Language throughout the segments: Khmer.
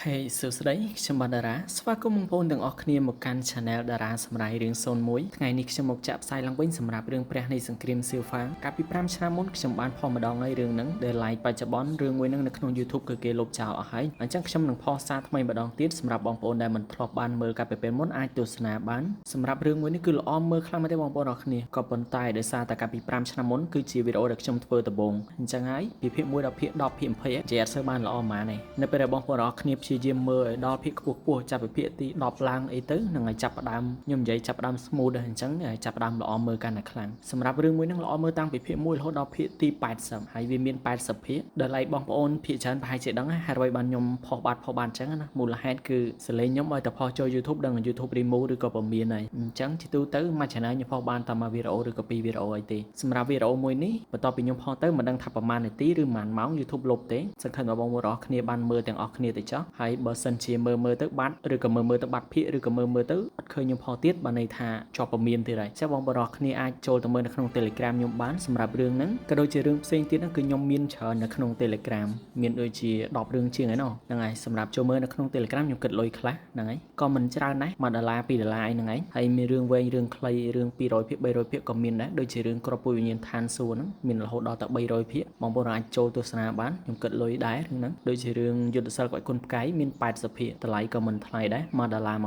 Hey សួស្តីខ្ញុំបាទតារាស្វាគមន៍បងប្អូនទាំងអស់គ្នាមកកាន់ Channel តារាសម្រាប់រឿង01ថ្ងៃនេះខ្ញុំមកចាក់ផ្សាយឡើងវិញសម្រាប់រឿងព្រះនៃសង្គ្រាមសៀវហ្វាកាលពី5ឆ្នាំមុនខ្ញុំបានផុសម្ដងហើយរឿងហ្នឹងដែល like បច្ចុប្បន្នរឿងមួយហ្នឹងនៅក្នុង YouTube គឺគេលុបចោលអស់ហើយអញ្ចឹងខ្ញុំនឹងផុសសារថ្មីម្ដងទៀតសម្រាប់បងប្អូនដែលមិនធ្លាប់បានមើលកាលពីពេលមុនអាចទស្សនាបានសម្រាប់រឿងមួយនេះគឺល្អមើលខ្លាំងមែនទេបងប្អូនអរគ្នាក៏ប៉ុន្តែដោយសារតែកាលពី5ឆ្នាំមុនគឺជាវីដេអូដែលខ្ញុំធ្វើដំបូងអញ្ចឹងហើយពីភាគ1ដល់ភាគ10ភាគ20ជាអត់សូវបានល្អហ្មងទេនៅពេលដែលបងប្អូនអរគ្នាព្យាយាមមើលឲ្យដល់ភាគខ្ពស់ចាប់ពីភាគទី10ឡើងអីទៅនឹងឲ្យចាប់ផ្ដើមខ្ញុំនិយាយចាប់ផ្ដើម smooth ដែរអញ្ចឹងចាប់ផ្ដើមល្អមើលកាន់តែខ្លាំងសម្រាប់រឿងមួយហ្នឹងល្អមើលតាំងពីភាគ1រហូតដល់ភាគទី80ហើយវាមាន80ភាគដែលឡៃបងប្អូនភាគច្រើនប្រហែលជាដឹងហេតុអ្វីបានខ្ញុំផុសបាត់អញ្ចឹងណាមូលហេតុគឺសលេងខ្ញុំឲ្យតែផុសចូល YouTube ដឹង YouTube remove ឬក៏ពមៀនហើយអញ្ចឹងជាទូទៅមួយ channel ខ្ញុំផុសបានតែមួយវីដេអូឬក៏ពីរវីដេអូអីទេសម្រាប់វីដេអូមួយនេះបន្ទាប់ពីខ្ញុំផុសទៅមិនដឹងថាប្រហែលនាទីឬប្រហែលម៉ោង YouTube លុបទេសង្ឃឹមថាបងប្អូនអរគ្នាបានមើលទាំងអស់គ្នាទៅចុះហើយបើសិនជាមើលទៅបាត់ឬក៏មើលទៅបាត់ភាគឬក៏មើលទៅអត់ឃើញខ្ញុំផុសទៀតបានន័យថាជាប់ពមៀនទៀតហើយចាំបងប្អូនអរគ្នាអាចចូលទៅមើលនៅក្នុង Telegram ខ្ញុំបានសម្រាប់រឿងហ្នឹងក៏ដូចជារឿងផ្សេងទៀតហ្នឹងគឺខ្ញុំមានច្រើននៅក្នុង Telegram មានដូចជា10រឿងជាងហើយហ្នឹងហើយសម្រាប់ចូលមើលនៅក្នុង Telegram ខ្ញុំគិតលុយខ្លះហ្នឹងហើយក៏មិនច្រើនដែរ$1 $2អីហ្នឹងហើយហើយមានរឿងវែងរឿងខ្លីរឿង200ភាគ300ភាគក៏មានដែរដូចជារឿងក្របពុយវិញ្ញាណឋានសួគ៌ហ្នឹងមានរហូតដល់តែ300ភាគបងប្អូនអាចចូលទស្សនាបានខ្ញុំគិតលុយដែររឿងហ្នឹងដូចជារឿងយុទ្ធសាស្ត្រក្បាច់គុណផ្កាយមាន80ភាគតម្លៃក៏មិនថ្លៃដែរ$1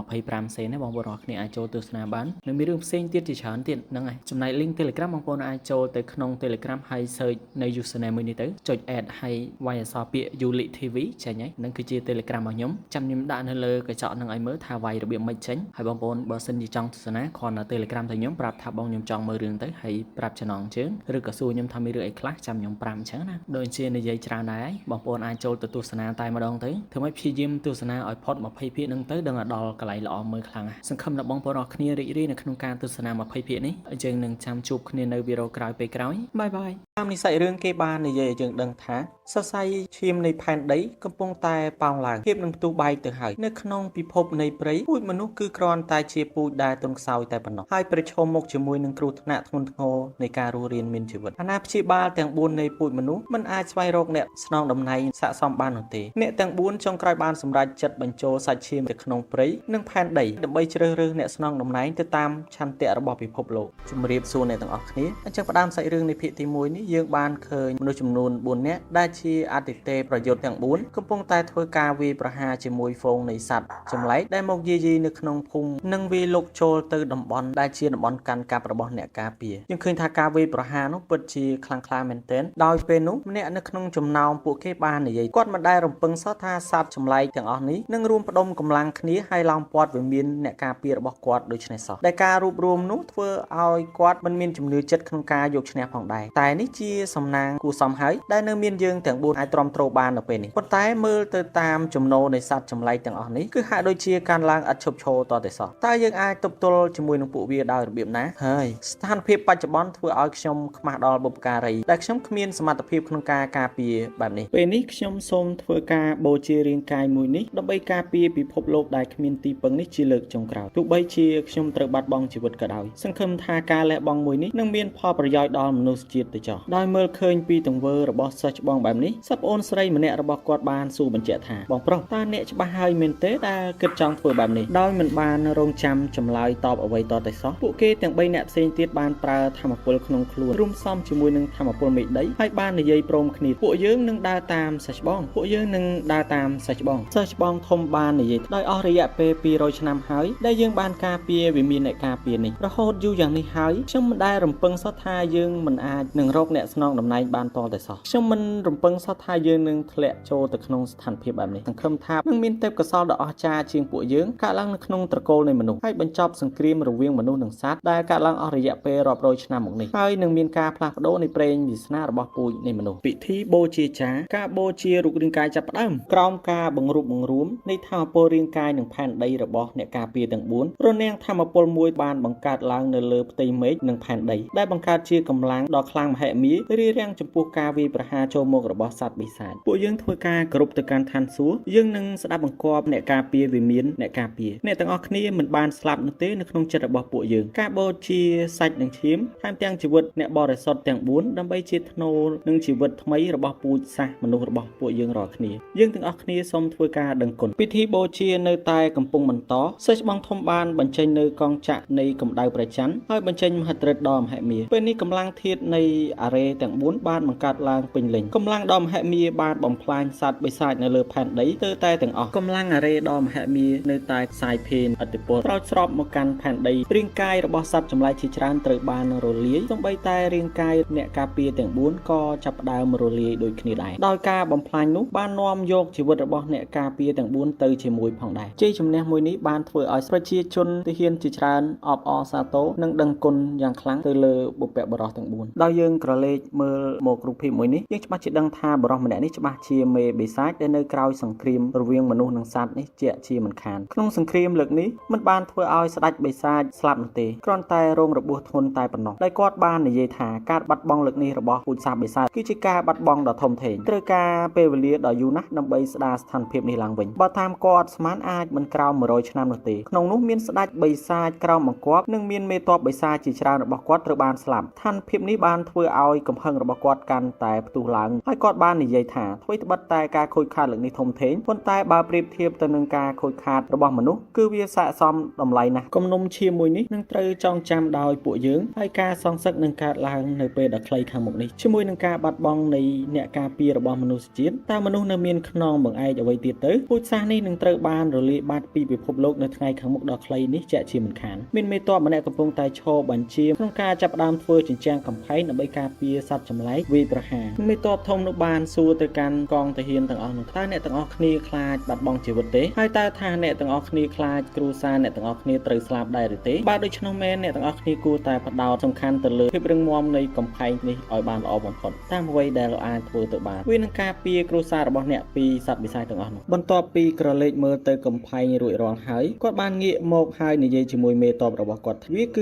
25សេនដែរបងប្អូនអរគ្នាអាចចូលទស្សនាបាននៅមានរឿងផ្សេងទៀតជាច្រើនទៀតហ្នឹងហើយចំណែក link Telegram បងប្អូនអាចចូលទៅក្នុង Telegram ហើយ search នៅ username មួយនេះទៅចុច add ហើយវាយអក្សរពាក្យ Yuli TV ចេញហើយហ្នឹងគឺជា Telegram របស់ខ្ញុំចាំខ្ញុំដាក់នៅលើកញ្ចក់ហ្នឹងឲ្យមើលថាវាយរបៀបមិនចេញហើយបងប្អូនបើសិនជាចង់ទស្សនាគ្រាន់តែ Telegram ទៅខ្ញុំប្រាប់ថាបងខ្ញុំចង់មើលរឿងទៅហើយប្រាប់ចំណងជើងឬក៏សួរខ្ញុំថាមានរឿងអីខ្លះចាំខ្ញុំ5អញ្ចឹងណាដូចជានិយាយច្រើនដែរហើយបងប្អូនអាចចូលទៅទស្សនាតែម្ដងទៅធ្វើឲ្យព្យាយាមទស្សនាឲ្យផុត20ភាគហ្នឹងទៅដឹងដល់កន្លែងល្អមើលខ្លាំងណាស់សង្ឃឹមថាបងប្អូនអរគ្នារីករាយនៅក្នុងការទស្សនា20ភាគនេះយើងនឹងចាំជួបគ្នានៅវីដេអូក្រោយពេលក្រោយបាយបាយតាមនិស្ស័យរឿងគេបាននិយាយឲ្យយើងដឹងថាសរសៃឈាមនៃផែនដីកំពុងតែប៉ោងឡើងភាពនឹងផ្ទុះបែកទៅហើយនៅក្នុងពិភពនៃព្រៃពូជមនុស្សគឺគ្រាន់តែជាពូជដែលទន់ខ្សោយតែប៉ុណ្ណោះហើយប្រឈមមុខជាមួយនឹងគ្រោះថ្នាក់ធ្ងន់ធ្ងរនៃការរស់រានមានជីវិតអាណាព្យាបាលទាំង4នៃពូជមនុស្សមិនអាចស្វែងរកអ្នកស្នងតំណែងស័ក្តិសមបាននោះទេអ្នកទាំង4ចុងក្រោយបានសម្រេចចិត្តបញ្ចូលសាច់ឈាមទៅក្នុងព្រៃនិងផែនដីដើម្បីជ្រើសរើសអ្នកស្នងតំណែងទៅតាមឆន្ទៈរបស់ពិភពលោកជំរាបសួរអ្នកទាំងអស់គ្នាអញ្ចឹងផ្ដើមសាច់រឿងនៃភាគទី1នេះយើងបានឃើញមនុស្សចំនួន4នាក់ដែលជាអតិថិប្រយុទ្ធទាំង4កំពុងតែធ្វើការវាយប្រហារជាមួយហ្វូងនៃសត្វចម្លែកដែលមកយាយីនៅក្នុងភូមិនិងវាយលុកចូលទៅតំបន់ដែលជាតំបន់កាន់កាប់របស់អ្នកការពារយើងឃើញថាការវាយប្រហារនោះពិតជាខ្លាំងក្លាមែនទែនដោយពេលនោះម្នាក់នៅក្នុងចំណោមពួកគេបាននិយាយគាត់មិនដែលរំពឹងសោះថាសត្វចម្លែកទាំងអស់នេះនឹងរួមផ្ដុំកម្លាំងគ្នាហើយឡោមព័ទ្ធវាមានអ្នកការពាររបស់គាត់ដូចនេះសោះដែលការរួបរวมនោះធ្វើឲ្យគាត់មិនមានជំនឿចិត្តក្នុងការយកឈ្នះផងដែរតែនេះជាសំណាងគួរសមហើយដែលនៅមានយើងទាំង4អាចទ្រាំទ្របាននៅពេលនេះប៉ុន្តែមើលទៅតាមចំណូលនៃសត្វចម្លែកទាំងអស់នេះគឺហាក់ដូចជាការឡើងឥតឈប់ឈរតតែសោះតើយើងអាចទប់ទល់ជាមួយនឹងពួកវាដោយរបៀបណាហើយស្ថានភាពបច្ចុប្បន្នធ្វើឲ្យខ្ញុំខ្មាស់ដល់បុព្វការីដែលខ្ញុំគ្មានសមត្ថភាពក្នុងការការពារបែបនេះពេលនេះខ្ញុំសូមធ្វើការបូជារាងកាយមួយនេះដើម្បីការពារពិភពលោកដែលគ្មានទីពឹងនេះជាលើកចុងក្រោយទោះបីជាខ្ញុំត្រូវបាត់បង់ជីវិតក៏ដោយសង្ឃឹមថាការលះបង់មួយនេះនឹងមានផលប្រយោជន៍ដល់មនុស្សជាតិទៅចោះដោយមើលឃើញពីទង្វើរបស់សិស្សច្បងបែបនេះសិស្សប្អូនស្រីម្នាក់របស់គាត់បានសួរបញ្ជាក់ថាបងប្រុសតើអ្នកច្បាស់ហើយមែនទេដែលគិតចង់ធ្វើបែបនេះដោយមិនបានរងចាំចម្លើយតបអ្វីតតែសោះពួកគេទាំង3នាក់ផ្សេងទៀតបានប្រើធម្មពលក្នុងខ្លួនរួមផ្សំជាមួយនឹងធម្មពលមេដីហើយបាននិយាយព្រមគ្នាពួកយើងនឹងដើរតាមសិស្សច្បងពួកយើងនឹងដើរតាមសិស្សច្បងសិស្សច្បងធំបាននិយាយដោយអស់រយៈពេល200ឆ្នាំហើយដែលយើងបានការពារវិមានអ្នកការពារនេះរហូតយូរយ៉ាងនេះហើយខ្ញុំមិនដែលរំពឹងសោះថាយើងមិនអាចនឹងរកអ្នកស្នងតំណែងបានតតែសោះខ្ញុំមិនរំពឹងសោះថាយើងនឹងធ្លាក់ចូលទៅក្នុងស្ថានភាពបែបនេះសង្ឃឹមថានឹងមានទេពកោសល្យដ៏អស្ចារ្យជាងពួកយើងកើតឡើងនៅក្នុងត្រកូលនៃមនុស្សហើយបញ្ចប់សង្គ្រាមរវាងមនុស្សនិងសត្វដែលកើតឡើងអស់រយៈពេលរាប់រយឆ្នាំមកនេះហើយនឹងមានការផ្លាស់ប្ដូរនៃព្រេងវាសនារបស់ពូជនៃមនុស្សពិធីបូជាចារការបូជារូបរាងកាយចាប់ផ្ដើមក្រោមការបង្រួបបង្រួមនៃធម៌ពលរាងកាយនិងផែនដីរបស់អ្នកការពារទាំង4រនាំងធម៌ពលមួយបានបង្កើតឡើងនៅលើផ្ទៃមេឃនិងផែនដីដែលបង្កើតជាកម្លាំងដ៏ខ្លាំងមហិមារារាំងចំពោះការវាយប្រហារចូលមករបស់សត្វបិសាចពួកយើងធ្វើការគោរពទៅកាន់ឋានសួគ៌យើងនឹងស្ដាប់បង្គាប់អ្នកការពារវិមានអ្នកការពារអ្នកទាំងអស់គ្នាមិនបានស្លាប់នោះទេនៅក្នុងចិត្តរបស់ពួកយើងការបូជាសាច់និងឈាមថែមទាំងជីវិតអ្នកបរិសុទ្ធទាំង4ដើម្បីជាថ្នូរនិងជីវិតថ្មីរបស់ពូជសាសន៍មនុស្សរបស់ពួកយើងរាល់គ្នាយើងទាំងអស់គ្នាសូម សូមធ្វើការដឹងគុណពិធីបូជានៅតែកំពុងបន្តសិស្សបងធំបានបញ្ចេញនៅកងចក្រនៃកម្ដៅប្រច័ណ្ឌហើយបញ្ចេញមហិទ្ធិឫទ្ធិដ៏មហិមាពេលនេះកម្លាំងធាតុនៃអរេទាំង4បានបង្កើតឡើងពេញលេញកម្លាំងដ៏មហិមាបានបំផ្លាញសត្វបិសាចនៅលើផែនដីទៅតែទាំងអស់កម្លាំងអរេដ៏មហិមានៅតែផ្សាយភេនឥទ្ធិពលស្រោចស្រពមកកាន់ផែនដីរាងកាយរបស់សត្វចម្លែកជាច្រើនត្រូវបានរលាយសូម្បីតែរាងកាយអ្នកការពារទាំង4ក៏ចាប់ផ្ដើមរលាយដូចគ្នាដែរដោយការបំផ្លាញនោះបាននាំយកជីវិតរបស់អ្នកការពារទាំង4ទៅជាមួយផងដែរជ័យជំនះមួយនេះបានធ្វើឲ្យប្រជាជនទាហានជាច្រើនអបអរសាទរនិងដឹងគុណយ៉ាងខ្លាំងទៅលើបុព្វបុរសទាំង4ដោយយើងក្រឡេកមើលមករូបភាពមួយនេះយើងច្បាស់ជាដឹងថាបុរសម្នាក់នេះច្បាស់ជាមេបិសាចដែលនៅក្រោយសង្គ្រាមរវាងមនុស្សនិងសត្វនេះជាមិនខានក្នុងសង្គ្រាមលើកនេះមិនបានធ្វើឲ្យស្ដេចបិសាចស្លាប់នោះទេគ្រាន់តែរងរបួសធ្ងន់តែប៉ុណ្ណោះដោយគាត់បាននិយាយថាការបាត់បង់លើកនេះរបស់ពូជសាសន៍បិសាចគឺជាការបាត់បង់ដ៏ធំធេងត្រូវការពេលវេលាដ៏យូរណាស់ដើម្បីស្ដារស្ថានភាពនេះឡើងវិញបើតាមគាត់ស្មានអាចមិនក្រោម100ឆ្នាំនោះទេក្នុងនោះមានស្ដេចបិសាចក្រោមបង្គាប់និងមានមេទ័ពបិសាចជាច្រើនរបស់គាត់ត្រូវបានស្លាប់ស្ថានភាពនេះបានធ្វើឲ្យកំហឹងរបស់គាត់កាន់តែផ្ទុះឡើងហើយគាត់បាននិយាយថាអ្វីត្បិតតែការខូចខាតលើកនេះធំធេងប៉ុន្តែបើប្រៀបធៀបទៅនឹងការខូចខាតរបស់មនុស្សគឺវាស័ក្តិសមតម្លៃណាស់គំនុំឈាមមួយនេះនឹងត្រូវចងចាំដោយពួកយើងហើយការសងសឹកនឹងកើតឡើងនៅពេលដ៏ខ្លីខាងមុខនេះជាមួយនឹងការបាត់បង់នៃអ្នកការពាររបស់មនុស្សជាតិតើមនុស្សនៅមានខ្នងបង្អែកអ្វីទៀតទៅពូជសាសន៍នេះនឹងត្រូវបានរលាយបាត់ពីពិភពលោកនៅថ្ងៃខាងមុខដ៏ខ្លីនេះជាក់ជាមិនខានមានមេទ័pomម្នាក់កំពុងតែឈរបញ្ជាក្នុងការចាប់ផ្ដើមធ្វើជញ្ជាំងកំផែងដើម្បីការពារសត្វចម្លែកវាយប្រហារមេទ័ពធំនោះបានសួរទៅកាន់កងទាហានទាំងអស់នោះតើអ្នកទាំងអស់គ្នាខ្លាចបាត់បង់ជីវិតទេហើយតើថាអ្នកទាំងអស់គ្នាខ្លាចគ្រួសារអ្នកទាំងអស់គ្នាត្រូវស្លាប់ដែរឬទេបើដូច្នោះមែនអ្នកទាំងអស់គ្នាគួរតែផ្ដោតសំខាន់ទៅលើភាពរឹងមាំនៃកំផែងនេះឲ្យបានល្អបំផុតតាមអ្វីដែលអាចធ្វើទៅបានវានឹងការពារគ្រួសាររបស់អ្នកពីសត្វបិសាចទាំងអស់នោះបន្ទាប់ពីក្រឡេកមើលទៅកំផែងរួចរាល់ហើយគាត់បានងាកមកហើយនិយាយជាមួយមេទ័ពរបស់គាត់វាគ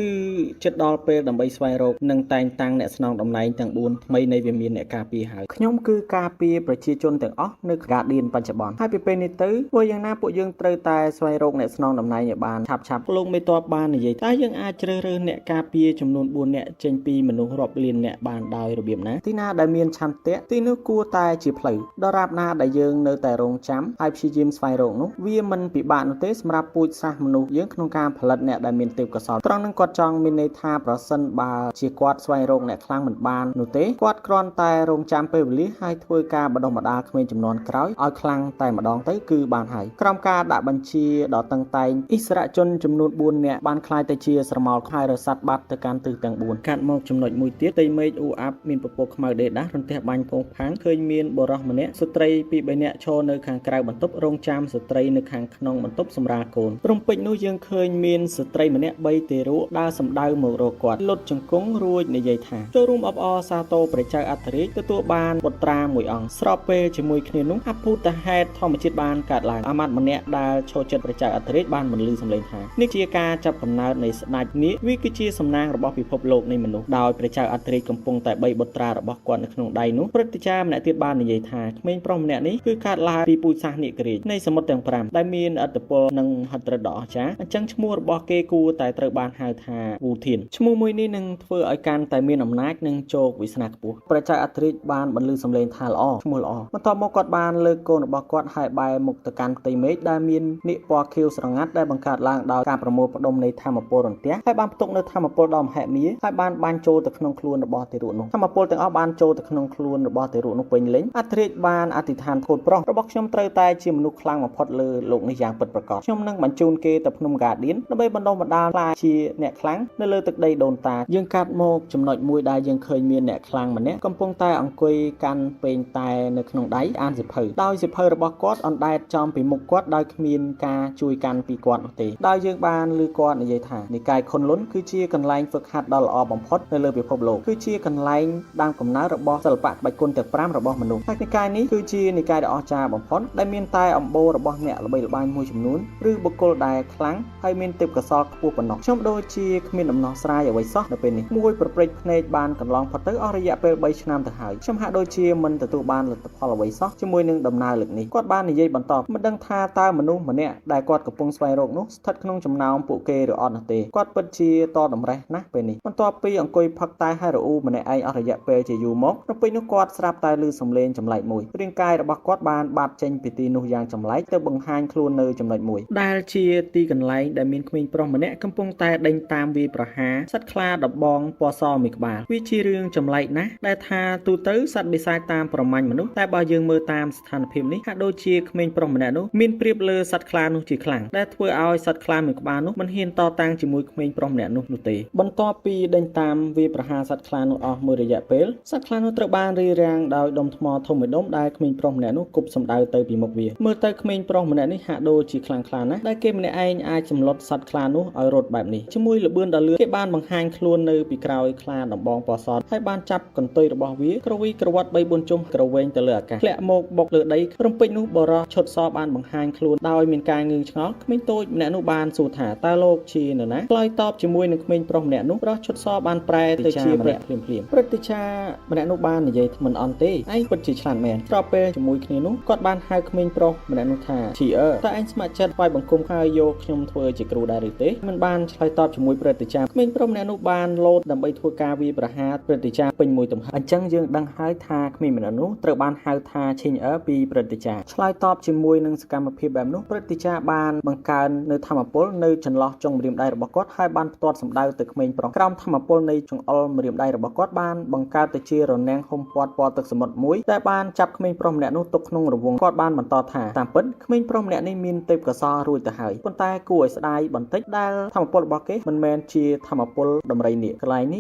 ឺចិត្តដល់ពេលដើម្បីស្វែងរកនិងតែងតាំងអ្នកស្នងតំណែងទាំង4ថ្មីនៃវាមានអ្នកការពារហើយខ្ញុំគឺការពារប្រជាជនទាំងអស់នៅ Guardian បច្ចុប្បន្នហើយពីពេលនេះទៅធ្វើយ៉ាងណាពួកយើងត្រូវតែស្វែងរកអ្នកស្នងតំណែងឲ្យបានឆាប់លោកមេទ័ពបាននិយាយតើយើងអាចជ្រើសរើសអ្នកការពារចំនួន4អ្នកចេញពីមនុស្សរាប់លានអ្នកបានដោយរបៀបណាទីណាដែលមានឆន្ទៈទីនោះគួរតែជាផ្លូវដរាបណាដែលយើងនៅតែរងចាំហើយព្យាយាមស្វែងរកនោះវាមិនពិបាកនោះទេសម្រាប់ពូជសាសន៍មនុស្សយើងក្នុងការផលិតអ្នកដែលមានទេពកោសល្យត្រង់នឹងគាត់ចង់មានន័យថាប្រសិនបើជាគាត់ស្វែងរកអ្នកខ្លាំងមិនបាននោះទេគាត់គ្រាន់តែរងចាំពេលវេលាហើយធ្វើការបណ្ដុះបណ្ដាលក្មេងជំនាន់ក្រោយឲ្យខ្លាំងតែម្ដងទៅគឺបានហើយក្រោមការដាក់បញ្ជាដ៏តឹងតែងអិសរាជជនចំនួន4នាក់បានក្លាយទៅជាស្រមោលខ្វាយរស័តបាត់ទៅកាន់ទិសទាំង4កាត់មកចំណុចមួយទៀតផ្ទៃមេឃអ៊ូអាប់មានពពកខ្មៅដេដាស់រន្ទះបាញ់ផោងផាងឃើញមានបុរសម្នាក់ស្ត្រីពីរបីនាក់ឈរនៅខាងក្រៅបន្ទប់រងចាំស្ត្រីនៅខាងក្នុងបន្ទប់សម្រាលកូនរំពេចនោះយើងឃើញមានស្ត្រីម្នាក់3ទារកដើរសម្ដៅមករកគាត់លុតជង្គង់រួចនិយាយថាចូលរួមអបអរសាទរព្រះចៅអធិរាជទទួលបានបុត្រាមួយអង្គស្របពេលជាមួយគ្នានោះអភូតហេតុធម្មជាតិបានកើតឡើងអាម៉ាត់ម្នាក់ដែលឈរចិត្តព្រះចៅអធិរាជបានបន្លឺសម្លេងថានេះជាការចាប់កំណើតនៃស្ដេចនេះវាគឺជាសំណាងរបស់ពិភពលោកនៃមនុស្សដោយព្រះចៅអធិរាជកំពុងតែបីបុត្រារបស់គាត់នៅក្នុងដៃនោះព្រឹទ្ធាចារ្យម្នាក់ទៀតបាននិយាយថាក្មេងប្រុសម្នាក់នេះគឺកើតឡើងពីពូជសាសន៍នាគរាជនៃសមុទ្រទាំង5ដែលមានឥទ្ធិពលនិងហិទ្ធិឫទ្ធិដ៏អស្ចារ្យអញ្ចឹងឈ្មោះរបស់គេគួរតែត្រូវបានហៅថាវូធានឈ្មោះមួយនេះនឹងធ្វើឲ្យកាន់តែមានអំណាចនិងជោគវាសនាខ្ពស់ព្រះចៅអធិរាជបានបន្លឺសម្លេងថាល្អឈ្មោះល្អបន្ទាប់មកគាត់បានលើកកូនរបស់គាត់ហើយបែរមុខទៅកាន់ផ្ទៃមេឃដែលមាននាគពណ៌ខៀវស្រងាត់ដែលបង្កើតឡើងដោយការប្រមូលផ្ដុំនៃធម្មពលរន្ទះហើយបានផ្ទុកនៅធម្មពលដ៏មហិមាហើយបានបាញ់ចូលទៅក្នុងខ្លួនរបស់ទារកនោះធម្មពលទាំងអស់បានចូលទៅក្នុងខ្លួនរបស់ទារកនោះពេញលេញអធិរាជបានអធិដ្ឋានទូលប្រុសរបស់ខ្ញុំត្រូវតែជាមនុស្សខ្លាំងបំផុតលើលោកនេះយ៉ាងពិតប្រាកដខ្ញុំនឹងបញ្ជូនគេទៅភ្នំ Guardian ដើម្បីបណ្ដុះបណ្ដាលខ្លាចជាអ្នកខ្លាំងនៅលើទឹកដីដូនតាយើងកាត់មកចំណុចមួយដែលយើងឃើញមានអ្នកខ្លាំងម្នាក់កំពុងតែអង្គុយកាន់ពេងតែនៅក្នុងដៃអានសៀវភៅដោយសៀវភៅរបស់គាត់អណ្ដែតចំពីមុខគាត់ដោយគ្មានការជួយកាន់ពីគាត់នោះទេដោយយើងបានឮគាត់និយាយថានិកាយខុនលុនគឺជាកន្លែងហ្វឹកហាត់ដ៏ល្អបំផុតនៅលើពិភពលោកគឺជាកន្លែងដើមកំណើតរបស់សិល្បៈក្បាច់គុណទាំង5របស់មនុស្សហើយនិកាយនេះគឺជានិកាយដ៏អស្ចារ្យបំផុតដែលមានតែអំបូររបស់អ្នកល្បីល្បាញមួយចំនួនឬបុគ្គលដែលខ្លាំងហើយមានទេពកោសល្យខ្ពស់ប៉ុណ្ណោះខ្ញុំដូចជាគ្មានដំណោះស្រាយអ្វីសោះនៅពេលនេះមួយប្រព្រឹត្តភ្នែកបានកន្លងផុតទៅអស់រយៈពេល3ឆ្នាំទៅហើយខ្ញុំហាក់ដូចជាមិនទទួលបានលទ្ធផលអ្វីសោះជាមួយនឹងដំណើរលើកនេះគាត់បាននិយាយបន្តមិនដឹងថាតើមនុស្សម្នាក់ដែលគាត់កំពុងស្វែងរកនោះស្ថិតក្នុងចំណោមពួកគេឬអត់នោះទេគាត់ពិតជាតតម្រេះណាស់ពេលនេះបន្ទាប់ពីអង្គុយផឹកតែហើយរអ៊ូម្នាក់ឯងអស់រយៈពេលជាយូរមកនៅពេលនោះគាត់ស្រាប់តែឮសំឡេងចម្លែកមួយរាងកាយរបស់គាត់បានបាត់ចេញ ចេញពីទីនោះយ៉ាងចម្លែកទៅបង្ហាញខ្លួននៅចំណុចមួយដែលជាទីកន្លែងដែលមានក្មេងប្រុសម្នាក់កំពុងតែដេញតាមវាប្រហារសត្វខ្លាដបងពណ៌សមួយក្បាលវាជារឿងចម្លែកណាស់ដែលថាទូទៅសត្វបិសាចតាមប្រមាញ់មនុស្សតែបើយើងមើលតាមស្ថានភាពនេះហាក់ដូចជាក្មេងប្រុសម្នាក់នោះមានប្រៀបលើសត្វខ្លានោះជាខ្លាំងដែលធ្វើឲ្យសត្វខ្លាមួយក្បាលនោះមិនហ៊ានតតាំងជាមួយក្មេងប្រុសម្នាក់នោះទេបន្ទាប់ពីដេញតាមវាប្រហារសត្វខ្លានោះអស់មួយរយៈពេលសត្វខ្លានោះត្រូវបានរារាំងដោយដុំថ្មធំមួយដុំដែលក្មេងប្រុសម្នាក់នោះគប់សម្ដៅទៅពីមុខវាមើលទៅក្មេងប្រុសម្នាក់នេះហាក់ដូចជាខ្លាំងខ្លាណាស់ដែលគេម្នាក់ឯងអាចសម្លុតសត្វខ្លានោះឲ្យរត់បែបនេះជាមួយល្បឿនដ៏លឿនគេបានបង្ហាញខ្លួននៅពីក្រោយខ្លាដំបងពណ៌សហើយបានចាប់កន្ទុយរបស់វាក្រវីក្រវ៉ាត់3-4ជុំក្រវែងទៅលើអាកាសធ្លាក់មកបុកលើដីរំពេចនោះបរោះឈុតសបានបង្ហាញខ្លួនដោយមានការងឿងឆ្ងល់ក្មេងតូចម្នាក់នោះបានសួរថាតើលោកជានរណាឆ្លើយតបជាមួយនឹងក្មេងប្រុសម្នាក់នោះបរោះឈុតសបានប្រែទៅជាព្រះភ្លាមព្រឹទ្ធាចារ្យម្នាក់នោះបាននិយាយមិនអន់ទេឯងពិតជាឆ្លាតមែនស្របពេលជាមួយគ្នានោះគាត់បានហៅក្មេងប្រុសម្នាក់នោះថាជីអឺតើឯងស្ម័គ្រចិត្តថ្វាយបង្គំហើយយកខ្ញុំធ្វើជាគ្រូដែរឬទេមិនបានឆ្លើយតបជាមួយព្រឹទ្ធាចារ្យក្មេងប្រុសម្នាក់នោះបានលោតដើម្បីធ្វើការវាយប្រហារព្រឹទ្ធាចារ្យពេញមួយទំហំអញ្ចឹងយើងដឹងហើយថាក្មេងម្នាក់នោះត្រូវបានហៅថាឈិញអឺពីព្រឹទ្ធាចារ្យឆ្លើយតបជាមួយនឹងសកម្មភាពបែបនោះព្រឹទ្ធាចារ្យបានបង្កើននៅធម្មពលនៅចន្លោះចុងម្រាមដៃរបស់គាត់ហើយបានផ្ទាត់សម្ដៅទៅក្មេងប្រុសក្រោមធម្មពលនៃចង្អុលម្រាមដៃរបស់គាត់បានបង្កើតទៅជារនាំងហុំព័ទ្ធពណ៌ទឹកសមុទ្រមួយដែលបានចាប់ក្មេងប្រុសម្នាក់នោះទុកក្នុងរង្វង់គាត់បានបន្តថាតាមពិតក្មេងប្រុសម្នាក់នេះមានទេពកោសល្យរួចទៅហើយប៉ុន្តែគួរឲ្យស្ដាយបន្តិចដែលធម្មពលរបស់គេមិនមែនជាធម្មពលដំរីនាគកន្លែងនេ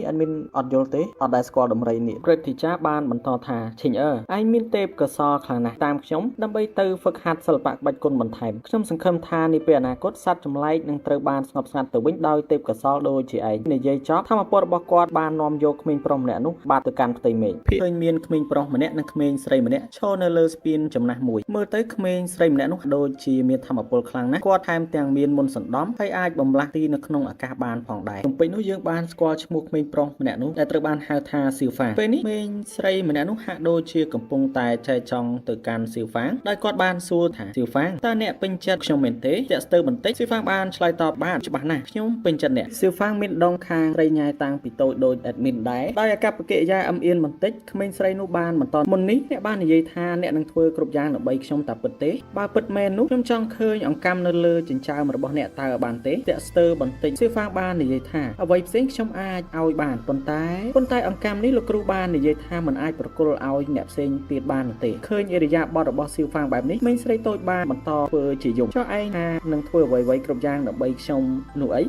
ះអត់យល់ទេអត់ដែលស្គាល់ដំរីនាគព្រឹទ្ធាចារ្យបានបន្តថាឈិញអឺឯងមានទេពកោសល្យខ្លាំងណាស់តាមខ្ញុំដើម្បីទៅហ្វឹកហាត់សិល្បៈក្បាច់គុនបន្ថែមខ្ញុំសង្ឃឹមថានាពេលអនាគតសត្វចម្លែកនឹងត្រូវបានស្ងប់ស្ងាត់ទៅវិញដោយទេពកោសល្យដូចជាឯងនិយាយចប់ធម្មពលរបស់គាត់បាននាំយកក្មេងប្រុសម្នាក់នោះបាត់ទៅកាន់ផ្ទៃមេឃឃើញមានក្មេងប្រុសម្នាក់និងក្មេងស្រីម្នាក់ឈរនៅលើស្ពានចំណាស់មួយមើលទៅក្មេងស្រីម្នាក់នោះដូចជាមានធម្មពលខ្លាំងណាស់គាត់ថែមទាំងមានមន្តសណ្ដំហើយអាចបំលាស់ទីនៅក្នុងអាកាសបានផងដែរទំពេញនោះយើងបានស្គាល់ឈ្មោះក្មេងប្រុសម្នាក់នោះដែលត្រូវបានហៅថាសៀវហ្វាងពេលនេះក្មេងស្រីម្នាក់នោះហាក់ដូចជាកំពុងតែចែកចង់ទៅកាន់សៀវហ្វាងដោយគាត់បានសួរថាសៀវហ្វាងតើអ្នកពេញចិត្តខ្ញុំមែនទេតាក់ស្ទើរបន្តិចសៀវហ្វាងបានឆ្លើយតបបានច្បាស់ណាស់ខ្ញុំពេញចិត្តអ្នកសៀវហ្វាងមានដងខាងស្រីញ៉ែតាំងពីតូចដូចអេដមីនដែរដោយអាកប្បកិរិយាអឹមអៀនបន្តិចក្មេងស្រីនោះបានបន្តមុននេះអ្នកបាននិយាយថាអ្នកនឹងធ្វើគ្រប់យ៉ាងដើម្បីខ្ញុំតាពិតទេបើពិតមែននោះខ្ញុំចង់ឃើញអង្កាំនៅលើចិញ្ចើមរបស់អ្នកតើបានទេតាក់ស្ទើរបន្តិចសៀវហ្វាងបាននិយាយថាអ្វីផ្សេងខ្ញុំអាចឲ្យបានប៉ុន្តែអង្កាំនេះលោកគ្រូបាននិយាយថាមិនអាចប្រគល់ឲ្យអ្នកផ្សេងទៀតបានទេឃើញអរិយាប័ត្ររបស់សៀវហ្វាងបែបនេះក្មេងស្រីតូចបានបន្តធ្វើជាយំចុះឯងថានឹងធ្វើអ្វីៗគ្រប់យ៉ាងដើម្បីខ្ញុំនោះអី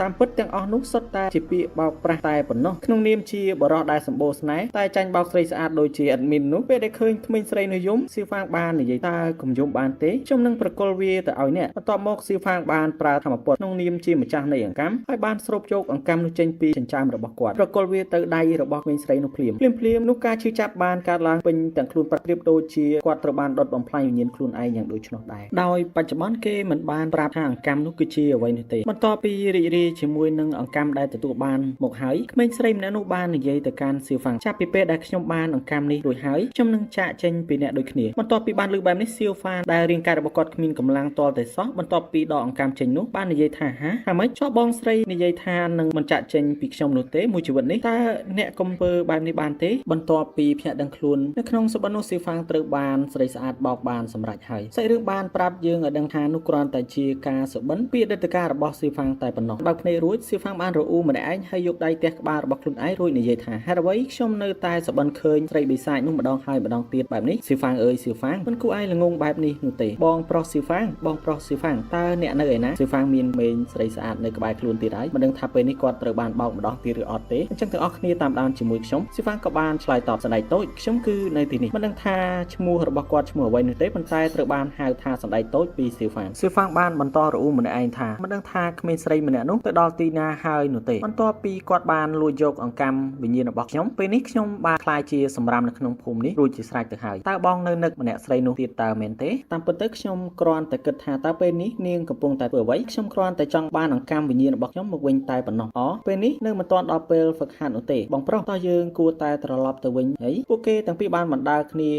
តាមពិតទាំងអស់នោះសុទ្ធតែជាពាក្យបោកប្រាស់តែប៉ុណ្ណោះក្នុងនាមជាបរិសុទ្ធដែលសម្បូរស្នេហ៍តែចាញ់បោកស្រីស្អាតដូចជាអេដមីននោះពេលដែលឃើញក្មេងស្រីនោះយំសៀវហ្វាងបាននិយាយតើកុំយំបានទេខ្ញុំនឹងប្រគល់វាទៅឲ្យអ្នកបន្ទាប់មកសៀវហ្វាងបានប្រើធម្មពលក្នុងនាមជាម្ចាស់នៃអង្កាំហើយបានស្រូបយកអង្កាំនោះចេញពីចិញ្ចើមរបស់គាត់ប្រគល់វាទៅដៃរបស់ក្មេងស្រីនោះភ្លាមនោះការឈឺចាប់បានកើតឡើងពេញទាំងខ្លួនប្រៀបដូចជាគាត់ត្រូវបានដុតបំផ្លាញវិញ្ញាណខ្លួនឯងយ៉ាងដូចនោះដែរដោយបច្ចុប្បន្នគេមិនបានប្រាប់ថាអង្កាំនោះគឺជាអ្វីនោះទេបន្ទាប់ពីរីករាយជាមួយនឹងអង្កាំដែលទទួលបានមកហើយក្មេងស្រីម្នាក់នោះបាននិយាយទៅកាន់សៀវហ្វាងចាប់ពីពេលដែលខ្ញុំបានអង្កាំនេះរួចហើយខ្ញុំនឹងចាក់ចេញពីអ្នកដូចគ្នាបន្ទាប់ពីបានលើកបែបនេះសៀវហ្វាងដែលរាងកាយរបស់គាត់គ្មានកម្លាំងទាល់តែសោះបន្ទាប់ពីដកអង្កាំចេញនោះបាននិយាយថាហាម៉េចចុះបងស្រីនិយាយថានឹងមិនចាក់ចេញពីខ្ញុំនោះទេមួយជីវិតនេះតើអ្នកកុំធ្វើបែបនេះបានទេបន្ទាប់ពីភ្ញាក់ដឹងខ្លួននៅក្នុងសុបិននោះសៀវហ្វាងត្រូវបានស្រីស្អាតបោកបានសម្រេចហើយសាច់រឿងបានប្រាប់យើងឲ្យដឹងថានោះគ្រាន់តែជាការសុបិនពីអតីតកាលរបស់សៀវហ្វាងតែប៉ុណ្ណោះបើកភ្នែករួចសៀវហ្វាងបានរអ៊ូម្នាក់ឯងហើយយកដៃទះក្បាលរបស់ខ្លួនឯងរួចនិយាយថាហេតុអ្វីខ្ញុំនៅតែសុបិនឃើញស្រីបិសាចនោះម្ដងហើយម្ដងទៀតបែបនេះសៀវហ្វាងអើយសៀវហ្វាងមិនគួរឲ្យល្ងងបែបនេះនោះទេបងប្រុសសៀវហ្វាងតើអ្នកនៅឯណាសៀវហ្វាងមានមេងស្រីស្អាតនៅក្បែរខ្លួនទៀតហើយមិនដឹងថាពេលនេះគាត់ត្រូវបានបោកម្ដងទៀតឬអត់ទេអញ្ចឹងទាំងអស់គ្នាតាមដានជាមួយខ្ញុំសៀវហ្វាងក៏បានឆ្លើយតបស្ដីតូចខ្ញុំគឺនៅទីនេះមិនដឹងថាឈ្មោះរបស់គាត់ឈ្មោះអ្វីនោះទេប៉ុន្តែត្រូវបានហៅថាស្ដីតូចពីសៀវហ្វាងបានបន្តរអ៊ូម្នាក់ឯងថាមិនដឹងថាក្មេងស្រីម្នាក់នោះទៅដល់ទីណាហើយនោះទេបន្ទាប់ពីគាត់បានលួចយកអង្កាំវិញ្ញាណរបស់ខ្ញុំពេលនេះខ្ញុំបានខ្លាចជាសម្រាមនៅក្នុងភូមិនេះរួចជាស្រេចទៅហើយតើបងនៅនឹកម្នាក់ស្រីនោះទៀតតើមែនទេតាមពិតទៅខ្ញុំគ្រាន់តែគិតថាតើពេលនេះនាងកំពុងតែធ្វើអ្វីខ្ញុំគ្រាន់តែចង់បានអង្កាំវិញ្ញាណរបស់ខ្ញុំមកវិញតែប៉ុណ្ណោះពេលនេះនៅមិនទាន់ដល់ពេលហ្វឹកហាត់នោះទេបងប្រុសតើយើងគួរតែត្រឡប់ទៅវិញហើយពួកគេទាំងពីរបានបណ្ដាលគ្នា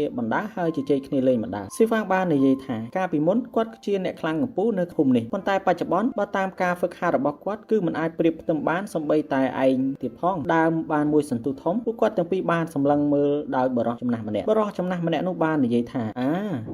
ហើយជជែកគ្នាលេងបណ្ដាសៀវហ្វាងបាននិយាយថាកាលពីមុនគាត់ជាអ្នកខ្លាំងកំពូលនៅភូមិនេះប៉ុន្តែបច្ចុប្បន្នបើតាមការហ្វឹកហាត់របស់គាត់គឺមិនអាចប្រៀបផ្ទឹមបានសូម្បីតែឯងទៀតផងដើមបានមួយសន្ទុះធំពួកគាត់ទាំងពីរបានសម្លឹងមើលដោយបរិសុទ្ធចំណាស់ម្នាក់នោះបាននិយាយថា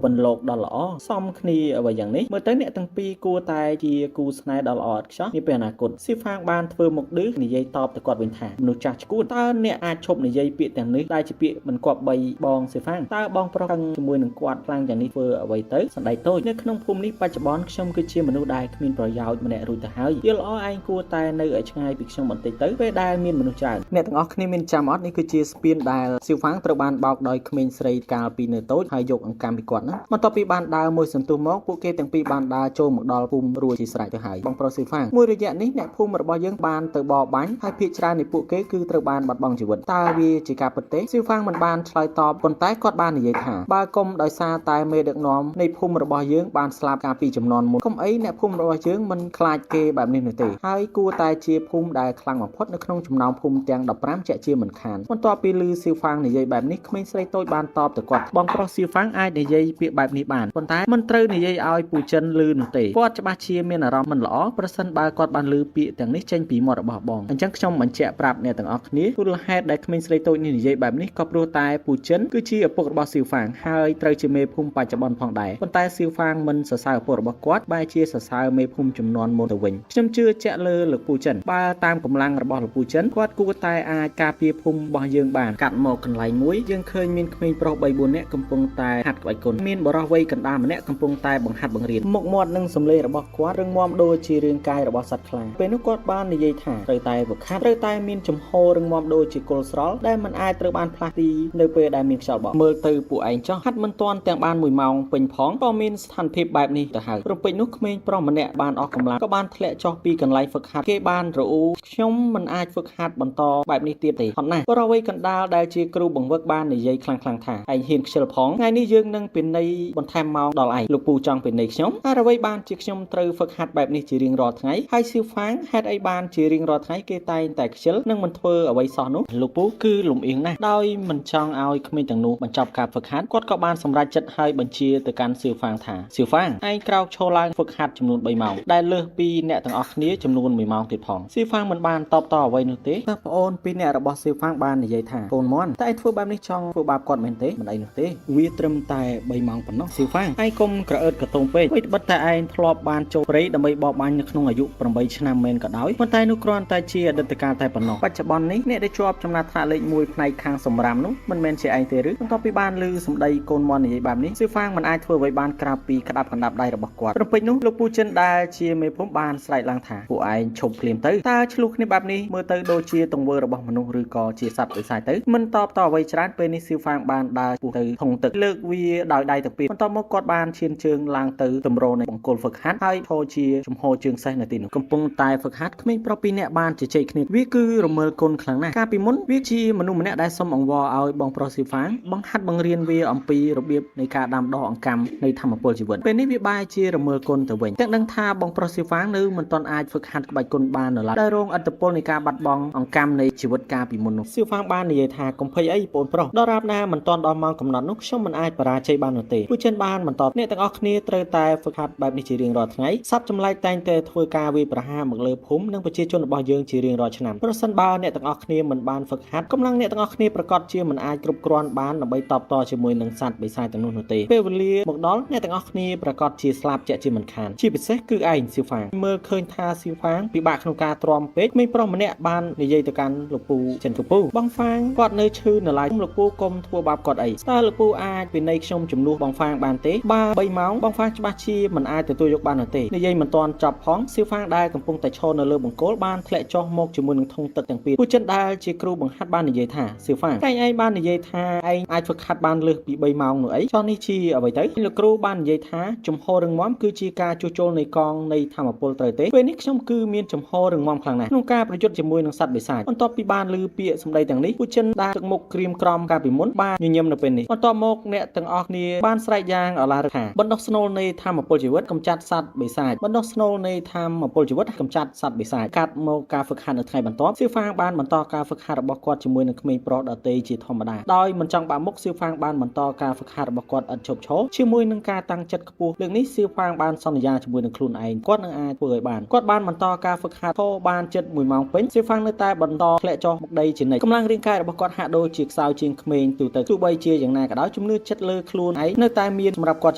วันโลกดอลลาร์ซ้อมคณีเอาไว้อย่างนี้เมื่อตั้งเนี่ยตั้งปีกูตายจีกูสไนดอลลาร์ชอบนี่เป็นอนาคตซีฟางบานเธอหมกดื้อนี่ยัยตอบแต่กอดเป็นฐานมนุษย์จักรกูตาเนี่ยอาจชมนี่ยัยเปียแต่งนี้ได้จะเปียมันกวาดใบบองซีฟางตาบองประกังจมูกหนึ่งกวาดพลังอย่างนี้เฟอร์เอาไว้เตยสันได้โต้เนี่ยขนมภูมินี้ปัจจุบันชมคือเชี่ยมนุษย์ได้ขมิ้นประยาวมันเนี่ยรู้แต่หายยี่ล้อไอ้กูตายในไอ้ช่างไอ้ปีกชมบันเตยเตยไปได้มีมนุษย์จักรเนี่ยตั้งออกนี่มีจามอดนี่คือเชี่ยสปินได้ซีฟางตระบานบอกโดยขมิ้นใส่กาปีเนื้อโต้ให้ยกอังการไปกวาดนะมันต่อปีบานดาวมวยสันตุมอกพวกเกตั้งปีบานดาโจมดอลภูมิรวยจีสายตัวหายบองโปรซีฟางมวยระยะนี้เนี่ยภูมิระบายยังบานเตอบ่อบังให้พิจารณาในพวกเกคือตระบานบัดบองจีวันตาวีจิกาปเตซีฟางมันบานชลายตอบคนใต้กอดบานในยัยถาบากรมโดยซาตายเมเด็กน้อมในภูมิระบายยังบานสลับการปีจำนวนมุนคำไอ้เนี่ยภูมิระบายยังมันคลายเกแบบนี้หนึ่งตีให้กูตายเชียภูมิได้คลังมาพดในขนมจำนวนภูมิแตงดับร้ำเจเชียเหมือนขานมันต่อปีลือซีฟางในยัยแบบนี้ไม่ใช่โต้บานตอบแต่กอดบองโปรซีฟางไอในยัยเปียแบบนี้บานคนใต้มันเตยในยัยเอาปูจันลือหนึ่งตีพอจะมาเชียเมียนอารมณ์มันหล่อประสันบากอดบานลือปีแต่งนี้เจนปีหมดระบบบองอันจังชมมันเจาะปรับเนี่ยต่างออกนี้ผู้ดูแฮดได้ขมิ้นใส่ตัวนี่ในยัยแบบนี้ก็โปรตายปูจันคือเชียปกบอซีฟางให้เตยเชียเมพุ่มปัจจุบันพองได้คนใต้ซีฟางมันสสายปกบกอดใบเชียสสายเมพุ่มจำนวนโมตวิงชมเชื่อเจาะเลยหรือปูจันบาตามกำลังระบอบหรือปูจันกอดกูตายอาจกาเปียพุ่มบอยืงบานกัดหมอกกันไหลมุ้ยยังเคยมีขมิ้นโปรใบบุญเนี่ยกำปงตายหัดไว้คนมีนบรอไว้กันดามเนี่ยกำปงตายบังหัดบังเรียนหมกมอดนึ่งสำเร็จระบอบกอดเรื่องมอมโดยชีเรียงกายระบอบสัตว์คลาเป็นนักกอดบ้านในยัยถาเตยตายบกคัดเตยตายมีนจมโฮเรื่องมอมโดยชีโกลสโตรลได้มันอายเตยบ้านพลาตีในเปได้มีชาวบอกเมื่อเตยปู่ไอ้เจ้าหัดมันตอนแต่งบ้านมวยเมาเป็นพ้องก็มีสถานเพียบแบบนี้แต่หากเราเป็นนุกเมนปรอมันเนี่ยบ้านออกกำลังก็บ้านทะเลจอปีกันไล่ฝึกหัดเกบ้านรู้ชมมันอายฝึกหัดบรรทอแบบนี้เตียบตีหอนน่ะก็เราไว้กันดาวได้ชีครูบังเวิร์กบ้านในยัยคลังถาไอเห็นเชลพ้องไงนี่ยืงนั่งเป็นในบนแทมเมาดอลไอลูกปูจังเป็นในชมถ้าเราไว้บ้านจีชมเตยฝึกหัดแบบนี้จีเรียงรอทั้งให้ซิลฟังให้ไอบ้านจีเรียงรอทั้งเกตายแต่เชลนั่งมันเทอเอาไว้สอนนุลูกปูคือหลุมเอียงนะโดยมันจังเอาขมิ้นต่างนูมันจับการฝึกหัดกดกับบ้านสำหรับจัดให้บัญชีแต่การซิลฟังถาซิลฟังไอ้กราวโชว์ลางฝึกหัดจำนวนใบเมาได้เลือกปีเนี่ยต่างออกนี้จำนวนใบเมาติดพองซิลฟังมันบานตอบต่อไว้นุเตแต่โอนปีเนี่ยระบอบซิลฟังบานในยัยถาโอนมอนแต่ไอ้ทั่วแบบนี้ช่องทั่วบาปกอดเมนเตมันไอ้นุเตวีตรมแต่ใบเมาปนนอกซิลฟังไอ้กลมกระเอิดกระตงเป้ไว้บัดแต่ไอ้ทลอบบานโจเปรย์ดำใบบอบานในขนมอายุประมาณชนะเมนก็ได้มันไต่นุกรอนไต่เชียดัตการไต่ปนนอกปัจจุบันนี้เนี่ยได้ชอบจำนาทะเลมวยในคางสมรามนุมันเมนเชียไอเตรึมันก็ปีบานลือสมได้โกนมอนในแบบนี้ซิลฟังมันไอ้ทั่วใบบานกราปีกระดับกันดับได้ระบบกอดประเพณีลูกปูเชนได้เชียเมพบานสไลด์ลังถาผู้ไอ้ชมเพลียมเตอตาชลุกในแบบนี้เมื่อเตอโดเชียตรงเวอร์ระบบมนุษย์หรือกอเชียสัตว์หรือสายเตอมันตอบต่อไว้ชราเป็นในซิลฟังบานได้ปูเตอทงตึกเลิกวีดาวได้ตะปีมันต่อมากอดบานเชียนเชิงลางเตอตำโรในบังโกลฝึกฮัทให้โทเชียชมโฮเชิงไซนาตินกำปงตายฝึกฮัทไม่เพราะปีเนี่ยบานจะเจคนิควิคือรเมอร์คนครั้งหน้าการปีมุนวิชีมนุษย์เนี่ยได้สมองวอเอาบังโปรซิฟังบังฮัทบังเรียนวีอัมปีระเบียบในการดำดอกอังกรรมในธรรมโพลจีวันเป็นนิวิบายเชียรเมอร์คนแต่เว้นแต่ดังท่าบังโปรซิฟังนึมันตอนอาจฝึกฮัทกับใบกลบานหรือละได้โรงอัตโพลในการบัดบองอังกรรมในชีวิตการปีมุนซิฟังบานในทากมพยไอปนโปรดรับหน้ามันตอนดอมมองกำหนดนุกช่วงมันอาจปราชัยบานเตผู้เช่นบานมันตอบเนี่ยแต่ออกนี้เตยตายฝึกหัดแบบนี้จีเรียงรอดไงซับจำไลแต่งแต่ทวยกาวีประหารหมกเลยพุ่มนั่งประเชียชนบ่อเยืองจีเรียงรอดฉนำเพราะสันบาเนี่ยแต่ออกนี้มันบานฝึกหัดกำลังเนี่ยแต่ออกนี้ประกอบเชื่อมันอาจกรุบกรอนบานใบตอบต่อเชื่อมวยหนังสัตว์ใบสายต่างนู่นเตเปวลีหมกดอลเนี่ยแต่ออกนี้ประกอบชีสลาบเจจีมันคานชีพิเศษคือไอ้ซิฟังเมื่อเคยทาซิฟังปีบากขนมกาตรอมเป็ดไม่เพราะมันเนี่ยบานในยัยตะการหลวงปู่เชนกปูบังฟังกอดเนยชื่อในลายหลวงปู่กลมทัวบาบกอดไอสตาร์หลวงปู่อาจเป็นในชมจุ่มนูบังฟังบานเตบาใบเมาบังฟังฉบับชีมันอาจแต่ตัวยกบานเตในยัยมันตอนจับพ้องซิฟังได้กำปงแต่โชนในเรือบังโกลบานแผลจอมกจมูกหนึ่งทงตึกต่างปีผู้เช่นได้จีครูบังฮัดบานในยัยท่าซิฟังใครไอ้บ้านในยัยท่าไอ้อาจฝึกฮัดบานเลือกปีใบเมาหน่อยชอนนี่ชีเอาไว้เตหลวงครูบ้านในยัยท่าจุ่มโฮเริงม้อมคือจีกาจูโจในกองในธรรมโพลเตเตเป็นนิคชมคือมีนจุ่มโฮเริงม้อมครั้งไหนนุ่งกาประยุทธ์จมูกหนังสัตว์ใบสายมันต่อปีบ้านลือเปียสมได้ต่างนี้ผู้เช่นได้ตึกมกครีมกรอมกาปีมุนบ้านยืนยมในเป็นนี้มันต่อมกเนี่ยตึงออกนี่บ้านสไลยางเอาลาค่ะบนดอกสโนในธรรมโพลจีวัดกำจัดสัตว์ใบสายบนดอกสโนในธรรมโพลจีวัดกำจัดสัตว์ใบสายการโมกาฝึกหัดในไทยบรรทบซิลฟางบ้านบรรทอการฝึกหัดบกอดจมูกหนึ่งขมิ้นโปรดเตจีธรรมดาโดยมันจังบามกซิลฟางบ้านบรรทอการฝึกหัดบกอดอันชบโชชื่อมวยหนึ่งการตั้งจัดกระปูเรื่องนี้ซิลฟางบ้านสัญญาจมูกหนึ่งคลุนไอ้กอดหนึ่งไอ้เปื่อยบ้านกอดบ้านบรรทอการฝึกหัดโทบ้านจัดมวยมองเป็นซิลฟางในใต้บรรทอแผลจอมกใดจีนไหนกำลังเรียงกายบกอดหัดโดยจีกสาวจีนขมิ้นตัวเตะตู้ใบเชียอย่างนายกระดาษจุ่มเนื้อจัด លើខ្លួនឯងនៅតែមានសម្រាប់គាត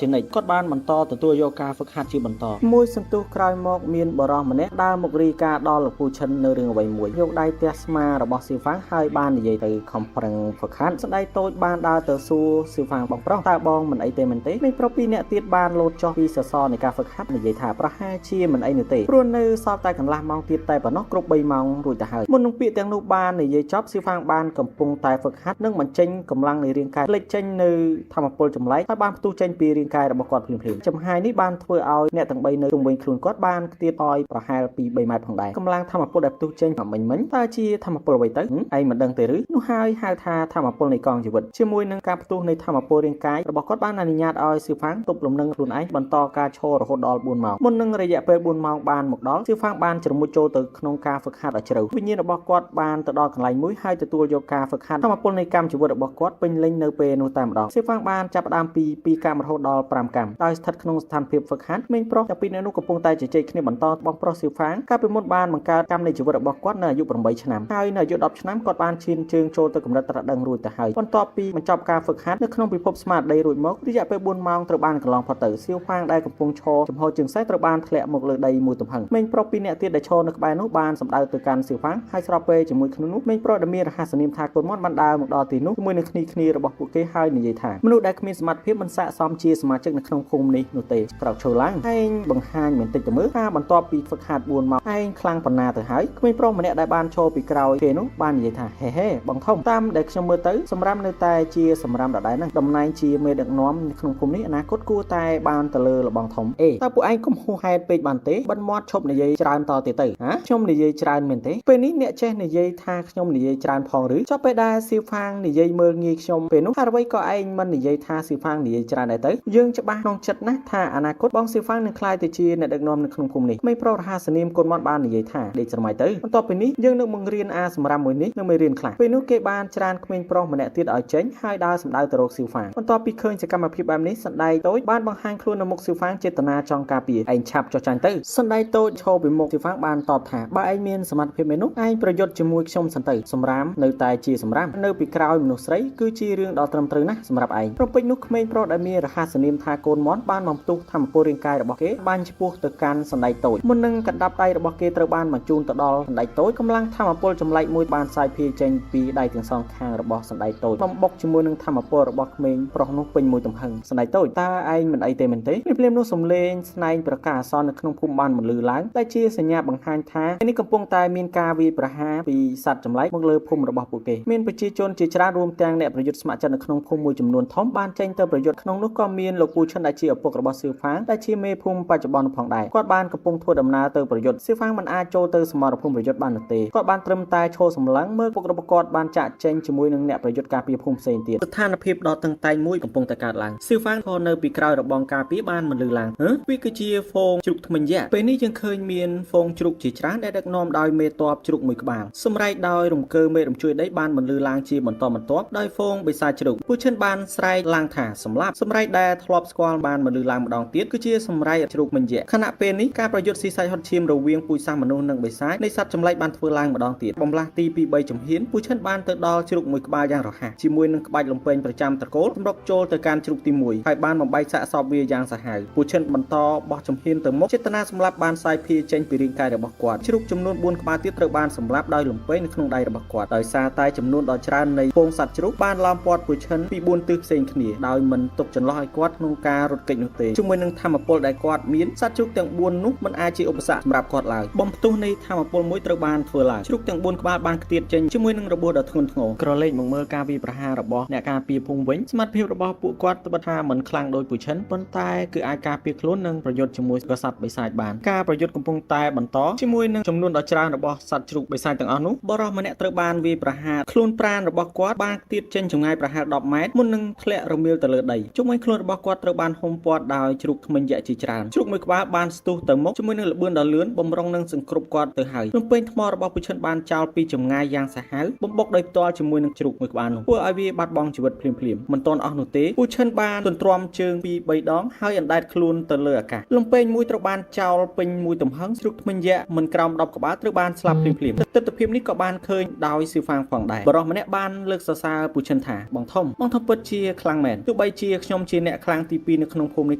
់ជានិច្ចគាត់បានបន្តទទួលយកការហ្វឹកហាត់ជាបន្តមួយសន្ទុះក្រោយមកមានបរិសម្នាក់ដើរមករីកាដល់លោកពូឈិននៅរឿងអ្វីមួយយកដៃទះស្មារបស់ស៊ីវ៉ាងហើយបាននិយាយទៅខំប្រឹងហ្វឹកហាត់ស្ដីតូចបានដើរទៅសួរស៊ីវ៉ាងបងប្រុសតើបងមិនអីទេមែនទេមានប្រុសពីរនាក់ទៀតបានលោតចុះពីសសរនៃការហ្វឹកហាត់និយាយថាប្រហែលជាមិនអីនោះទេព្រោះនៅសល់តែកន្លះម៉ោងទៀតតែប៉ុណ្ណោះគ្រប់3ម៉ោងរួចទៅហើយមុននឹងពាក្យទាំងនោះបាននិយាយចប់ស៊ីវ៉ាងបានកំពុងតែហ្វឹកហាត់និងបញ្ចេញកម្លាំងនៃរាងកាយលេចចេញនៅធម្មពលចម្លែកហើយបានផ្ទុះចេញពីរាងកាយរបស់គាត់ភ្លាមៗចំហាយនេះបានធ្វើឲ្យអ្នកទាំង3នៅជុំវិញខ្លួនគាត់បានខ្ទាតឲ្យប្រហែលពី3ម៉ែត្រផងដែរកម្លាំងធម្មពលដែលផ្ទុះចេញមិញតើជាធម្មពលអ្វីទៅឯងមិនដឹងទេឬនោះហើយហៅថាធម្មពលនៃកងជីវិតជាមួយនឹងការផ្ទុះនៃធម្មពលរាងកាយរបស់គាត់បានអនុញ្ញាតឲ្យស៊ីវ៉ាងទប់លំនឹងខ្លួនឯងបន្តការឈររហូតដល់4ម៉ោងមុននឹងរយៈពេល4ម៉ោងបានមកដល់ស៊ីវ៉ាងបានជ្រមុជចូលទៅក្នុងការហ្វឹកហាត់ឲ្យជ្រៅវិញ្ញាណរបស់គាត់បានទៅដល់កន្លែងមួយហើយទទួលយកការហ្វឹកហាត់ធម្មពលនៃកម្មជីវិតរបស់គាត់ពេញលេញនៅពេលនោះតែម្ដងស៊ីវ៉ាងបានចាប់ផ្ដើមពី2កម្មរហូតដល់5កម្មដោយស្ថិតក្នុងស្ថានភាពហ្វឹកហាត់ក្មេងប្រុសទាំងពីរនាក់នោះកំពុងតែជជែកគ្នាបន្តបងប្រុសស៊ីវ៉ាងកាលពីមុនបានបង្កើតកម្មនៃជីវិតរបស់គាត់នៅអាយុ8ឆ្នាំហើយនៅអាយុ10ឆ្នាំគាត់បានឈានជើងចូលទៅកម្រិតត្រដឹងរួចទៅហើយបន្ទាប់ពីបញ្ចប់ការហ្វឹកហាត់នៅក្នុងពិភពស្មារតីរួចមករយៈពេល4ម៉ោងត្រូវបានកន្លងផុតទៅស៊ីវ៉ាងដែលកំពុងឈរចំហជើងសេះត្រូវបានធ្លាក់មកលើដីមួយទំហឹងក្មេងប្រុសពីរនាក់ទៀតដែលឈរនៅក្បែរនោះបានសម្ដៅទៅកាន់ស៊ីវ៉ាងហើយស្របពេលជាមួយគ្នានោះក្មេងប្រុសដែលមានរហស្សនាមថាកូនមាន់បានដើរមកដល់ទីនោះជាមួយនឹងគ្នារបស់ពួកគេហើយនិយាយថាមនុស្សដែលគ្មានសមត្ថភាពមិនស័ក្តិសមជាសមាជិកនៅក្នុងភូមិនេះនោះទេក្រោកឈរឡើងឯងបង្ហាញមិនតិចទៅមើលថាបន្ទាប់ពីហ្វឹកហាត់4ម៉ោងឯងខ្លាំងប៉ុណ្ណាទៅហើយក្មេងប្រុសម្នាក់ដែលបានឈរពីក្រោយគេនោះបាននិយាយថាហេបងធំតាមដែលខ្ញុំមើលទៅសម្រាប់នៅតែជាសម្រាប់ដដែលហ្នឹងតំណែងជាមេដឹកនាំក្នុងភូមិនេះអនាគតគួរតែបានទៅលើលបងធំតើពួកឯងកុំហួសហេតុពេកបានទេបិទមាត់ឈប់និយាយច្រើនតទៀតទៅខ្ញុំនិយាយច្រើនមែនទេពេលនេះអ្នកចេះនិយាយថាខ្ញុំនិយាយច្រើនផងឬចុះពេលដែលស៊ីវ៉ាងនិយាយមើលងាយខ្ញុំពេលនោះហើយអ្វីក៏ឯងមិននិយាយថាស៊ីវ៉ាងនិយាយច្រើនដែរទៅយើងច្បាស់ក្នុងចិត្តណាស់ថាអនាគតបងស៊ីវ៉ាងនឹងក្លាយទៅជាអ្នកដឹកនាំនៅក្នុងភូមិនេះមិនប្ររហាសនាមកូនមាន់បាននិយាយថាដេកស្រមៃទៅបន្ទាប់ពីនេះយើងនឹងបង្រៀនអាសម្រាប់មួយនេះនឹងមេរៀនខ្លះពេលនោះគេបានច្រានក្មេងប្រុសម្នាក់ទៀតឲ្យចេញហើយដើរសម្ដៅទៅរកស៊ីវ៉ាងបន្ទាប់ពីឃើញសកម្មភាពបែបនេះសណ្ដែកតូចបានបង្ហាញខ្លួននៅមុខស៊ីវ៉ាងចេតនាចង់ការពារឯងឆាប់ចុះចាញ់ទៅសណ្ដែកតូចឈរពីមុខស៊ីវ៉ាងបានតបថាបើឯងមានសមត្ថភាពមែននោះឯងប្រយុទ្ធជាមួយខ្ញុំសិនទៅសម្រាមនៅតែជាសម្រាមនៅពីក្រោយមនុស្សស្រីគឺជារឿងដ៏ត្រឹមត្រូវណាស់សម្រាប់ឯងប្រពេចនោះក្មេងប្រុសដែលមានរហស្សនាមថាកូនមាន់បានបំផ្ទុះធម្មពលរាងកាយរបស់គេបានឆ្ពោះទៅកាន់សណ្ដែកតូចមុននឹងកណ្ដាប់ដៃរបស់គេត្រូវបានបញ្ជូនទៅដល់សណ្ដែកតូចកម្លាំងធម្មពលចម្លែកមួយបានសាយភាយចេញពីដៃទាំងសងខាងរបស់សណ្ដែកតូចបំបុកជាមួយនឹងធម្មពលរបស់ក្មេងប្រុសនោះពេញមួយទំហឹងសណ្ដែកតូចតើឯងមិនអីទេមែនទេភ្លាមៗនោះសំឡេងស្នែងប្រកាសអាសន្ននៅក្នុងភូមិបានបន្លឺឡើងដែលជាសញ្ញាបង្ហាញថានេះកំពុងតែមានការវាយប្រហារពីសត្វចម្លែកមកលើភូមិរបស់ពួកគេមានប្រជាជនជាច្រើនរួមទាំងអ្នកប្រយុទ្ធស្ម័គ្រចិត្តនៅក្នុងភូមិមួយចំនួនធំបានចេញទៅប្រយុទ្ធក្នុងនោះក៏មានលោកពូឈិនដែលជាឪពុករបស់ស៊ីវ៉ាងដែលជាមេភូមិបច្ចុប្បន្នផងដែរគាត់បានកំពុងធ្វើដំណើរទៅប្រយុទ្ធស៊ីវ៉ាងមិនអាចចូលទៅសមរភូមិប្រយុទ្ធបាននោះទេគាត់បានត្រឹមតែឈរសម្លឹងមើលពុករបស់គាត់បានចាក់ចេញជាមួយនឹងអ្នកប្រយុទ្ធការពារភូមិផ្សេងទៀតស្ថានភាពដ៏តឹងតែងមួយកំពុងតែកើតឡើងស៊ីវ៉ាងក៏នៅពីក្រោយរបងការពារបានបន្លឺឡើងវាគឺជាហ្វូងជ្រូកធ្មេញយក្សពេលនេះយើងឃើញមានហ្វូងជ្រូកជាច្រើនដែលដឹកនាំដោយមេតបជ្រូកមួយក្បាលសម្រែកដោយរំកើមេរំជួយដីបានបន្លឺឡើងជាបន្តបន្ទាប់ដោយហ្វូងបិសាចជ្រូកពូឈិនបានស្រែកឡើងថាសម្លាប់សម្រែកដែលធ្លាប់ស្គាល់បានបន្លឺឡើងម្ដងទៀតគឺជាសម្រែកជ្រូកធ្មេញយក្សខណៈពេលនេះការប្រយុទ្ធស៊ីសាច់ហត់ឈាមរវាងពូជសាសមនុស្សនិងបិសាចនៃសត្វចម្លែកបានធ្វើឡើងម្ដងទៀតបំលាស់ទីពី3ជំហានពូឈិនបានទៅដល់ជ្រូកមួយក្បាលយ៉ាងរហ័សជាមួយនឹងក្បាច់លំពេងប្រចាំត្រកូលសម្រុកចូលទៅកាន់ជ្រូកទី1ហើយបានបំបែកសាកសពវាយ៉ាងសាហាវពូឈិនបន្តបោះជំហានទៅមុខចេតនាសម្លាប់បានសាយភាយចេញពីរាងកាយរបស់គាត់ជ្រូកចំនួន4ក្បាលទៀតត្រូវបានសម្លាប់ដោយលំពេងនៅក្នុងដៃរបស់គាត់ដោយសារតែចំនួនដ៏ច្រើននៃពងសត្វជ្រូកបានឡោមព័ទ្ធពូឈិនពី4ទិសផ្សេងគ្នាដោយមិនទុកចន្លោះឲ្យគាត់ក្នុងការរត់គេចនោះទេជាមួយនឹងធម្មពលដែលគាត់មានសត្វជ្រូកទាំង4នោះមិនអាចជាឧបសគ្គសម្រាប់គាត់ឡើយបំផ្ទុះនៃធម្មពលមួយត្រូវបានធ្វើឡើងជ្រូកទាំង4ក្បាលបានខ្ទាតចេញជាមួយនឹងរបួសដ៏ធ្ងន់ធ្ងរក្រឡេកមកមើលការវាយប្រហាររបស់អ្នកការពារភូមិវិញសមត្ថភាពរបស់ពួកគាត់ត្បិតថាមិនខ្លាំងដោយពូឈិនប៉ុន្តែគឺអាចការពារខ្លួននិងប្រយុទ្ធជាមួយកសត្វបិសាចបានការប្រយុទ្ធកំពុងតែបន្តជាមួយនឹងចំនួនដ៏ច្រើនរបស់សត្វជ្រូកបិសាចទាំងអស់នោះបរិសម្នាក់ត្រូវបានវាយប្រហារខ្លួនប្រាណរបស់គាត់បានខ្ទាតចេញចម្ងាយប្រហែល10ម៉ែត្រមុននឹងធ្លាក់រមៀលទៅលើដីជុំវិញខ្លួនរបស់គាត់ត្រូវបានហុំព័ទ្ធដោយជ្រូកធ្មេញយក្សជាច្រើនជ្រូកមួយក្បាលបានស្ទុះទៅមុខជាមួយនឹងល្បឿនដ៏លឿនបំរុងនឹងសង្គ្រប់គាត់ទៅហើយលំពេញថ្មរបស់ពូឈិនបានចោលពីចម្ងាយយ៉ាងសាហាវបំបុកដោយផ្ទាល់ជាមួយនឹងជ្រូកមួយក្បាលនោះធ្វើឲ្យវាបាត់បង់ជីវិតភ្លាមៗមិនទាន់អស់នោះទេពូឈិនបានទន្ទ្រាំជើងពី3ដងហើយអណ្ដែតខ្លួនទៅលើអាកាសលំពេញមួយត្រូវបានចោលពេញមួយទំហឹងជ្រូកធ្មេញយក្សមិនក្រោម10ក្បាលត្រូវបានស្លាប់ភ្លាមៗទស្សនវិជ្ជានេះក៏បានឃើញដោយស៊ីវ៉ាងផងដែរបរិសម្នាក់បានលើកសរសើរពូឈិនថាបងធំពិតជា ខ្លាំងមែនទោះបីជាខ្ញុំជាអ្នកខ្លាំងទី2នៅក្នុងភូមិនេះ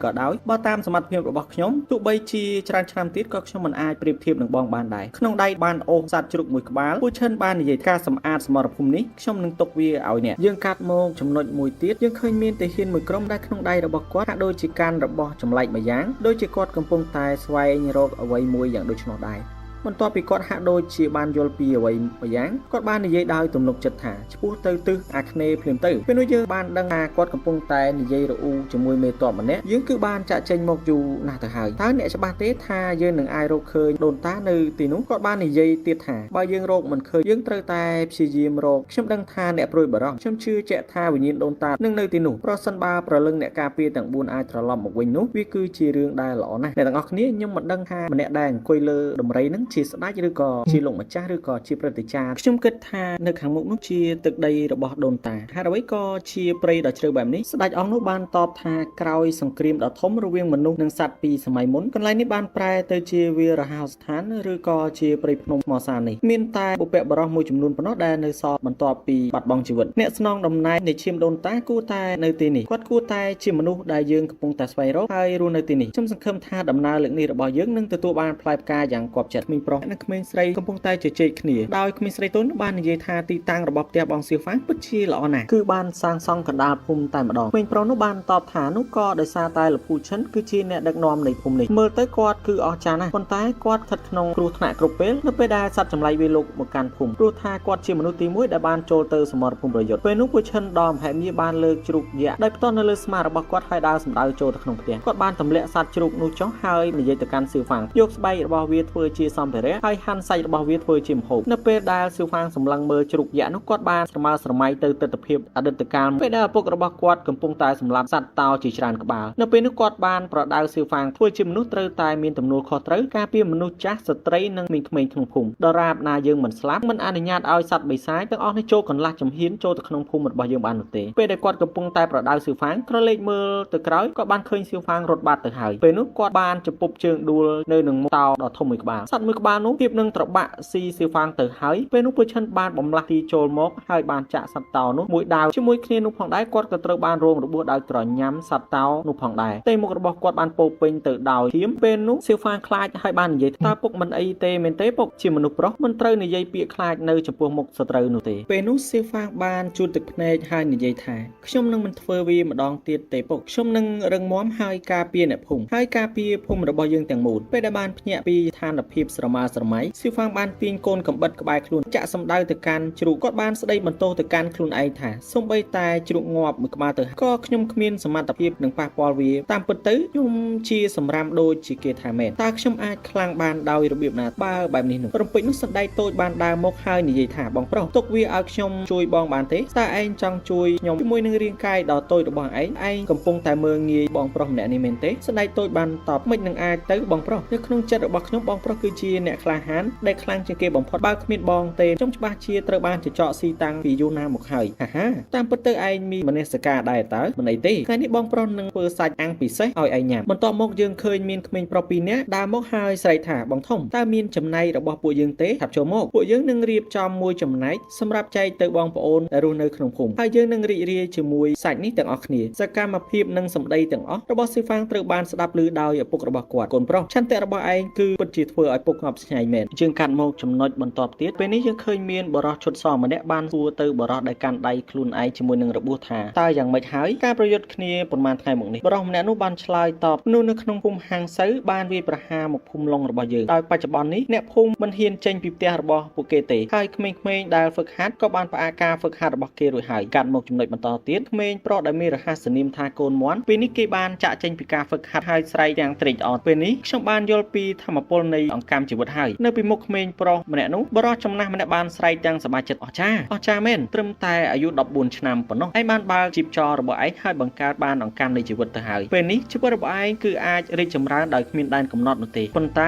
ក៏ដោយបើតាមសមត្ថភាពរបស់ខ្ញុំទោះបីជាច្រើនឆ្នាំទៀតក៏ខ្ញុំមិនអាចប្រៀបធៀបនឹងបងបានដែរក្នុងដៃបានអូសសត្វជ្រូកមួយក្បាលពូឈិនបាននិយាយការសម្អាតសមរភូមិនេះខ្ញុំនឹងទុកវាឲ្យអ្នកយើងកាត់មកចំណុចមួយទៀតយើងឃើញមានទាហានមួយក្រុមដែលក្នុងដៃរបស់គាត់ហាក់ដូចជាកាន់របស់ចម្លែកម្យ៉ាងដូចជាគាត់កំពុងតែស្វែងរកអ្វីមួយយ៉ាងដូច្នោះដែរបន្ទាប់ពីគាត់ហាក់ដូចជាបានយល់ពីអ្វីម្យ៉ាងគាត់បាននិយាយដោយទំនុកចិត្តថាឆ្ពោះទៅទិសអាគ្នេយ៍ភ្លាមទៅពេលនោះយើងបានដឹងថាគាត់កំពុងតែនិយាយរអ៊ូជាមួយមេតបម្នាក់យើងគឺបានចាក់ចេញមកយូរណាស់ទៅហើយតើអ្នកច្បាស់ទេថាយើងនឹងអាចរកឃើញដូនតានៅទីនោះគាត់បាននិយាយទៀតថាបើយើងរកមិនឃើញយើងត្រូវតែព្យាយាមរកខ្ញុំដឹងថាអ្នកព្រួយបារម្ភខ្ញុំជឿជាក់ថាវិញ្ញាណដូនតានឹងនៅទីនោះប្រសិនបើប្រលឹងអ្នកការពារទាំង4អាចត្រឡប់មកវិញនោះវាគឺជារឿងដែលល្អណាស់អ្នកទាំងអស់គ្នាខ្ញុំមិនដឹងថាម្នាក់ដែលអង្គុយលើដំរីនឹងជាស្ដេចឬក៏ជាលោកម្ចាស់ឬក៏ជាព្រឹទ្ធាចារ្យខ្ញុំគិតថានៅខាងមុខនោះជាទឹកដីរបស់ដូនតាហេតុអ្វីក៏ជាព្រៃដ៏ជ្រៅបែបនេះស្ដេចអង្គនោះបានតបថាក្រោយសង្គ្រាមដ៏ធំរវាងមនុស្សនិងសត្វពីសម័យមុនកន្លែងនេះបានប្រែទៅជាវាលរហោស្ថានឬក៏ជាព្រៃភ្នំថ្មសានេះមានតែបុព្វបុរសមួយចំនួនប៉ុណ្ណោះដែលនៅសល់បន្ទាប់ពីបាត់បង់ជីវិតអ្នកស្នងតំណែងនៃឈាមដូនតាគួរតែនៅទីនេះគាត់គួរតែជាមនុស្សដែលយើងកំពុងតែស្វែងរកហើយរស់នៅទីនេះខ្ញុំសង្ឃឹមថាដំណើរលើកនេះរបស់យើងនឹងទទួលបានផ្លែផ្កាយ៉ាងគាប់ចិត្តក្មេងប្រុសនិងក្មេងស្រីកំពុងតែជជែកគ្នាដោយក្មេងស្រីទុនបាននិយាយថាទីតាំងរបស់ផ្ទះបងសៀវហ្វាំងពិតជាល្អណាស់គឺបានសាងសង់កណ្ដាលភូមិតែម្ដងក្មេងប្រុសនោះបានតបថានោះក៏ដោយសារតែលពូឈិនគឺជាអ្នកដឹកនាំនៃភូមិនេះមើលទៅគាត់គឺអស្ចារ្យណាស់ប៉ុន្តែគាត់ស្ថិតក្នុងគ្រោះថ្នាក់គ្រប់ពេលនៅពេលដែលសត្វចម្លែកវាលោកមកកាន់ភូមិព្រោះថាគាត់ជាមនុស្សទី1ដែលបានចូលទៅសមរភូមិប្រយុទ្ធពេលនោះពូឈិនដ៏មហិមាបានលើកជ្រូកយក្សដោយផ្ទាល់នៅលើស្មារបស់គាត់ហើយដើរសម្ដៅចូលទៅក្នុងផ្ទះគាត់បានទម្លាក់សត្វជ្រូកនោះចុះហើយនិយាយទៅកាន់សៀវហ្វាំងយកស្បែករបស់វាធ្វើជាសម្ភារៈហើយហាន់សាច់របស់វាធ្វើជាម្ហូបនៅពេលដែលសៀវហ្វាំងសម្លឹងមើលជ្រូកយក្សនោះគាត់បានស្រមើស្រមៃទៅទិដ្ឋភាពអតីតកាលពេលដែលឪពុករបស់គាត់កំពុងតែសម្លាប់សត្វតោជាច្រើនក្បាលនៅពេលនោះគាត់បានប្រដៅសៀវហ្វាំងធ្វើជាមនុស្សត្រូវតែមានទំនួលខុសត្រូវការពារមនុស្សចាស់ស្ត្រីនិងក្មេងៗក្នុងភូមិដរាបណាយើងមិនស្លាប់មិនអនុញ្ញាតឲ្យសត្វបិសាចទាំងអស់នេះចូលកន្លះចំហៀនចូលទៅក្នុងភូមិរបស់យើងបាននោះទេពេលដែលគាត់កំពុងតែប្រដៅសៀវហ្វាំងក្រឡេកមើលទៅក្រោយក៏បានឃើញសៀវហ្វាំងរត់បាត់ទៅហើយពេលនោះគាត់បានជពុបជើងដួលនៅនឹងមុខតោដ៏ធំមួយក្បាលសត្វមួយក្បាលនោះធៀបនឹងត្របាក់ស៊ីសៀវហ្វាំងទៅហើយពេលនោះពូឈិនបានបំលាស់ទីចូលមកហើយបានចាក់សត្វតោនោះមួយដាវជាមួយគ្នានោះផងដែរគាត់ក៏ត្រូវបានរងរបួសដោយក្រញ៉ាំសត្វតោនោះផងដែរតែមុខរបស់គាត់បានពោពេញទៅដោយធៀមពេលនោះសៀវហ្វាំងខ្លាចហើយបាននិយាយថាពុកមិនអីទេមែនទេពុកជាមនុស្សប្រុសមិនត្រូវនិយាយពាក្យខ្លាចនៅចំពោះមុខសត្រូវនោះទេពេលនោះសៀវហ្វាំងបានជួតទឹកភ្នែកហើយនិយាយថាខ្ញុំនឹងមិនធ្វើវាម្ដងទៀតទេពុកខ្ញុំនឹងរឹងមាំហើយការពារអ្នកភូមិហើយការពារភូមិរបស់យើងទាំងមូលពេលដែលបានភ្ញាក់ពីឋានភាពស្រមើស្រមៃសៀវហ្វាំងបានទាញកូនកំបិតក្បែរខ្លួនចាក់សម្ដៅទៅកាន់ជ្រូកគាត់បានស្ដីបន្ទោសទៅកាន់ខ្លួនឯងថាសូម្បីតែជ្រូកងាប់មួយក្បាលទៅក៏ខ្ញុំគ្មានសមត្ថភាពនឹងប៉ះពាល់វាតាមពិតទៅខ្ញុំជាសម្រាមដូចជាគេថាមែនតើខ្ញុំអាចខ្លាំងបានដោយរបៀបណាបើបែបនេះនោះរំពេចនោះសម្ដែងតូចបានដើរមកហើយនិយាយថាបងប្រុសទុកវាឲ្យខ្ញុំជួយបងបានទេតើឯងចង់ជួយខ្ញុំជាមួយនឹងរាងកាយដ៏តូចរបស់ឯងកំពុងតែមើលងាយបងប្រុសម្នាក់នេះមែនទេសម្ដែងតូចបានតបមិននឹងអាចទៅបងប្រុសនៅក្នុងចិត្តរបស់ខ្ញុំបងប្រុសគឺជាអ្នកក្លាហានដែលខ្លាំងជាងគេបំផុតបើគ្មានបងទេខ្ញុំច្បាស់ជាត្រូវបានចចកស៊ីតាំងពីយូរណាស់មកហើយហាតាមពិតទៅឯងមានមនសិការដែរតើមិនអីទេថ្ងៃនេះបងប្រុសនឹងធ្វើសាច់អាំងពិសេសឲ្យឯងញ៉ាំបន្ទាប់មកយើងឃើញមានក្មេងប្រុស2នាក់ដើរមកហើយស្រែកថាបងធំតើមានចំណែករបស់ពួកយើងទេថាប់ចូលមកពួកយើងនឹងរៀបចំមួយចំណែកសម្រាប់ចែកទៅបងប្អូនដែលរស់នៅក្នុងភូមិហើយយើងនឹងរីករាយជាមួយសាច់នេះទាំងអស់គ្នាសកម្មភាពនិងសម្ដីទាំងអស់របស់សៀវហ្វាំងត្រូវបានស្ដាប់ឮដោយឪពុករបស់គាត់កូនប្រុសឆន្ទៈរបស់ឯងគឺពិតជាធ្វើឲ្យពុកងាប់ស្ញែងមែនយើងកាត់មកចំណុចបន្ទាប់ទៀតពេលនេះយើងឃើញមានបរិសុទ្ធឈុតសម្នាក់បានសួរទៅបរិសុទ្ធដែលកាន់ដៃខ្លួនឯងជាមួយនឹងរបួសថាតើយ៉ាងម៉េចហើយការប្រយុទ្ធគ្នាប្រហែលថ្ងៃមកនេះបរិសុទ្ធម្នាក់នោះបានឆ្លើយតបនោះនៅក្នុងភូមិហាងសៅបានវាយប្រហារមកភូមិឡុងរបស់យើងដោយបច្ចុប្បន្ននេះអ្នកភូមិមិនហ៊ានចេញពីផ្ទះរបស់ពួកគេទេហើយក្មេងៗដែលហ្វឹកហាត់ក៏បានផ្អាកការហ្វឹកហាត់របស់គេរួចហើយកាត់មកចំណុចបន្តទៀតក្មេងប្រុសដែលមានរហស្សនាមថាកូនមន់ពេលនេះគេបានចាក់ចេញពីការហ្វឹកហាត់ហើយស្រែកយ៉ាងត្រេកអរពេលនេះខ្ញុំបានយល់ពីធម្មពលនៃអង្កាំជីវិតហើយនៅពីមុខក្មេងប្រុសម្នាក់នោះបរិសុទ្ធចំណាស់ម្នាក់បានស្រែកទាំងសប្បាយចិត្តអស្ចារ្យមែនត្រឹមតែអាយុ14ឆ្នាំប៉ុណ្ណោះឯងបានបើកជីបចររបស់ឯងហើយបង្កើតបានអង្កាំនៃជីវិតទៅហើយពេលនេះជីវិតរបស់ឯងគឺអាចរីកចម្រើនដោយគ្មានដែនកំណត់នោះទេប៉ុន្ត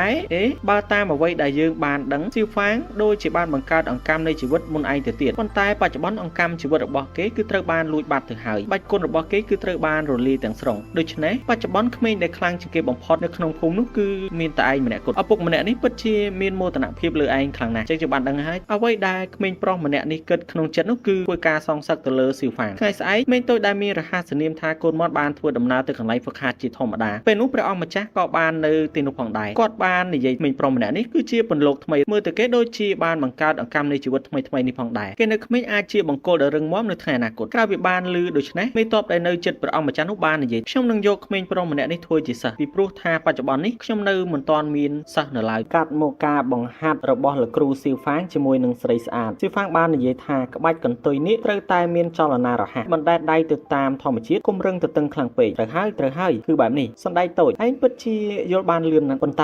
ែបើតាមអ្វីដែលយើងបានដឹងសៀវហ្វាំងដូចជាបានបង្កើតអង្កាំនៃជីវិតមុនឯងទៅទៀតប៉ុន្តែបច្ចុប្បន្នអង្កាំជីវិតរបស់គេគឺត្រូវបានលួចបាត់ទៅហើយបាច់គុណរបស់គេគឺត្រូវបានរលាយទាំងស្រុងដូច្នេះបច្ចុប្បន្នក្មេងដែលខ្លាំងជាងគេបំផុតនៅក្នុងភូមិនោះគឺមានតែឯងម្នាក់គត់ឪពុកម្នាក់នេះពិត ពិតជាមានមោទនភាពលើឯងខ្លាំងណាស់ចឹងជាបានដឹងហើយអ្វីដែលក្មេងប្រុសម្នាក់នេះគិតក្នុងចិត្តនោះគឺធ្វើការសងសឹកទៅលើស៊ីវហ្វាងថ្ងៃស្អែកក្មេងតូចដែលមានរហស្សនាមថាកូនមាត់បានធ្វើដំណើរទៅកន្លែងហ្វឹកហាត់ជាធម្មតាពេលនោះព្រះអង្គម្ចាស់ក៏បាននៅទីនោះផងដែរគាត់បាននិយាយក្មេងប្រុសម្នាក់នេះគឺជាពន្លកថ្មីមើលទៅគេដូចជាបានបង្កើតអង្កាំនៃជីវិតថ្មីនេះផងដែរគេនៅក្មេងអាចជាបង្គោលដ៏រឹងមាំនៅថ្ងៃអនាគតក្រោយពីបានឮដូច្នេះមេតបដែលនៅចិត្តព្រះអង្គម្ចាស់នោះបាននិយាយខ្ញុំនឹងយកក្មេងប្រុសម្នាក់នេះធ្វើជាសិស្សពីព្រោះថាបច្ចុប្បន្ននេះខ្ញុំនៅមិនទាន់មានសិស្សនៅឡើយកាត់មកការបង្ហាត់របស់លោកគ្រូស៊ីវហ្វាងជាមួយនឹងស្រីស្អាតស៊ីវហ្វាងបាននិយាយថាក្បាច់កន្ទុយនេះត្រូវតែមានចលនារហ័សមិនដែលដៃទៅតាមធម្មជាតិគុំរឹងទៅតឹងខ្លាំងពេកត្រូវហើយគឺបែបនេះសណ្ដែកតូចឯងពិតជាយល់បានលឿនណាស់ប៉ុន្តែ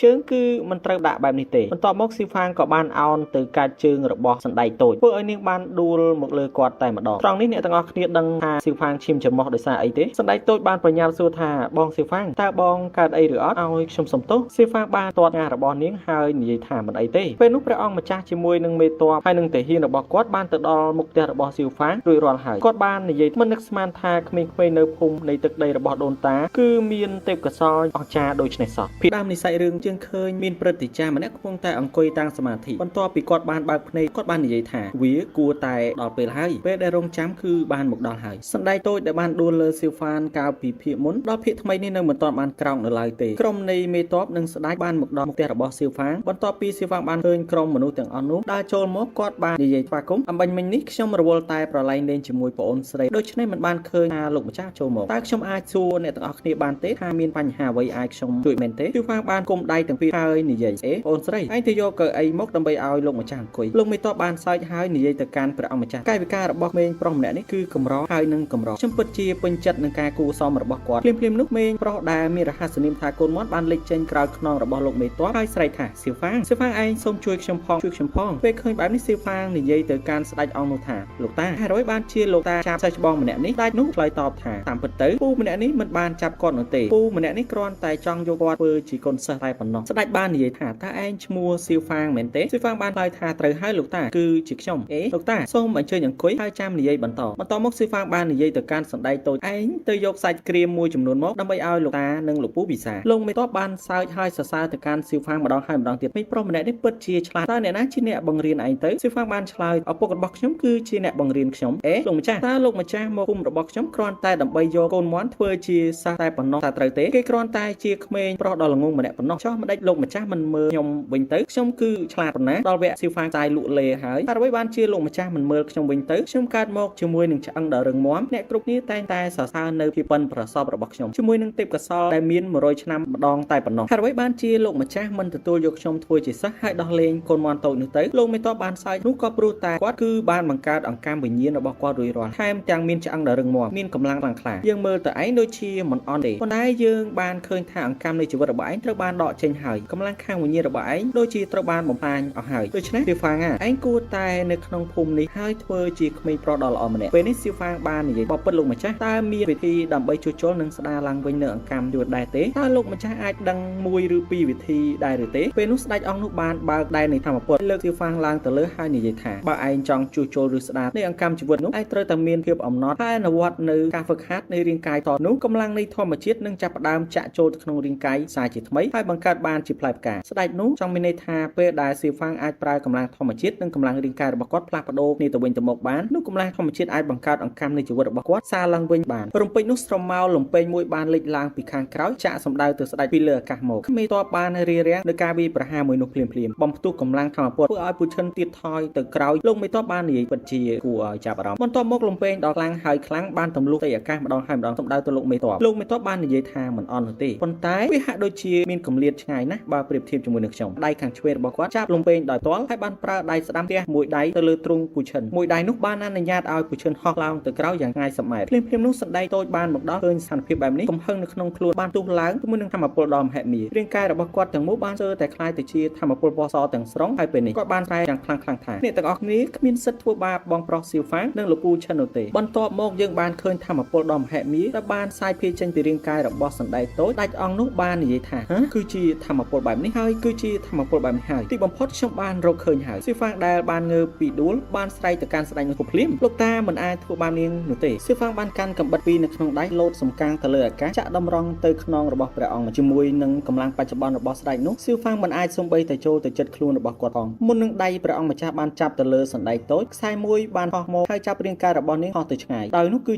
ជើងគឺមិនត្រូវដាក់បែបនេះទេបន្ទាប់មកស៊ីវហ្វាងក៏បានអោនទៅកាច់ជើងរបស់សណ្ដែកតូចធ្វើឲ្យនាងបានដួលមកលើគាត់តែម្ដងត្រង់នេះអ្នកទាំងអស់គ្នាដឹងថាស៊ីវហ្វាងឈាមច្រមុះដោយសារអីទេសណ្ដែកតូចបានប្រញាប់សួរថាបងស៊ីវហ្វាងតើបងកើតអីឬអត់ឲ្យខ្ញុំសុំទោសស៊ីវ៉ាងបានទាត់ង៉ារបស់នាងហើយនិយាយថាមិនអីទេពេលនោះព្រះអង្គម្ចាស់ជាមួយនឹងមេតបហើយនឹងទាហានរបស់គាត់បានទៅដល់មុខផ្ទះរបស់ស៊ីវហ្វាងរួចរាល់ហើយគាត់បាននិយាយមិននឹកស្មានថាក្មេងៗនៅភូមិនៃទឹកដីរបស់ដូនតាគឺមានទេពកោសល្យអស្ចារ្យដូចនេះសោះពីដើមនិស័យរឿងជាងឃើញមានព្រឹទ្ធាចារ្យម្នាក់កំពុងតែអង្គុយតាំងសមាធិបន្ទាប់ពីគាត់បានបើកភ្នែកគាត់បាននិយាយថាវាគួរតែដល់ពេលហើយពេលដែលរងចាំគឺបានមកដល់ហើយសណ្ដែកតូចដែលបានដួលលើស៊ីវហ្វាងកាលពីភាគមុនដល់ភាគថ្មីនេះនៅមិនទាន់បានក្រោកនៅឡើយទេក្រុមនៃមេតបនិងស្ដេចបានមកដល់មុខផ្ទះរបស់ស៊ីវហ្វាងបន្ទាប់ពីស៊ីវហ្វាងបានឃើញក្រុមមនុស្សទាំងអស់នោះដើរចូលមកគាត់បាននិយាយស្វាគមន៍អំបញ្ញមិញនេះខ្ញុំរវល់តែប្រឡែងលេងជាមួយប្អូនស្រីដូច្នេះមិនបានឃើញថាលោកម្ចាស់ចូលមកតើខ្ញុំអាចសួរអ្នកទាំងអស់គ្នាបានទេថាមានបញ្ហាអ្វីអាចខ្ញុំជួយមែនទេស៊ីវហ្វាងបានគុំដៃទាំងពីរហើយនិយាយប្អូនស្រីឯងទៅយកកៅអីមកដើម្បីឲ្យលោកម្ចាស់អង្គុយលោកមេតបបានសើចហើយនិយាយទៅកាន់ព្រះអង្គម្ចាស់កាយវិការរបស់ក្មេងប្រុសម្នាក់នេះគឺកម្រហើយនឹងកម្រខ្ញុំពិតជាពេញចិត្តនឹងការគួរសមរបស់គាត់ភ្លាមនោះក្មេងប្រុសដែលមានរហស្សនាមថាកូនមាត់បានលេចចេញក្រោយខ្នងរបស់លោកមេតបហើយស្រែកថាស៊ីវហ្វាងឯងសូមជួយខ្ញុំផងពេលឃើញបែបនេះស៊ីវហ្វាងនិយាយទៅកាន់ស្ដេចអង្គនោះថាលោកតាហេតុអ្វីបានជាលោកតាចាប់សិស្សច្បងម្នាក់នេះស្ដេចនោះឆ្លើយតបថាតាមពិតទៅពូម្នាក់នេះមិនបានចាប់គាត់នោះទេពូម្នាក់នេះគ្រាន់តែចង់យកគាត់ធ្វើជាកូនសិស្សតែប៉ុណ្ណោះស្ដេចបាននិយាយថាតើឯងឈ្មោះស៊ីវហ្វាងមែនទេស៊ីវហ្វាងបានឆ្លើយថាត្រូវហើយលោកតាគឺជាខ្ញុំលោកតាសូមអញ្ជើញអង្គុយហើយចាំនិយាយបន្តមកស៊ីវហ្វាងបាននិយាយទៅកាន់សណ្ដែកតូចឯងទៅយកសាច់ក្រៀមមួយចំនួនមកដើម្បីឲ្យលោកតានិងលោកពូពិសាលោកមេតបបានសើចហើយសរសើរទៅកាន់ស៊ីវហ្វាងម្ដងហើយម្ដងទៀតមិញប្រុសម្នាក់នេះពិតជាឆ្លាតតើអ្នកណាជាអ្នកបង្រៀនឯងទៅស៊ីវហ្វាងបានឆ្លើយឪពុករបស់ខ្ញុំគឺជាអ្នកបង្រៀនខ្ញុំលោកម្ចាស់តើលោកម្ចាស់មកភូមិរបស់ខ្ញុំគ្រាន់តែដើម្បីយកកូនមាន់ធ្វើជាសិស្សតែប៉ុណ្ណោះតើត្រូវទេគេគ្រាន់តែជាក្មេងប្រុសដ៏ល្ងងម្នាក់ប៉ុណ្ណោះចុះមិនដេចលោកម្ចាស់មិនមើលខ្ញុំវិញទៅខ្ញុំគឺឆ្លាតប៉ុណ្ណាដល់វគ្គស៊ីវហ្វាងចាយលក់លេហើយតើអ្វីបានជាលោកម្ចាស់មិនមើលខ្ញុំវិញទៅខ្ញុំកើតមកជាមួយនឹងឆ្អឹងដ៏រឹងមាំអ្នកគ្រប់គ្នាតែងតែសរសើរនៅភាពប៉ិនប្រសប់របស់ខ្ញុំជាមួយនឹងទេពកោសល្យដែលមាន100ឆ្នាំម្ដងតែប៉ុណ្ណោះហេតុអ្វីបានជាលោកម្ចាស់មិនទទួលយកខ្ញុំធ្វើជាសិស្សហើយដោះលែងកូនមាន់តូចនោះទៅលោកមេតបបានសើចនោះក៏ព្រោះតែគាត់គឺបានបង្កើតអង្កាំវិញ្ញាណរបស់គាត់រួចរាល់ថែមទាំងមានឆ្អឹងដ៏រឹងមាំមានកម្លាំងខ្លាំងក្លាយើងមើលទៅឯងដូចជាមិនអន់ទេប៉ុន្តែយើងបានឃើញថាអង្កាំនៃជីវិតរបស់ឯងត្រូវបានដកចេញហើយកម្លាំងខាងវិញ្ញាណរបស់ឯងដូចជាត្រូវបានបំផ្លាញអស់ហើយដូច្នេះស៊ីវហ្វាងឯងគួរតែនៅក្នុងភូមិនេះហើយធ្វើជាក្មេងប្រុសដ៏ល្អម្នាក់ពេលនេះស៊ីវហ្វាងបាននិយាយបបិទ្ធលោកម្ចាស់តើមានវិធីដើម្បីជួសជុលនិងស្ដារឡើងវិញនៅអង្កាំយួរដែរទេតើលោកម្ចាស់អាចដឹងមួយឬពីរវិធីដែរឬទេពេលនោះស្ដេចអង្គនោះបានបើកដែននៃធម្មពលលើកស៊ីវហ្វាងឡើងទៅលើហើយនិយាយថាបើឯងចង់ជួសជុលឬស្ដារនៃអង្កាំជីវិតនោះឯងត្រូវតែមានភាពអំណត់ហើយអនុវត្តនៅការហ្វឹកហាត់នៃរាងកាយតនោះកម្លាំងនៃធម្មជាតិនឹងចាប់ផ្ដើមចាក់ចូលទៅក្នុងរាងកាយសាជាថ្មីហើយបង្កើតបានជាផ្លែផ្កាស្ដេចនោះចង់មានន័យថាពេលដែលស៊ីវហ្វាងអាចប្រើកម្លាំងធម្មជាតិនិងកម្លាំងរាងកាយរបស់គាត់ផ្លាស់ប្ដូរគ្នាទៅវិញទៅមកបាននោះកម្លាំងធម្មជាតិអាចបង្កើតអង្កាំនៃជីវិតរបស់គាត់សារឡើងវិញបានរំពេចនោះស្រមោលលំពេងមួយបានលេចឡើងពីខាងក្រោយចាក់សម្ដៅទៅស្ដេចពីលើអាកាសមកក្មេងតបបានរារាំងនឹងការវាយប្រហារមួយនោះភ្លាមបំផ្ទុះកម្លាំងធម្មពលធ្វើឲ្យពូឈិនទៀតថយទៅក្រោយលោកមេតបបាននិយាយពិតជាគួរឲ្យចាប់អារម្មណ៍បន្ទាប់មកលំពេងដល់ខ្លាំងហើយខ្លាំងបានទម្លុះទៅអាកាសម្ដងហើយម្ដងសម្ដៅទៅលោកមេតបបាននិយាយថាមិនអន់នោះទេប៉ុន្តែវាហាក់ដូចជាមានគម្លាតឆ្ងាយណាស់បើប្រៀបធៀបជាមួយនឹងខ្ញុំដៃខាងឆ្វេងរបស់គាត់ចាប់លំពេងដោយទាល់ហើយបានប្រើដៃស្ដាំផ្ទះមួយដៃទៅលើទ្រង់ពូឈិនមួយដៃនោះបានអនុញ្ញាតឲ្យពូឈិនហោះឡើងទៅក្រោយយ៉ាងងាយ10ម៉ែត្រភ្លាមនោះសណ្ដែកតូចបានមកដល់ឃើញស្ថានភាពបែបនេះកំហឹងនៅក្នុងខ្លួនបានទុះឡើងជាមួយនឹងធម្មពលដ៏មហិមារាងកាយរបស់គាត់ទាំងមូលបានតែខ្លាយទៅជាធម្មពលពណ៌សទាំងស្រុងហើយពេលនេះគាត់បានប្រែយ៉ាងខ្លាំងថាអ្នកទាំងអស់គ្នាគ្មានសិទ្ធិធ្វើបាបបងប្រុសស៊ីវហ្វាងនិងលោកពូឈិននោះទេបន្ទាប់មកយើងបានឃើញធម្មពលដ៏មហិមាដែលបានសាយភាយចេញពីរាងកាយរបស់សណ្ដែកតូចដាច់អង្គនោះបាននិយាយថាគឺជាធម្មពលបែបនេះហើយគឺជាធម្មពលបែបនេះហើយទីបំផុតខ្ញុំបានរកឃើញហើយស៊ីវហ្វាងដែលបានងើបពីដួលបានស្រែកទៅកាន់ស្ដេចនោះភ្លាមលោកតាមិនអាចធ្វើបាននាងនោះទេស៊ីវហ្វាងបានកាន់កាំបិតពីរនៅក្នុងដៃលោតសំកាំងទៅលើអាកាសចាក់តម្រង់ទៅខ្នងរបស់ព្រះអង្គជាមួយនឹងកម្លាំងបច្ចុប្បន្នរបស់ស្ដេចនោះស៊ី siêu phangមិនអាចសំបីតែចូលទៅចិត្តខ្លួនរបស់គាត់ផងមុននឹងដៃព្រះអង្គម្ចាស់បានចាប់ទៅលើសណ្ដែកតូចខ្សែមួយបានហោះមកហើយចាប់រាងកាយរបស់នាងហោះទៅឆ្ងាយដោយនោះគឺជា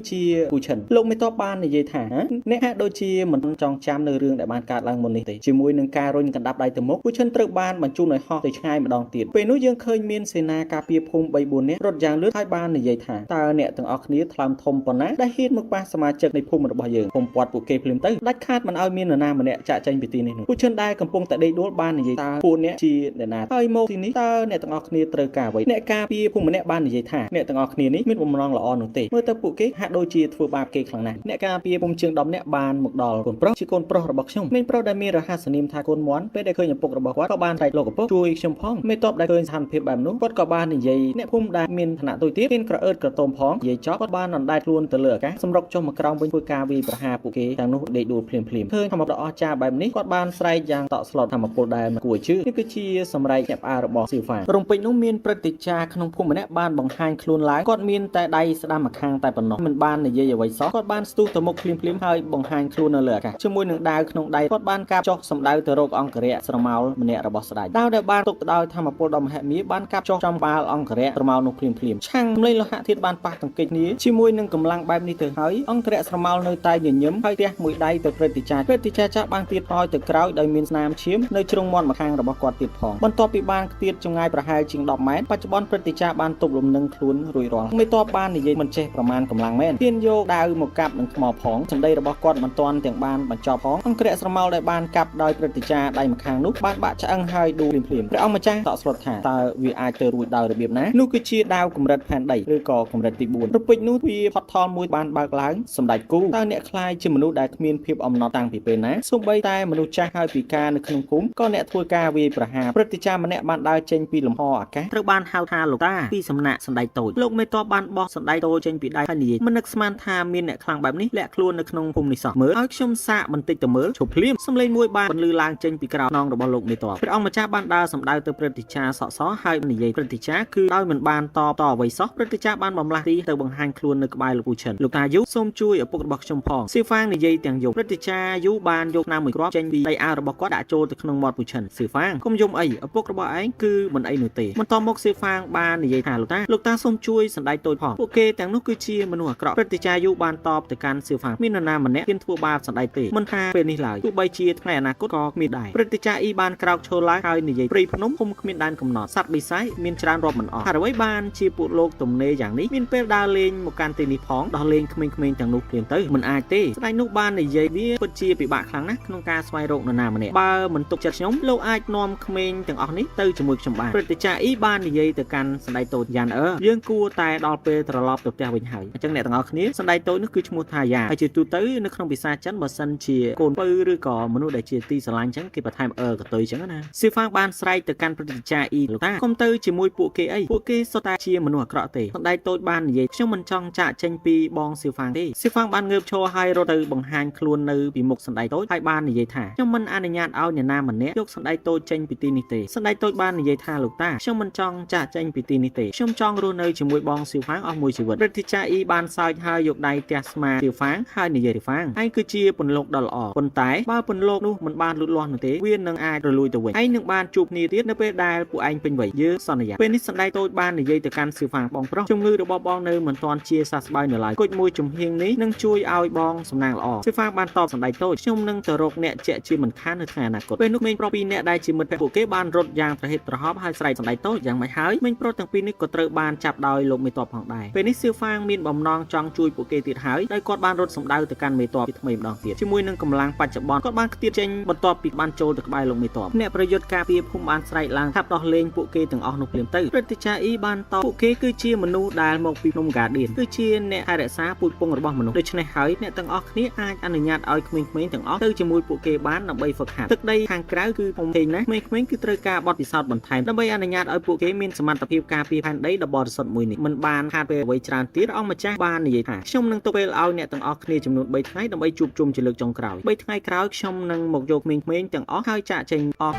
ពូឈិនលោកមេតបបាននិយាយថាអ្នកហាក់ដូចជាមិនចង់ចាំនៅរឿងដែលបានកើតឡើងមុននេះទេជាមួយនឹងការរុញកណ្ដាប់ដៃទៅមុខពូឈិនត្រូវបានបញ្ជូនឲ្យហោះទៅឆ្ងាយម្ដងទៀតពេលនោះយើងឃើញមានសេនាការពារភូមិ 3-4 នាក់រត់យ៉ាងលឿនហើយបាននិយាយថាតើអ្នកទាំងអស់គ្នាថ្លើមធំប៉ុណ្ណាដែលហ៊ានមកប៉ះសមាជិកនៃភូមិរបស់យើងខ្ញុំពាត់ពួកគេភ្លាមទៅដាច់ខាតមិនឲ្យមាននរណាម្នាក់ចាក់ចែងពីទីនេះនោះពូឈិនដែលកំពុងតែដេកដួលបាននិយាយថាពួកអ្នកជាអ្នកណាហើយមកទីនេះតើអ្នកទាំងអស់គ្នាត្រូវការអ្វីអ្នកការពារភូមិម្នាក់បាននិយាយថាអ្នកទាំងអស់គ្នានេះមានបំណងល្អនោះទេមើលទៅពួកគេហាក់ដូចជាធ្វើបាបគេខ្លាំងណាស់អ្នកការពារភូមិជាង10នាក់បានមកដល់កូនប្រុសជាកូនប្រុសរបស់ខ្ញុំមានប្រុសដែលមានរហស្សនាមថាកូនមាន់ពេលដែលឃើញឪពុករបស់គាត់ក៏បានស្រែកលោកឪពុកជួយខ្ញុំផងមេតបដែលឃើញស្ថានភាពបែបនោះគាត់ក៏បាននិយាយអ្នកភូមិដែលមានឋានៈទុយទៀតមានក្រអឺតក្រទមផងនិយាយចប់គាត់បានអណ្ដែតខ្លួនទៅលើអាកាសសម្រុកចុះមកក្រោមវិញធ្វើការវាយប្រហារពួកគេទាំងនោះដេកដួលភ្លាមឃើញធម្មតាអស្ចារ្យបែបនេះគាត់បានស្រែកយ៉ាងតក់ស្លុតធម្មពលដែលមិនគួរជឿនេះគឺជាសម្រែកញាប់ផ្អើលរបស់ស៊ីវ៉ារំពេចនោះមានព្រឹត្តិការណ៍ក្នុងភូមិម្នាក់បានបង្ហាញខ្លួនឡើងគាត់មានតែដៃស្ដាំម្ខាងតែប៉ុណ្ណោះមិនបាននិយាយអ្វីសោះគាត់បានស្ទុះទៅមុខភ្លាមហើយបង្ហាញខ្លួននៅលើអាកាសជាមួយនឹងដាវក្នុងដៃគាត់បានកាប់ចុះសម្ដៅទៅរកអង្គរៈស្រមោលម្នាក់របស់ស្ដេចដាវដែលបានទុកទៅដោយធម្មពលដ៏មហិមាបានកាប់ចុះចំបាល់អង្គរៈស្រមោលនោះភ្លាមឆាំងលេងលោហៈធាតុបានប៉ះទង្គិចគ្នាជាមួយនឹងកម្លាំងបែបនេះទៅហើយអង្គរៈស្រមោលនៅតែញញឹមហើយទះមួយដៃទៅព្រឹត្តិការណ៍ចាស់បានទៀតថយទៅក្រោយដោយមានស្នាមឈាមនៅជ្រុងមាត់ម្ខាងរបស់គាត់ទៀតផងបន្ទាប់ពីបានខ្ទាតចម្ងាយប្រហែលជាង10ម៉ែត្របច្ចុប្បន្នព្រឹត្តិការណ៍បានទប់លំនឹងខ្លួនរួចរាល់មេតបបាននិយាយមិនចេះប្រមាណកម្លាំងមែនទានយកដាវមកកាប់នឹងថ្មផងសម្ដីរបស់គាត់មិនទាន់ទាំងបានបញ្ចប់ផងអង្គរៈស្រមោលដែលបានកាប់ដោយព្រឹត្តិការណ៍ដៃម្ខាងនោះបានបាក់ឆ្អឹងហើយដួលភ្លាមព្រះអង្គម្ចាស់តក់ស្លុតថាតើវាអាចទៅរួចដោយរបៀបណានោះគឺជាដាវកម្រិតផែនដីឬក៏កម្រិតទី4រពេចនោះវាផុតថលមួយបានបើកឡើងសម្ដេចគូតើអ្នកខ្លាយជាមនុស្សដែលគ្មានភាពអំណត់តាំងពីពេលណាសូម្បីតែមនុស្សចាស់ហើយពិការនៅក្នុងភូមិក៏អ្នកធ្វើការវាយប្រហារព្រឹត្តិការណ៍ម្នាក់បានដើរចេញពីលំហអាកាសត្រូវបានហៅថាលោកតាពីសំណាក់សណ្ដែកតូចលោកមេតបបានបោះសណ្ដែកតូចចេញពីដៃហើយនិយាយមិននឹកស្មានថាមានអ្នកខ្លាំងបែបនេះលាក់ខ្លួននៅក្នុងភូមិនេះសោះមើលឲ្យខ្ញុំសាកបន្តិចទៅមើលជប់ភ្លាមសំឡេងមួយបានបន្លឺឡើងចេញពីក្រៅខ្នងរបស់លោកមេតបព្រះអង្គម្ចាស់បានដើរសម្ដៅទៅព្រឹត្តិការណ៍សក់សហើយនិយាយព្រឹត្តិការណ៍គឺដោយមិនបានតបអ្វីសោះព្រឹត្តិការណ៍បានបំលាស់ទីទៅបង្ហាញខ្លួននៅក្បែរលោកពូឈិនលោកតាយូសូមជួយឪពុករបស់ខ្ញុំផងសៀវហ្វាងនិយាយទាំងយប់ព្រឹត្តិការណ៍យូបានយកឆ្នាំមួយគ្រាប់ចេញពីដៃអាវរបស់គាត់ដាក់ចូលទៅក្នុងមាត់ពូឈិនសៀវហ្វាងកុំយំអីឪពុករបស់ឯងគឺមិនអីនោះទេបន្ទាប់មកសៀវហ្វាងបាននិយាយថាលោកតាសូមជួយសណ្ដែកតូចផងពួកគេទាំងនោះគឺជាមនុស្សអាក្រក់ព្រឹត្តិការណ៍យូបានតបទៅកាន់សៀវហ្វាងមាននរណាម្នាក់ហ៊ានធ្វើបាបសណ្ដែកទេមិនថាពេលនេះឡើយទោះបីជាថ្ងៃអនាគតក៏គ្មានដែរព្រឹត្តិការណ៍អ៊ីបានក្រោកឈរឡើងហើយនិយាយព្រៃភ្នំគុំគ្មានដែនកំណត់សត្វបិសាចមានច្រើនរាប់មិនអស់ហើយអ្វីបានជាពួកលោកទំនេរយ៉ាងនេះមានពេលដើរលេងមកកាន់ទីនេះផងដោះលេងក្មេងៗទាំងនោះព្រាមទៅមិនអាចទេស្ដេចនោះបាននិយាយវាពិតជាពិបាកខ្លាំងណាស់ក្នុងការស្វែងរកនរណាម្នាក់បើមិនទុកចិត្តខ្ញុំលោកអាចនាំក្មេងទាំងអស់នេះទៅជាមួយខ្ញុំបានព្រឹត្តិការណ៍អ៊ីបាននិយាយទៅកាន់សណ្ដែកតូចយ៉ាងយើងគួរតែដល់ពេលត្រឡប់ទៅផ្ទះវិញហើយអញ្ចឹងអ្នកទាំងអស់គ្នាសណ្ដែកតូចនោះគឺឈ្មោះថាយ៉ាហើយជាទូទៅនៅក្នុងភាសាចិនបើសិនជាកូនពៅឬក៏មនុស្សដែលជាទីស្រឡាញ់អញ្ចឹងគេបន្ថែមកតុយអញ្ចឹងណាសៀវហ្វាងបានស្រែកទៅកាន់ព្រឹត្តិការណ៍អ៊ីលោកតាកុំទៅជាមួយពួកគេអីពួកគេសុទ្ធតែជាមនុស្សអាក្រក់ទេសណ្ដែកតូចបាននិយាយខ្ញុំមិនចង់ចាក់ចេញពីបងសៀវហ្វាងទេសៀវហ្វាងបានងើបឈរហើយរត់ទៅបង្ហាញខ្លួននៅពីមុខសណ្ដែកតូចហើយបាននិយាយថាខ្ញុំមិនអនុញ្ញាតឲ្យអ្នកណាម្នាក់យកសណ្ដែកតូចចេញពីទីនេះទេសណ្ដែកតូចបាននិយាយថាលោកតាខ្ញុំមិនចង់ចាក់ចេញពីទីនេះទេខ្ញុំចង់រស់នៅជាមួយបងសៀវហ្វាងអស់មួយជីវិតព្រឹត្តិការណ៍អ៊ីបានសើចហើយយកដៃទះស្មាសៀវហ្វាងហើយនិយាយសៀវហ្វាងឯងគឺជាពន្លកដ៏ល្អប៉ុន្តែបើពន្លកនោះមិនបានលូតលាស់នោះទេវានឹងអាចរលួយទៅវិញឯងនឹងបានជួបគ្នាទៀតនៅពេលដែលពួកឯងពេញវ័យយើងសន្យាពេលនេះសណ្ដែកតូចបាននិយាយទៅកាន់សៀវហ្វាងបងប្រុសជំងឺរបស់បងនៅមិនទាន់ជាសះស្បើយនៅឡើយគុជមួយជំហៀងនេះនឹងជួយឲ្យបងសំណាងល្អសៀវហ្វាងបានតបសណ្ដែកតូចខ្ញុំនឹងទៅរកអ្នកជាក់ជាមិនខាននៅថ្ងៃអនាគតពេលនោះក្មេងប្រុសពីរនាក់ដែលជាមិត្តភក្តិពួកគេបានរត់យ៉ាងប្រហិតប្រហប់ហើយស្រែកសណ្ដែកតូចយ៉ាងម៉េចហើយក្មេងប្រុសទាំងពីរនេះក៏ត្រូវបានចាប់ដោយលោកមេតបផងដែរពេលនេះសៀវហ្វាងមានបំណងចង់ជួយពួកគេទៀតហើយដោយគាត់បានរត់សម្ដៅទៅកាន់មេតបពីថ្មីម្ដងទៀតជាមួយនឹងកម្លាំងបច្ចុប្បន្នគាត់បានខ្ទាតចេញបន្ទាប់ពីបានចូលទៅក្បែរលោកមេតបអ្នកប្រយុទ្ធការពារភូមិបានស្រែកឡើងថាប់ដោះលែងពួកគេទាំងអស់នោះភ្លាមទៅព្រឹត្តិការណ៍អ៊ីបានតបពួកគេគឺជាមនុស្សដែលមកពីភ្នំកាឌៀនគឺជាអ្នកថែរក្សាពូជពង្សរបស់មនុស្សដូច្នេះហើយអ្នកទាំងអស់គ្នាអាចអនុញ្ញាតឲ្យក្មេងៗទាំងអស់ទៅជាមួយពួកគេបានដើម្បីហ្វឹកហាត់ទឹកដីខាងក្រៅគឺធំធេងណាស់ក្មេងៗគឺត្រូវការបទពិសោធន៍បន្ថែមដើម្បីអនុញ្ញាតឲ្យពួកគេមានសមត្ថភាពការពារផែនដីដ៏បរិសុទ្ធមួយនេះមិនបានខាតពេលអ្វីច្រើនទៀតអង្គម្ចាស់បាននិយាយថាខ្ញុំនឹងទុកពេលឲ្យអ្នកទាំងអស់គ្នាចំនួន3ថ្ងៃដើម្បីជួបជុំជាលើកចុងក្រោយ3ថ្ងៃក្រោយខ្ញុំនឹងមកយកក្មេងៗទាំងអស់ហើយចាក់ចេញអស់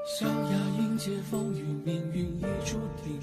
想要迎接风雨，命运已注定。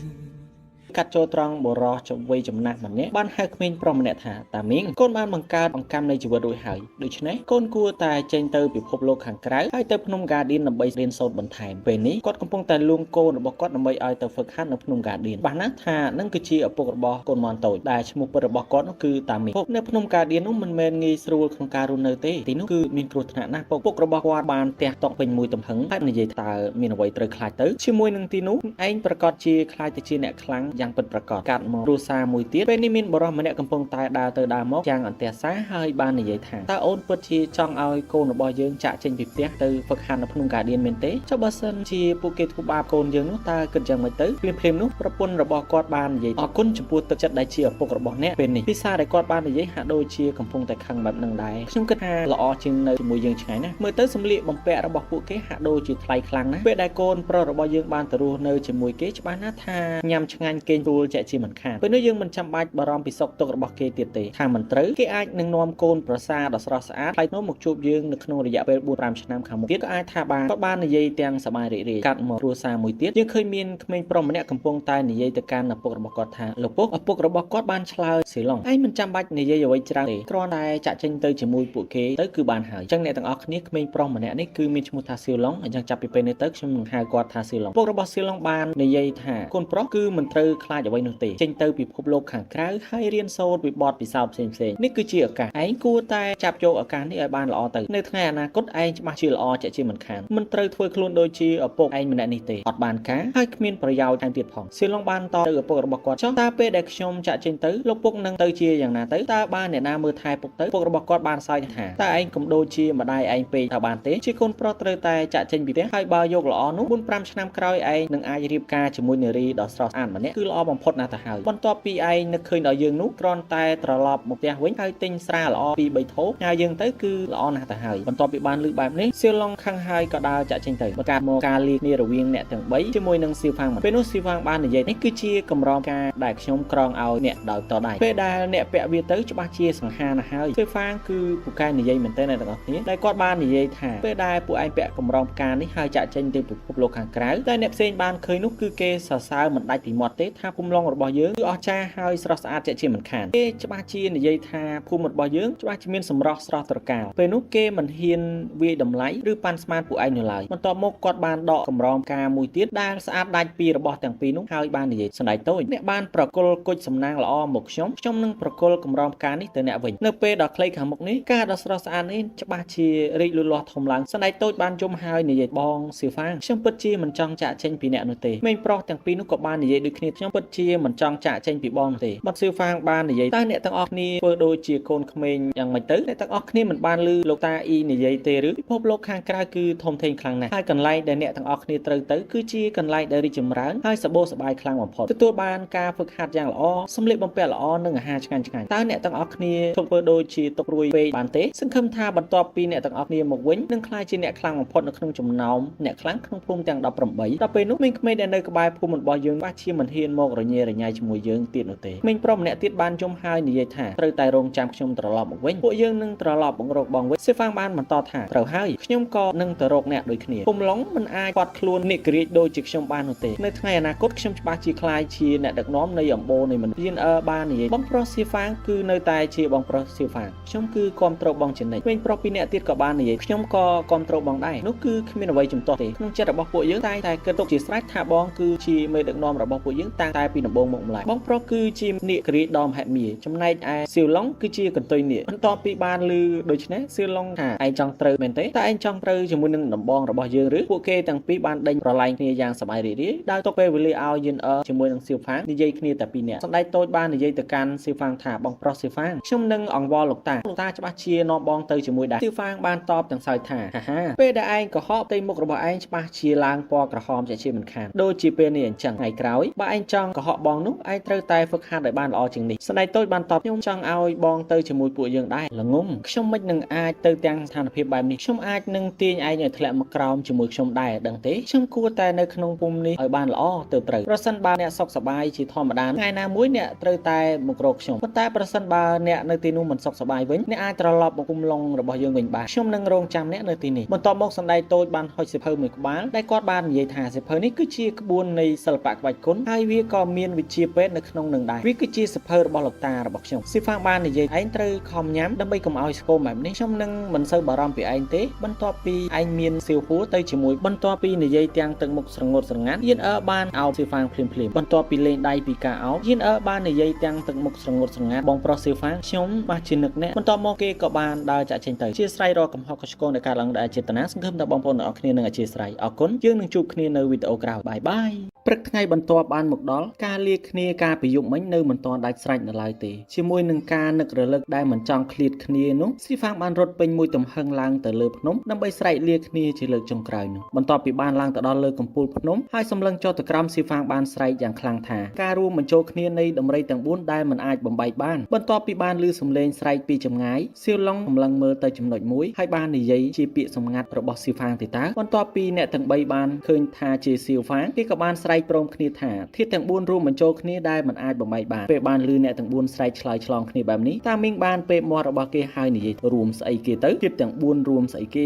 កាត់ចូលត្រង់បរោះចំវ័យចំណាស់ម្នាក់បានហៅក្មេងប្រុសម្នាក់ថាតាមីងកូនបានបង្កើតអង្គកម្មនៃជីវិតរួចហើយដូច្នេះកូនគួរតែចេញទៅពិភពលោកខាងក្រៅហើយទៅភ្នំ Guardian ដើម្បីរៀនសូត្របន្ថែមពេលនេះគាត់កំពុងតែលួងកូនរបស់គាត់ដើម្បីឲ្យទៅហ្វឹកហាត់នៅភ្នំ Guardian ច្បាស់ណាស់ថានឹងគឺជាឪពុករបស់កូនមន់តូចដែលឈ្មោះពិតរបស់គាត់នោះគឺតាមីងនៅភ្នំ Guardian នោះមិនមែនងាយស្រួលក្នុងការរស់នៅទេទីនោះគឺមានគ្រោះថ្នាក់ណាស់ពុករបស់គាត់បានទះតក់ពេញមួយទំហឹងហើយនិយាយតើមានអ្វីត្រូវខ្លាចទៅជាមួយនឹងទីនោះឯងប្រកាសជាខ្លាចទៅជាអ្នកខ្លាំងយ៉ាងពិតប្រាកដកាត់មកគ្រួសារមួយទៀតពេលនេះមានបរិសម្នាក់កំពុងតែដើរទៅដើរមកយ៉ាងអន្ទះសាហើយបាននិយាយថាតើអូនពិតជាចង់ឲ្យកូនរបស់យើងចាក់ចេញពីផ្ទះទៅហ្វឹកហាត់នៅភ្នំ Guardian មែនទេចុះបើសិនជាពួកគេធ្វើបាបកូនយើងនោះតើគិតយ៉ាងម៉េចទៅភ្លាមនោះប្រពន្ធរបស់គាត់បាននិយាយអរគុណចំពោះទឹកចិត្តដែលជាឪពុករបស់អ្នកពេលនេះភាសាដែលគាត់បាននិយាយហាក់ដូចជាកំពុងតែខឹងបែបនឹងដែរខ្ញុំគិតថាល្អជាងនៅជាមួយយើងឆ្ងាយណាស់មើលទៅសម្លៀកបំពាក់របស់ពួកគេហាក់ដូចជាថ្លៃខ្លាំងណាស់ពេលដែលកូនប្រុសរបស់យើងបានទៅរស់នៅជាមួយគេច្បាស់ណាស់ថាញ៉ាំឆ្ងាញ់គេងទួលជាក់ជាមិនខានពេលនេះយើងមិនចាំបាច់បារម្ភពីសុខទុក្ខរបស់គេទៀតទេថាមិនត្រូវគេអាចនឹងនាំកូនប្រសារដ៏ស្រស់ស្អាតថ្លៃថ្នូរមកជួបយើងនៅក្នុងរយៈពេល 4-5 ឆ្នាំខាងមុខទៀតក៏អាចថាបានគាត់បាននិយាយទាំងសប្បាយរីករាយកាត់មកគ្រួសារមួយទៀតយើងឃើញមានក្មេងប្រុសម្នាក់កំពុងតែនិយាយទៅកាន់ឪពុករបស់គាត់ថាលោកពុកឪពុករបស់គាត់បានឆ្លើយស៊ីឡុងឯងមិនចាំបាច់និយាយអ្វីច្រើនទេគ្រាន់តែចាក់ចេញទៅជាមួយពួកគេទៅគឺបានហើយអញ្ចឹងអ្នកទាំងអស់គ្នាក្មេងប្រុសម្នាក់នេះគឺមានឈ្មោះថាស៊ីឡុងអញ្ចឹងចាប់ពីពេលនេះទៅខ្ញុំនឹងហៅគាត់ថាស៊ីឡុងពុករបស់ស៊ីឡុងបាននិយាយថាកូនប្រុសគឺមិនត្រូវខ្លាចអ្វីនោះទេចេញទៅពិភពលោកខាងក្រៅហើយរៀនសូត្រពីបទពិសោធន៍ផ្សេងៗនេះគឺជាឱកាសឯងគួរតែចាប់យកឱកាសនេះឲ្យបានល្អទៅនៅថ្ងៃអនាគតឯងច្បាស់ជាល្អជាក់ជាមិនខានមិនត្រូវធ្វើខ្លួនដូចជាឪពុកឯងម្នាក់នេះទេអត់បានការហើយគ្មានប្រយោជន៍ថែមទៀតផងស៊ីឡុងបានតទៅឪពុករបស់គាត់ចុះតើពេលដែលខ្ញុំចាក់ចេញទៅលោកពុកនឹងទៅជាយ៉ាងណាទៅតើបានអ្នកណាមើលថែពុកទៅពុករបស់គាត់បានសើចថាតើឯងកុំដូចជាម្ដាយឯងពេកតើបានទេជាកូនប្រុសត្រូវតែចាក់ចេញពីផ្ទះហើយបើយកល្អនោះ 4-5 ឆ្នាំក្រោយឯងនឹងអាចរៀបការជាមួយនារីដ៏ស្រស់ស្អាតម្នាក់គឺល្អបំផុតណាស់ទៅហើយបន្ទាប់ពីឯងនឹកឃើញដល់យើងនោះគ្រាន់តែត្រឡប់មកផ្ទះវិញហើយទិញស្រាល្អ2-3ថូញ៉ាយើងទៅគឺល្អណាស់ទៅហើយបន្ទាប់ពីបានឮបែបនេះសៀវឡុងខឹងហើយក៏ដើរចាក់ចេញទៅបង្កើតមកការលាគ្នារវាងអ្នកទាំង3ជាមួយនឹងសៀវហ្វាំងពេលនោះសៀវហ្វាំងបាននិយាយនេះគឺជាកម្រងការដែលខ្ញុំក្រងឲ្យអ្នកដោយតដៃពេលដែលអ្នកពាក់វាទៅច្បាស់ជាសង្ហាណាស់ហើយសៀវហ្វាំងគឺពូកែនិយាយមែនទែនអ្នកទាំងអស់គ្នាដែលគាត់បាននិយាយថាពេលដែលពួកឯងពាក់កម្រងផ្កានេះហើយចាក់ចេញទៅពិភពលោកខាងក្រៅតែអ្នកផ្សេងបានឃើញនោះគឺគេសរសើរមិនដាច់ពីមាត់ទេថាភូមិឡុងរបស់យើងគឺអស្ចារ្យហើយស្រស់ស្អាតជាក់ជាមិនខានគេច្បាស់ជានិយាយថាភូមិរបស់យើងច្បាស់ជាមានសម្រស់ស្រស់ត្រកាលពេលនោះគេមិនហ៊ានវាយតម្លៃឬប៉ាន់ស្មានពួកឯងនៅឡើយបន្ទាប់មកគាត់បានដកកម្រងផ្កាមួយទៀតដែលស្អាតដាច់ពីរបស់ទាំងពីរនោះហើយបាននិយាយសណ្ដែកតូចអ្នកបានប្រគល់គុជសំណាងល្អមកខ្ញុំនឹងប្រគល់កម្រងផ្កានេះទៅអ្នកវិញនៅពេលដល់ខ្លីខាងមុខនេះការដ៏ស្រស់ស្អាតនេះច្បាស់ជារីកលូតលាស់ធំឡើងសណ្ដែកតូចបានយំហើយនិយាយបងសៀវហ្វាងខ្ញុំពិតជាមិនចង់ចាក់ចេញពីអ្នកនោះទេក្មេងប្រុសទាំងពីរនោះក៏បាននិយាយដូចគ្នាខ្ញុំពិតជាមិនចង់ចាក់ចេញពីបងនោះទេបាត់សៀវហ្វាងបាននិយាយតើអ្នកទាំងអស់គ្នាធ្វើដូចជាកូនក្មេងយ៉ាងម៉េចទៅអ្នកទាំងអស់គ្នាមិនបានឮលោកតាអ៊ីនិយាយទេឬពិភពលោកខាងក្រៅគឺធំធេងខ្លាំងណាស់ហើយកន្លែងដែលអ្នកទាំងអស់គ្នាត្រូវទៅគឺជាកន្លែងដែលរីកចម្រើនហើយសបោសប្បាយខ្លាំងបំផុតទទួលបានការហ្វឹកហាត់យ៉ាងល្អសម្លៀកបំពាក់ល្អនិងអាហារឆ្ងាញ់តើអ្នកទាំងអស់គ្នាធ្វើដូចជាទុករួយពេកបានទេសង្ឃឹមថាបន្ទាប់ពីអ្នកទាំងអស់គ្នាមកវិញនឹងក្លាយជាអ្នកខ្លាំងបំផុតនៅក្នុងចំណោមអ្នកខ្លាំងក្នុងភូមិទាំង18ដល់ពេលនោះក្មេងៗដែលនៅក្បែរភូមិរបស់យើងបាច់ជាមិនហ៊ានមករញ៉េរញ៉ៃជាមួយយើងទៀតនោះទេក្មេងប្រុសម្នាក់ទៀតបានយំហើយនិយាយថាត្រូវតែរងចាំខ្ញុំត្រឡប់មកវិញពួកយើងនឹងត្រឡប់មករកបងវិញសេហ្វាងបានបន្តថាត្រូវហើយខ្ញុំក៏នឹងទៅរកអ្នកដូចគ្នាភូមិឡុងមិនអាចខាត់ខ្លួននិករាជដូចជាខ្ញុំបាននោះទេនៅថ្ងៃអនាគតខ្ញុំច្បាស់ជាខ្លាយជាអ្នកដឹកនាំនៃអំបូរនៃមនុស្សយៀនបាននិយាយបងប្រុសសេហ្វាងគឺនៅតែជាបងប្រុសសេហ្វាងខ្ញុំគឺគ្រប់គ្រងបងជានិច្ចក្មេងប្រុសពីរនាក់ទៀតក៏បាននិយាយខ្ញុំក៏គ្រប់គ្រងបងដែរនោះគឺគ្មានអ្វីជំទាស់ទេក្នុងចិត្តរបស់ពួកយើងតែគិតទុកជាស្រេចថាបងគឺជាមេដឹកនាំរបស់ពួកយើងតាំងតែពីដំបូងមកម្ល៉េះបងប្រុសគឺជានិករាជដ៏មហិមាចំណែកឯសៀវឡុងគឺជាកន្ទុយនាគបន្ទាប់ពីបានឮដូច្នេះសៀវឡុងថាឯងចង់ត្រូវមែនទេតើឯងចង់ត្រូវជាមួយនឹងដំបងរបស់យើងឬពួកគេទាំងពីរបានដេញប្រឡែងគ្នាយ៉ាងសប្បាយរីករាយដោយទុកពេលវេលាឲ្យយិនជាមួយនឹងសៀវហ្វាងនិយាយគ្នាតែពីរនាក់សម្ដេចតូចបាននិយាយទៅកាន់សៀវហ្វាងថាបងប្រុសសៀវហ្វាងខ្ញុំនឹងអង្វរលោកតាច្បាស់ជានាំបងទៅជាមួយដែរសៀវហ្វាងបានតបទាំងសើចថាហាពេលដែលឯងកុហកផ្ទៃមុខរបស់ឯងច្បាស់ជាឡើងពណ៌ក្រហមជាជាមិនខានដូចជាពេលនេះអញ្ចឹងថ្ងៃក្រោយបើឯងចង់កុហកបងនោះឯងត្រូវតែហ្វឹកហាត់ឲ្យបានល្អជាងនេះសម្ដេចតូចបានតបខ្ញុំចង់ឲ្យបងទៅជាមួយពួកយើងដែរល្ងងខ្ញុំមិននឹងអាចទៅទាំងស្ថានភាពបែបនេះខ្ញុំអាចនឹងទាញឯងឲ្យធ្លាក់មកក្រោមជាមួយខ្ញុំដែរដឹងទេខ្ញុំគួរតែនៅក្នុងភូមិនេះឲ្យបានល្អទៅត្រូវប្រសិនបើអ្នកសុខសប្បាយជាធម្មតាថ្ងៃណាមួយអ្នកត្រូវតែមករកខ្ញុំប៉ុន្តែប្រសិនបើអ្នកនៅទីនោះមិនសុខសប្បាយវិញអ្នកអាចត្រឡប់មកភូមិឡុងរបស់យើងវិញបានខ្ញុំនឹងរងចាំអ្នកនៅទីនេះបន្ទាប់មកសម្ដេចតូចបានហុចសៀវភៅមួយក្បាលដែលគាត់បាននិយាយថាសៀវភៅនេះគឺជាក្បួននៃសិល្បៈក្បាច់គុនហើយវា ក៏មានវិជាពេទ្យនៅក្នុងនឹងដែរវាគឺជាសភៅរបស់លោកតារបស់ខ្ញុំស៊ីហ្វាងបាននិយាយឯងត្រូវខំញ៉ាំដើម្បីកុំឲ្យស្គមបែបនេះខ្ញុំនឹងមិនសូវបារម្ភពីឯងទេបន្ទាប់ពីឯងមានសៀវហួរទៅជាមួយបន្ទាប់ពីនិយាយទាំងទឹកមុខស្រងត់ស្រងាត់យៀនបានអោបស៊ីហ្វាងភ្លាមបន្ទាប់ពីលេងដៃពីការអោបយៀនបាននិយាយទាំងទឹកមុខស្រងត់ស្រងាត់បងប្រុសស៊ីហ្វាងខ្ញុំបាទជានឹកអ្នកបន្ទាប់មកគេក៏បានដើរចាក់ចេញទៅជាស្រ័យរកកំហុសខុសឆ្គងដែលកើតឡើងដោយអចេតនាសង្ឃឹមថាបងប្អូនទាំងអស់គ្នានឹងអធិស្ឋានអរគុណយើងនឹងជួបគ្នានៅវីដេអូក្រោយបាយបាយព្រឹកថ្ងៃបន្ទាប់បានមកដល់ការលាគ្នាការប្រយុទ្ធមិញនៅមិនទាន់ដាច់ស្រេចនៅឡើយទេជាមួយនឹងការនឹករលឹកដែលមិនចង់ឃ្លាតគ្នានោះស៊ីហ្វាងបានរត់ពេញមួយទំហឹងឡើងទៅលើភ្នំដើម្បីស្រែកលាគ្នាជាលើកចុងក្រោយនោះបន្ទាប់ពីបានឡើងទៅដល់លើកំពូលភ្នំហើយសម្លឹងចុះទៅក្រោមស៊ីហ្វាងបានស្រែកយ៉ាងខ្លាំងថាការរួមបញ្ចូលគ្នានៃដំរីទាំង4ដែលមិនអាចបំបែកបានបន្ទាប់ពីបានឮសំឡេងស្រែកពីចម្ងាយសៀវឡុងសម្លឹងមើលទៅចំណុចមួយហើយបាននិយាយជាពាក្យសម្ងាត់របស់ស៊ីហ្វាងទៅតើបន្ទាប់ពីអ្នកទាំង3បានឃើញថាជាស៊ីហ្វាងគេក៏បានស្រែកព្រមគ្នាថាធាតុទាំង4រួមបញ្ចូលគ្នាដែលមិនអាចបំបែកបានពេលបានឮអ្នកទាំង4ស្រែកឆ្លើយឆ្លងគ្នាបែបនេះតាមីងបានពេបមាត់របស់គេហើយនិយាយរួមស្អីគេទៅធាតុទាំង4រួមស្អីគ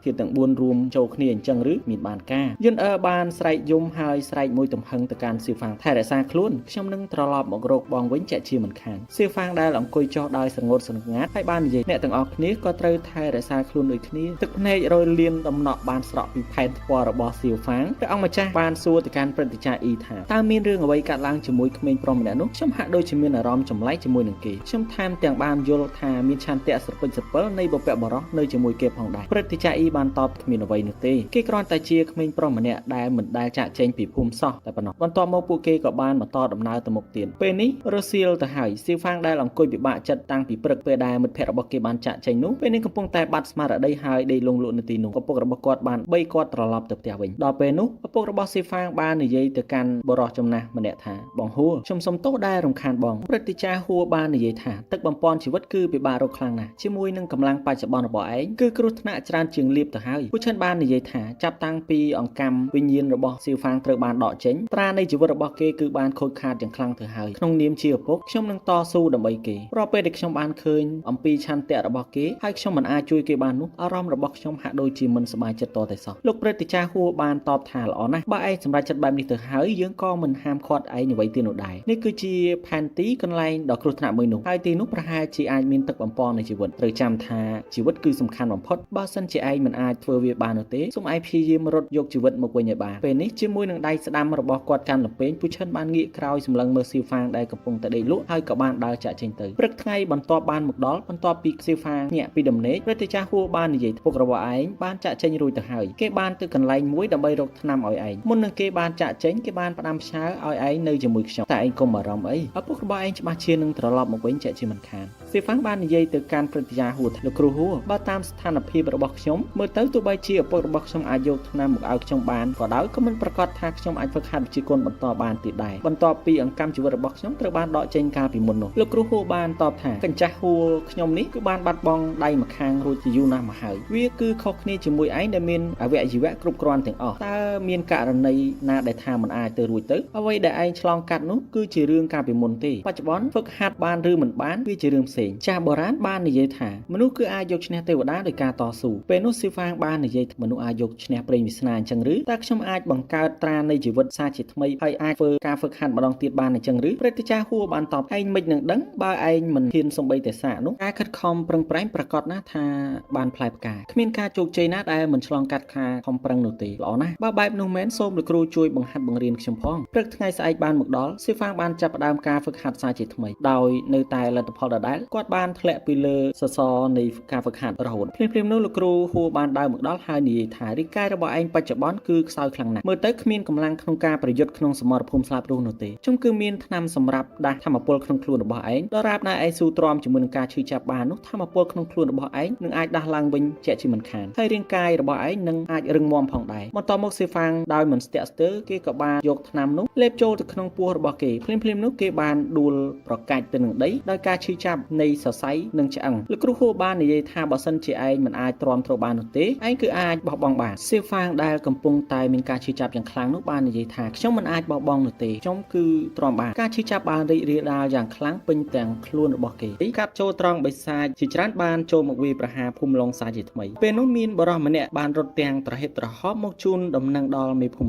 េធាតុទាំង4រួមចូលគ្នាអញ្ចឹងឬមានបានការយិនបានស្រែកយំហើយស្រែកមួយទំហឹងទៅកាន់ស៊ីហ្វាងថែរក្សាខ្លួនខ្ញុំនឹងត្រឡប់មករកបងវិញជាក់ជាមិនខានស៊ីហ្វាងដែលអង្គុយចុះដោយស្រងត់ស្រងាត់ហើយបាននិយាយអ្នកទាំងអស់គ្នាក៏ត្រូវថែរក្សាខ្លួនដូចគ្នាទឹកភ្នែករយលៀនដំណក់បានស្រក់ពីផែនថ្ពាល់របស់ស៊ីហ្វាងព្រះអង្គម្ចាស់បានសួរទៅកាន់ព្រឹទ្ធាចារ្យអ៊ីថាតើមានរឿងអ្វីកើតឡើងជាមួយក្មេងប្រុសម្នាក់នោះខ្ញុំហាក់ដូចជាមានអារម្មណ៍ចម្លែកជាមួយនឹងគេខ្ញុំថែមទាំងបានយល់ថាមានឆន្ទៈស្រពេចស្រពិលនៃបុព្វបុរសនៅជាមួយគេផងដែរព្រឹទ្ធាចារ្យអ៊ីបានតបគ្មានអ្វីនោះទេគេគ្រាន់តែជាក្មេងប្រុសម្នាក់ដែលមិនដែលចាក់ចែងពីភូមិសោះតែប៉ុណ្ណោះបន្ទាប់មកពួកគេក៏បានបន្តដំណើរទៅមុខទៀតពេលនេះរសៀលទៅហើយស៊ីហ្វាងដែលអង្គុយពិបាកចិត្តតាំងពីព្រឹកពេលដែលមិត្តភ័ក្តិរបស់គេបានចាក់ចែងនោះពេលនេះកំពុងតែបាត់ស្មារតីហើយដេកលងលក់នៅទីនោះឪពុករបស់គាត់បានបីគាត់ត្រឡប់ទៅផ្ទះវិញដល់ពេលនោះឪពុករបស់ស៊ីហ្វាងបាននិយាយទៅកាន់បុរសចំណាស់ម្នាក់ថាបងហួរខ្ញុំសុំទោសដែលរំខានបងព្រឹទ្ធាចារ្យហួរបាននិយាយថាទឹកបំពន់ជីវិតគឺពិបាករកខ្លាំងណាស់ជាមួយនឹងកម្លាំងបច្ចុប្បន្នរបស់ឯងគឺគ្រោះថ្នាក់ច្រើនជាងលៀបទៅហើយពួកឈិនបាននិយាយថាចាប់តាំងពីអង្កាំវិញ្ញាណរបស់ស៊ីហ្វាងត្រូវបានដកចេញត្រានៃជីវិតរបស់គេគឺបានខូចខាតយ៉ាងខ្លាំងទៅហើយក្នុងនាមជាឪពុកខ្ញុំនឹងតស៊ូដើម្បីគេរាល់ពេលដែលខ្ញុំបានឃើញអំពីឆន្ទៈរបស់គេហើយខ្ញុំមិនអាចជួយគេបាននោះអារម្មណ៍របស់ខ្ញុំហាក់ដូចជាមិនសប្បាយចិត្តតតែសោះលោកព្រឹទ្ធាចារ្យហួរបានតបថាល្អណាស់បើឯងសម្រេចចិត្តបែបនេះទៅហើយយើងក៏មិនហាមឃាត់ឯងអ្វីទៀតនោះដែរនេះគឺជាផែនទីកន្លែងដ៏គ្រោះថ្នាក់មួយនោះហើយទីនោះប្រហែលជាអាចមានទឹកបំពន់នៃជីវិតត្រូវចាំថាជីវិតគឺសំខាន់បំផុតបើសិនជាឯងមិនអាចធ្វើវាបាននោះទេសូមឯងព្យាយាមរត់យកជីវិតមកវិញឲ្យបានពេលនេះជាមួយនឹងដៃស្ដាំរបស់គាត់កាន់លំពេងពូឈិនបានងាកក្រោយសម្លឹងមើលស៊ីហ្វាងដែលកំពុងតែដេកលក់ហើយក៏បានដើរចាក់ចេញទៅព្រឹកថ្ងៃបន្ទាប់បានមកដល់បន្ទាប់ពីស៊ីហ្វាងញាក់ពីដំណេកព្រឹទ្ធាចារ្យហួរបាននិយាយពុករបស់ឯងបានចាក់ចេញរួចទៅហើយគេបានទៅកន្លែងមួយដើម្បីរកថ្នាំឲ្យឯងមុននឹងគេបានចាក់ចេញគេបានផ្ដាំផ្ញើឲ្យឯងនៅជាមួយខ្ញុំតែឯងកុំបារម្ភអីឪពុករបស់ឯងច្បាស់ជានឹងត្រឡប់មកវិញជាក់ជាមិនខានស៊ីហ្វាងបាននិយាយទៅកាន់ព្រឹទ្ធាចារ្យហួរលោកគ្រូហួរបើតាមស្ថានភាពរបស់ខ្ញុំមើលទៅទោះបីជាឪពុករបស់ខ្ញុំអាចយកថ្នាំមកឲ្យខ្ញុំបានក៏ដោយក៏មិនប្រកាសថាខ្ញុំអាចហ្វឹកហាត់វិជ្ជាគុណបន្តបានទៀតដែរបន្ទាប់ពីអង្កាំជីវិតរបស់ខ្ញុំត្រូវបានដកចេញកាលពីមុននោះលោកគ្រូហួរបានតបថាកញ្ចាស់ហួរខ្ញុំនេះគឺបានបាត់បង់ដៃម្ខាងរួចជាយូរណាស់មកហើយវាគឺខុសគ្នាជាមួយឯងដែលមានអវយវៈគ្រប់គ្រាន់ទាំងអស់តើមានករណីណាដែលថាមិនអាចទៅរួចទៅអ្វីដែលឯងឆ្លងកាត់នោះគឺជារឿងកាលពីមុនទេបច្ចុប្បន្នហ្វឹកហាត់បានឬមិនបានវាជារឿងផ្សេងចាស់បុរាណបាននិយាយថាមនុស្សគឺអាចយកឈ្នះទេវតាដោយការតស៊ូពេលនោះស៊ីហ្វាងបាននិយាយថាមនុស្សអាចយកឈ្នះព្រេងវាសនាអញ្ចឹងឬតើខ្ញុំអាចបង្កើតត្រានៃជីវិតសាជាថ្មីហើយអាចធ្វើការហ្វឹកហាត់ម្ដងទៀតបានអញ្ចឹងឬព្រឹទ្ធាចារ្យហួរបានតបឯងមិននឹងដឹងបើឯងមិនហ៊ានសំបីតែសាកនោះការខិតខំប្រឹងប្រែងប្រកាសណាស់ថាបានផ្លែផ្កាគ្មានការជោគជ័យណាដែលមិនឆ្លងកាត់ការខំប្រឹងនោះទេល្អណាស់បើបែបនោះមែនសូមលោកគ្រូជួយបង្ហាត់បង្រៀនខ្ញុំផងព្រឹកថ្ងៃស្អែកបានមកដល់ស៊ីហ្វាងបានចាប់ផ្ដើមការហ្វឹកហាត់សាជាថ្មីដោយនៅតែលទ្ធផលដដែលគាត់បានធ្លាក់ពីលើសសរនៃការហ្វឹកហាត់រហូតភ្លាមៗនោះលោកគ្រូហួរបានដើរមកដល់ហើយនិយាយថារាងកាយរបស់ឯងបច្ចុប្បន្នគឺខ្សោយខ្លាំងណាស់មើលទៅគ្មានកម្លាំងក្នុងការប្រយុទ្ធក្នុងសមរភូមិស្លាប់រស់នោះទេជុំគឺមានថ្នាំសម្រាប់ដាស់ធម្មពលក្នុងខ្លួនរបស់ឯងដរាបណាឯងស៊ូទ្រាំជាមួយនឹងការឈឺចាប់បាននោះធម្មពលក្នុងខ្លួនរបស់ឯងនឹងអាចដាស់ឡើងវិញជាក់ជាមិនខានហើយរាងកាយរបស់ឯងនឹងអាចរឹងមាំផងដែរបន្តមកស៊ីហ្វាងដោយមិនស្ទាក់ស្ទើរគេក៏បានយកថ្នាំនោះលេបចូលទៅក្នុងពោះរបស់គេភ្លាមៗនោះគេបានដួលប្រកាច់ទៅនឹងដីដោយការឈឺចាប់ នៃសរសៃនិងឆ្អឹងលោកគ្រូហួរបាននិយាយថាបើសិនជាឯងមិនអាចទ្រាំទ្របាននោះទេឯងគឺអាចបោះបង់បានសៀវហ្វាងដែលកំពុងតែមានការឈឺចាប់យ៉ាងខ្លាំងនោះបាននិយាយថាខ្ញុំមិនអាចបោះបង់នោះទេខ្ញុំគឺទ្រាំបានការឈឺចាប់បានរីករាលដាលយ៉ាងខ្លាំងពេញទាំងខ្លួនរបស់គេកាប់ចូលត្រង់បិសាចជាច្រើនបានចូលមកវាយប្រហារភូមិឡុងសាជាថ្មីពេលនោះមានបរិសម្នាក់បានរត់ទាំងត្រហិតត្រហប់មកជូនដំណឹងដល់មេភូ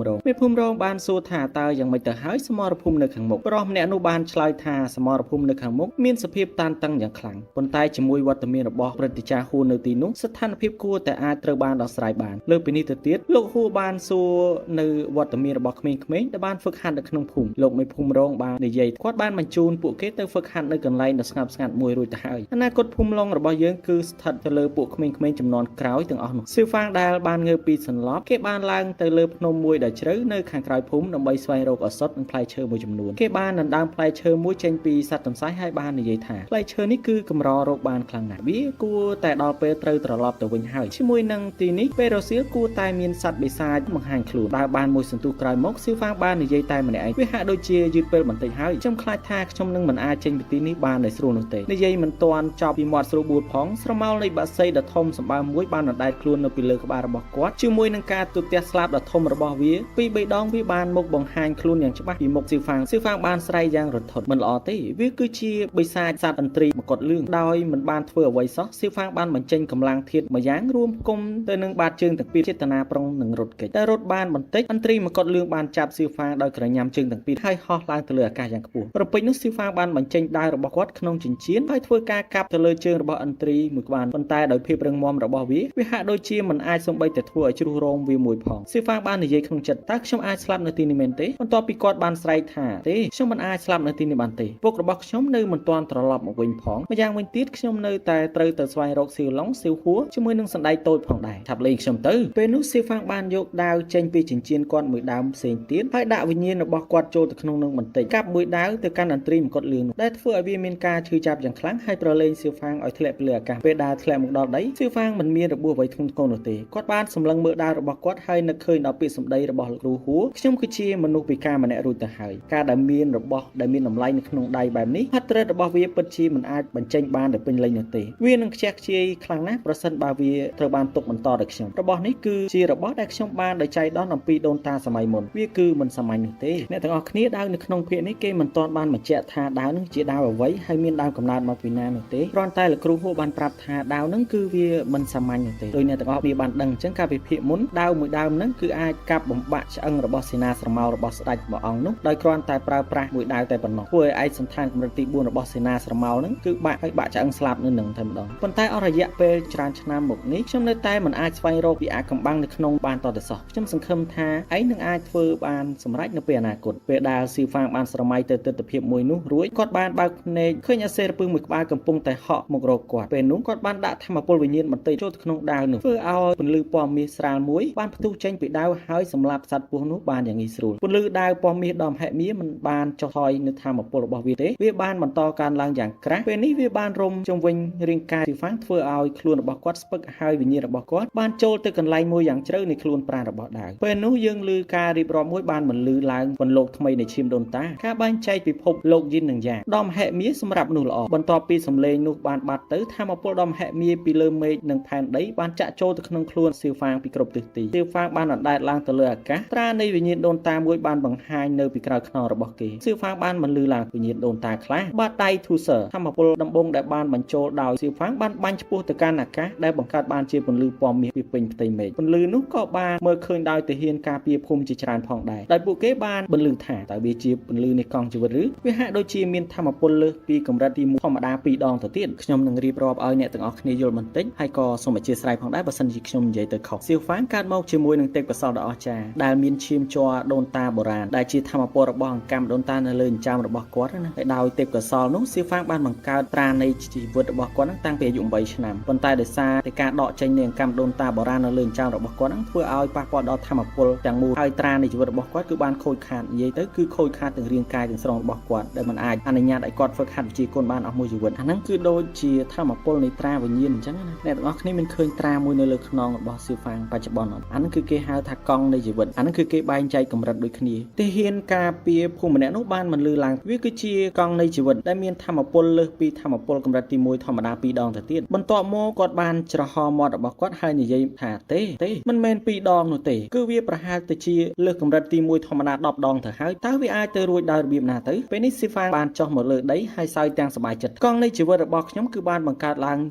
មិរងបានសួរថាតើយ៉ាងម៉េចទៅហើយសមរភូមិនៅខាងមុខបរិសម្នាក់នោះបានឆ្លើយថាសមរភូមិនៅខាងមុខមានសភាពតានតឹងយ៉ាងខ្លាំងប៉ុន្តែជាមួយវត្តមានរបស់ព្រឹទ្ធាចារ្យហួរនៅទីនោះស្ថានភាពគួរតែអាចត្រូវបានដោះស្រាយបានលើពីនេះទៅទៀតលោកហួរបានសួរនៅវត្តមានរបស់ក្មេងៗដែលបានហ្វឹកហាត់នៅក្នុងភូមិលោកមេភូមិរងបាននិយាយគាត់បានបញ្ជូនពួកគេទៅហ្វឹកហាត់នៅកន្លែងដ៏ស្ងប់ស្ងាត់មួយរួចទៅហើយអនាគតភូមិឡុងរបស់យើងគឺស្ថិតទៅលើពួកក្មេងៗចំនួនក្រោយទាំងអស់នោះសៀវហ្វាងដែលបានងើបពីសន្លប់គេបានឡើងទៅលើភ្នំមួយដ៏ជ្រៅនៅខាងក្រោយភូមិដើម្បីស្វែងរកឱសថនិងផ្លែឈើមួយចំនួនគេបានដណ្ដើមផ្លែឈើមួយចេញពីសត្វទន្សាយហើយបាននិយាយថាផ្លែឈើនេះគឺកម្ររកបានខ្លាំងណាស់វាគួរតែដល់ពេលត្រូវត្រឡប់ទៅវិញហើយជាមួយនឹងទីនេះពេលរសៀលគួរតែមានសត្វបិសាចបង្ហាញខ្លួនដើរបានមួយសន្ទុះក្រោយមកសៀវហ្វាងបាននិយាយតែម្នាក់ឯងវាហាក់ដូចជាយឺតពេលបន្តិចហើយខ្ញុំខ្លាចថាខ្ញុំនឹងមិនអាចចេញពីទីនេះបានដោយស្រួលនោះទេនិយាយមិនទាន់ចប់ពីមាត់ស្រួលបួលផងស្រមោលនៃបក្សីដ៏ធំសម្បើមមួយបានដណ្ដែតខ្លួននៅពីលើក្បាលរបស់គាត់ជាមួយនឹងការទូទះស្លាបដ៏ធំរបស់វាពីរបីដងវាបានមកបង្ហាញខ្លួនយ៉ាងច្បាស់ពីមុខសៀវហ្វាងបានស្រែកយ៉ាងរន្ធត់មិនល្អទេវាគឺជាបិសាចសត្វឥន្ទ្រីមកុដលឿងដោយមិនបានធ្វើអ្វីសោះសៀវហ្វាងបានបញ្ចេញកម្លាំងធាតុមួយយ៉ាងរួមគុំទៅនឹងបាតជើងទាំងពីរចេតនាប្រុងនឹងរត់គេចតែរត់បានបន្តិចឥន្ទ្រីមកុដលឿងបានចាប់សៀវហ្វាងដោយក្រញ៉ាំជើងទាំងពីរហើយហោះឡើងទៅលើអាកាសយ៉ាងខ្ពស់ប្រពេចនោះសៀវហ្វាងបានបញ្ចេញដាវរបស់គាត់ក្នុងចិញ្ចៀនហើយធ្វើការកាប់ទៅលើជើងរបស់ឥន្ទ្រីមួយក្បាលប៉ុន្តែដោយភាពរឹងមាំរបស់វាហាក់ដូចជាមិនអាចសំបីតែធ្វើឲ្យជ្រុះរោមវាមួយផងសៀវហ្វាងបាននិយាយក្នុងចិត្តតើខ្ញុំអាចស្លាប់នៅទីនេះមែនទេបន្ទាប់ពីគាត់បានស្រែកថាទេខ្ញុំមិនអាចស្លាប់នៅទីនេះបានទេពុករបស់ខ្ញុំនៅមិនទាន់ត្រឡប់មកវិញផងម្យ៉ាងវិញទៀតខ្ញុំនៅតែត្រូវទៅស្វែងរកសៀវឡុងសៀវហួរជាមួយនឹងសណ្ដែកតូចផងដែរឆាប់លេងខ្ញុំទៅពេលនោះសៀវហ្វាងបានយកដាវចេញពីចិញ្ចៀនគាត់មួយដើមផ្សេងទៀតហើយដាក់វិញ្ញាណរបស់គាត់ចូលទៅក្នុងនឹងបន្តិចកាប់មួយដាវទៅកាន់ឥន្ទ្រីមកុដលឿងនោះដែលធ្វើឲ្យវាមានការឈឺចាប់យ៉ាងខ្លាំងហើយប្រឡែងសៀវហ្វាងឲ្យធ្លាក់ពីលើអាកាសពេលដាវធ្លាក់មកដល់ដីសៀវហ្វាងមិនមានរបួសអ្វីធ្ងន់ធ្ងរនោះទេគាត់បានសម្លឹងមើលដាវរបស់គាត់ហើយនឹកឃើញដល់ពាក្យសម្ដីរបស់លោកគ្រូហួរខ្ញុំគឺជាមនុស្សពិការម្នាក់រួចទៅហើយការដែលមានរបស់ដែលមានតម្លៃនៅក្នុងដៃបែបនេះហត្ថរិទ្ធរបស់វាពិតជាមិនអាចបញ្ចេញបានដោយពេញលេញនោះទេវានឹងខ្ជះខ្ជាយខ្លាំងណាស់ប្រសិនបើវាត្រូវបានទុកបន្តដោយខ្ញុំរបស់នេះគឺជារបស់ដែលខ្ញុំបានដោយចៃដន្យអំពីដូនតាសម័យមុនវាគឺមិនសាមញ្ញនោះទេអ្នកទាំងអស់គ្នាដាវនៅក្នុងភាគនេះគេមិនទាន់បានបញ្ជាក់ថាដាវនឹងជាដាវអ្វីហើយមានដើមកំណើតមកពីណានោះទេគ្រាន់តែលោកគ្រូហួរបានប្រាប់ថាដាវនឹងគឺវាមិនសាមញ្ញនោះទេដោយអ្នកទាំងអស់គ្នាបានដឹងអញ្ចឹងការវិភាគមុនដាវមួយដើមនឹងគឺអាចកាប់បំបាក់ឆ្អឹងរបស់សេនាស្រមោលរបស់ស្ដេចព្រះអង្គនោះដោយគ្រាន់តែប្រើប្រាស់មួយដាវតែប៉ុណ្ណោះធ្វើឲ្យឯកសណ្ឋានកម្រិតទី4របស់សេនាស្រមោលនឹងគឺបាក់ឆ្អឹងស្លាប់នៅនឹងតែម្ដងប៉ុន្តែអស់រយៈពេលច្រើនឆ្នាំមកនេះខ្ញុំនៅតែមិនអាចស្វែងរកពីអាកំបាំងនៅក្នុងបានតទៅសោះខ្ញុំសង្ឃឹមថាឯងនឹងអាចធ្វើបានសម្រេចនៅពេលអនាគតពេលដែលសៀវហ្វាងបានស្រមៃទៅទិដ្ឋភាពមួយនោះរួចគាត់បានបើកភ្នែកឃើញអាសេរពឹងមួយក្បាលកំពុងតែហក់មករកគាត់ពេលនោះគាត់បានដាក់ធម្មពលវិញ្ញាណបន្តិចចូលទៅក្នុងដាវនោះធ្វើឲ្យពន្លឺពណ៌មាសស្រាលមួយបានផ្ទុះចេញពីដាវហើយសម្លាប់សត្វពស់នោះបានយ៉ាងងាយស្រួលពន្លឺដាវពណ៌មាសដ៏មហិមាមិនបានចុះថយនៅធម្មពលរបស់វាទេវាបានបន្តកើនឡើងយ៉ាងក្រាស់ពេលនេះវាបានរុំជុំវិញរាងកាយសៀវហ្វាងធ្វើឲ្យខ្លួនរបស់គាត់ស្ពឹកហើយវិញ្ញាណរបស់គាត់បានចូលទៅកន្លែងមួយយ៉ាងជ្រៅនៃខ្លួនប្រាណរបស់ដាវពេលនោះយើងឮការរៀបរាប់មួយបានបន្លឺឡើងពន្លកថ្មីនៃឈាមដូនតាការបែងចែកពិភពលោកយិននិងយ៉ាងដ៏មហិមាសម្រាប់មនុស្សល្អបន្ទាប់ពីសម្លេងនោះបានបាត់ទៅធម្មពលដ៏មហិមាពីលើមេឃនិងផែនដីបានចាក់ចូលទៅក្នុងខ្លួនសៀវហ្វាងពីគ្រប់ទិសទីសៀវហ្វាងបានអណ្ដែតឡើងទៅលើអាកាសត្រានៃវិញ្ញាណដូនតាមួយបានបង្ហាញនៅពីក្រោយខ្នងរបស់គេសៀវហ្វាងបានបន្លឺឡើងវិញ្ញាណដូនតាខ្លះបាត់ដៃធូសឺធម្មពលដំបងដែលបានបញ្ចូលដោយសៀវហ្វាងបានបាញ់ឆ្ពោះទៅកាន់អាកាសដែលបង្កើតបានជាពន្លឺពណ៌មាសពីពេញផ្ទៃមេឃពន្លឺនោះក៏បានមើលឃើញដោយទាហានការពារភូមិជាច្រើនផងដែរដោយពួកគេបានបន្លឺថាតើវាជាពន្លឺនៃកង់ជីវិតឬវាហាក់ដូចជាមានធម្មពលលើសពីកម្រិតទី1ធម្មតា2ដងទៅទៀតខ្ញុំនឹងរៀបរាប់ឲ្យអ្នកទាំងអស់គ្នាយល់បន្តិចហើយក៏សូមអធិស្ឋានផងដែរបើសិនជាខ្ញុំនិយាយទៅខុសសៀវហ្វាងកើតមកជាមួយនឹងទេពកោសល្យដ៏អស្ចារ្យដែលមានឈាមជ័រដូនតាបុរាណដែលជាធម្មពលរបស់អង្កាំដូនតានៅលើចិញ្ចើមរបស់គាត់ណាហើយដោយទេពកោសល្យនោះសៀវហ្វាងបានបង្កើតត្រានៃជីវិតរបស់គាត់តាំងពីអាយុ8ឆ្នាំប៉ុន្តែដោយសារតែការដកចេញនៃអង្កាំដូនតាបុរាណនៅលើចិញ្ចើមរបស់គាត់នឹងធ្វើឲ្យប៉ះពាល់ដល់ធម្មពលទាំងមូលហើយត្រានៃជីវិតរបស់គាត់គឺបានខូចខាតនិយាយទៅគឺខូចខាតទាំងរាងកាយទាំងស្រុងរបស់គាត់ដែលមិនអាចអនុញ្ញាតឲ្យគាត់ហ្វឹកហាត់វិជ្ជាគុណបានអស់មួយជីវិតអាហ្នឹងគឺដូចជាធម្មពលនៃត្រាវិញ្ញាណអញ្ចឹងណាអ្នកទាំងអស់គ្នាមានឃើញត្រាមួយនៅលើខ្នងរបស់សៀវហ្វាងបច្ចុប្បន្នអាហ្នឹងគឺគេហៅថាកង់នៃជីវិតអាហ្នឹងគឺគេបែងចែកកម្រិតដូចគ្នាទាហានការពារភូមិម្នាក់នោះបានបន្លឺឡើងវាគឺជាកង់នៃជីវិតដែលមានធម្មពលលើស ពីធម្មពលកម្រិតទី1ធម្មតា2ដងទៅទៀតបន្ទាប់មកគាត់បានច្រហល់មាត់របស់គាត់ហើយនិយាយថាទេមិនមែន2ដងនោះទេគឺវាប្រហែលទៅជាលើសកម្រិតទី1ធម្មតា10ដងទៅហើយតើវាអាចទៅរួចដោយរបៀបណាទៅពេលនេះស៊ីហ្វាងបានចុះមកលើដីហើយសើចទាំងសប្បាយចិត្តកង់នៃជីវិតរបស់ខ្ញុំគឺបានបង្កើតឡើង